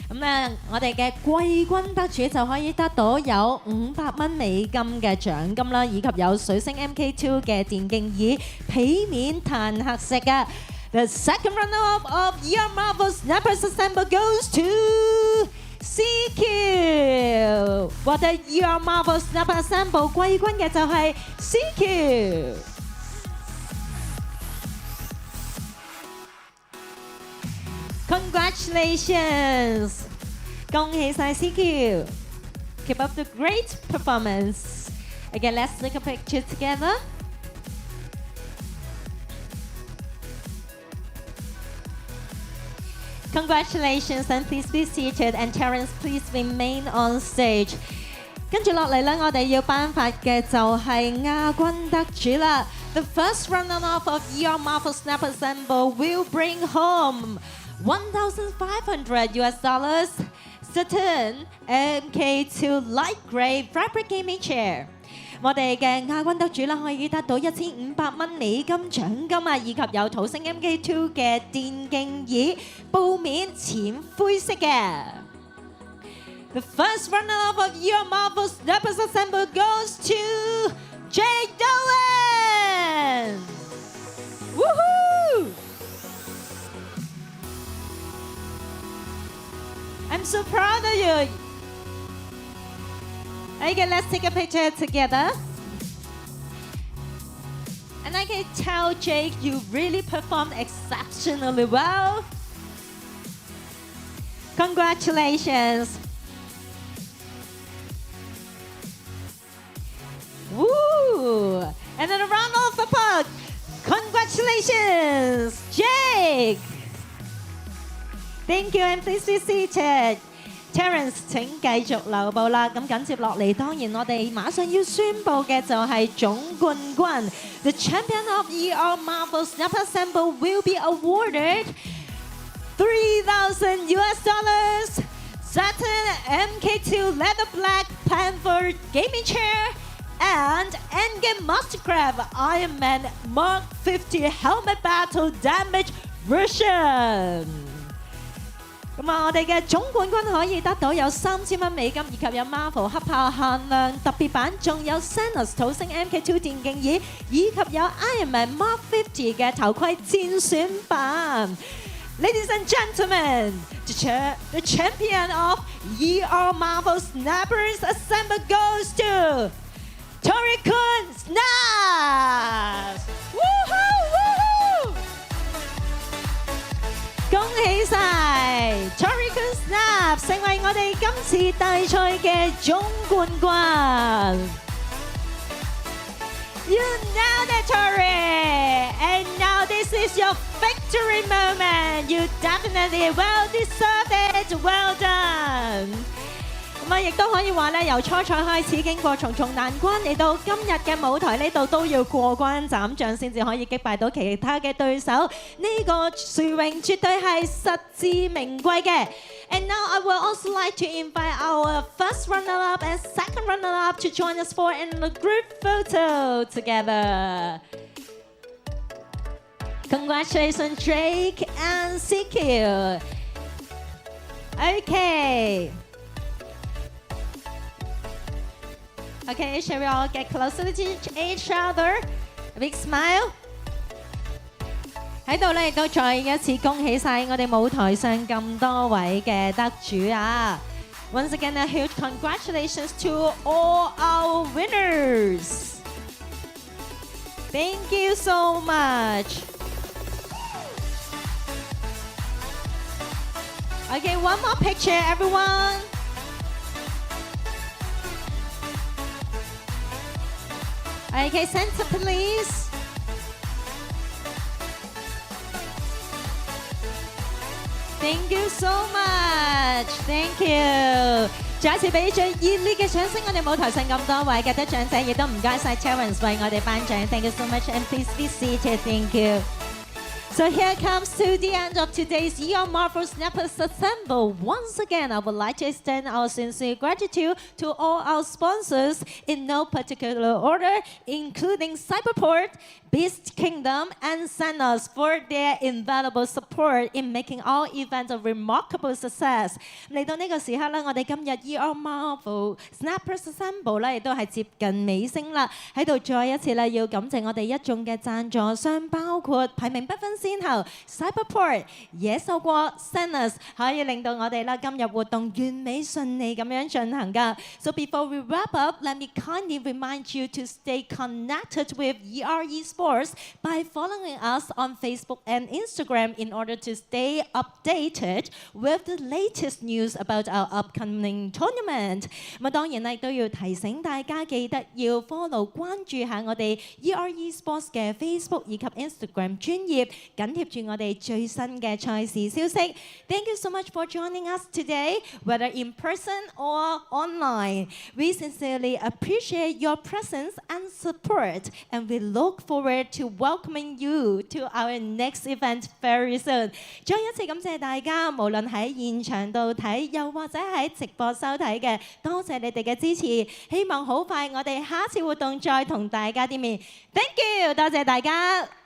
咁咧，我哋嘅季軍得主就可以得到有500美金嘅獎金啦，以及有水星 MK2 嘅電競椅皮面坦克色嘅。The second runner-up of ER Marvel Snappers Assemble goes to CQ。獲得 ER Marvel Snappers Assemble 季軍嘅就係 CQ。Congratulations！恭喜晒 CQ，keep up the great performance。Again, let's take a picture together. Congratulations and please be seated and Terence please remain on stage. 跟住落嚟咧，我哋要頒發嘅就係亞軍得主啦。The first runner-up of ER Marvel Snap Assemble will bring home $1,500 Saturn MK2 Light Grey Fabric Gaming Chair。我哋嘅亞軍得主啦，可以得到1500蚊美金獎金啊，以及有土星 MK2 嘅電競椅，布面淺灰色嘅。The first runner-up of ER Marvel Snap Assemble goes to Jake Dolan. Woohoo! I'm so proud of you. Okay, let's take a picture together. And I can tell, Jake, you really performed exceptionally well. Congratulations. Woo! And then a round of applause. Congratulations, Jake. Thank you, and please be seated. Terence 請繼續留步啦。咁緊接落嚟，當然我哋馬上要宣布嘅就係總冠軍。The champion of ER Marvel Snap Assemble will be awarded $3,000 Saturn MK2 Leather Black Panther Gaming Chair and Endgame Mastercraft Iron Man Mark 50 Helmet Battle Damage Version。咁啊，我哋嘅總冠軍可以得到有3000蚊美金，以及有 Marvel 黑豹限量特別版，仲有 Sanos 土星 MK2 電競椅，以及有 Iron Man Mark 50嘅頭盔戰選版。Ladies and gentlemen, the champion of ER Marvel Snappers Assemble goes to Tori Kun Snap! Woohoo! 恭喜晒 Tori Kun Snap 成為我哋今次大賽嘅總冠軍。You nailed it, Tori! And now this is your victory moment. You definitely well deserved it. Well done. 咁啊，亦都可以話咧，由初賽開始，經過重重難關，嚟到今日嘅舞台呢度都要過關斬將，先至可以擊敗到其他嘅對手。呢個殊榮絕對係實至名貴嘅。And now I would also like to invite our first runner-up and second runner-up to join us for a group photo together. Congratulations, Drake and CQ. Okay. Okay, shall we all get closer to each other? A big smile. 喺度咧，亦都再一次恭喜晒我哋舞台上咁多位嘅得主啊 ！Once again, a huge congratulations to all our winners. Thank you so much. Okay, one more picture, everyone. Okay, center please. Thank you so much. Thank you. 再一次俾最熱烈嘅掌聲，我哋舞台上咁多位嘅得獎者，亦都唔該晒 Terence 為我哋頒獎。Thank you so much and please be seated. Thank you. So here comes to the end of today's ER Marvel Snappers Assemble. Once again, I would like to extend our sincere gratitude to all our sponsors in no particular order, including Cyberport, Beast Kingdom, and Sanos for their invaluable support in making our event a remarkable success. 嚟到呢個時刻咧，我哋今日 ER Marvel Snappers Assemble 咧，亦都係接近尾聲啦。喺度再一次咧，要感謝我哋一眾嘅贊助商，包括排名不分先先後 Cyberport、野獸國、Senus 可以令到我哋啦今日活動完美順利咁樣進行㗎。So before we wrap up, let me kindly remind you to stay connected with ER Esports by following us on Facebook and Instagram in order to stay updated with the latest news about our upcoming tournament。咁當然咧都要提醒大家記得要 follow 關注下我哋 ER Esports 嘅 Facebook 以及 Instagram 專頁，緊貼住我哋最新嘅賽事消息。Thank you so much for joining us today, whether in person or online. We sincerely appreciate your presence and support, and we look forward to welcoming you to our next event very soon. 再一次感謝大家，無論喺現場度睇，又或者喺直播收睇嘅，多謝你哋嘅支持。希望好快我哋下一次活動再同大家見面。Thank you，多謝大家。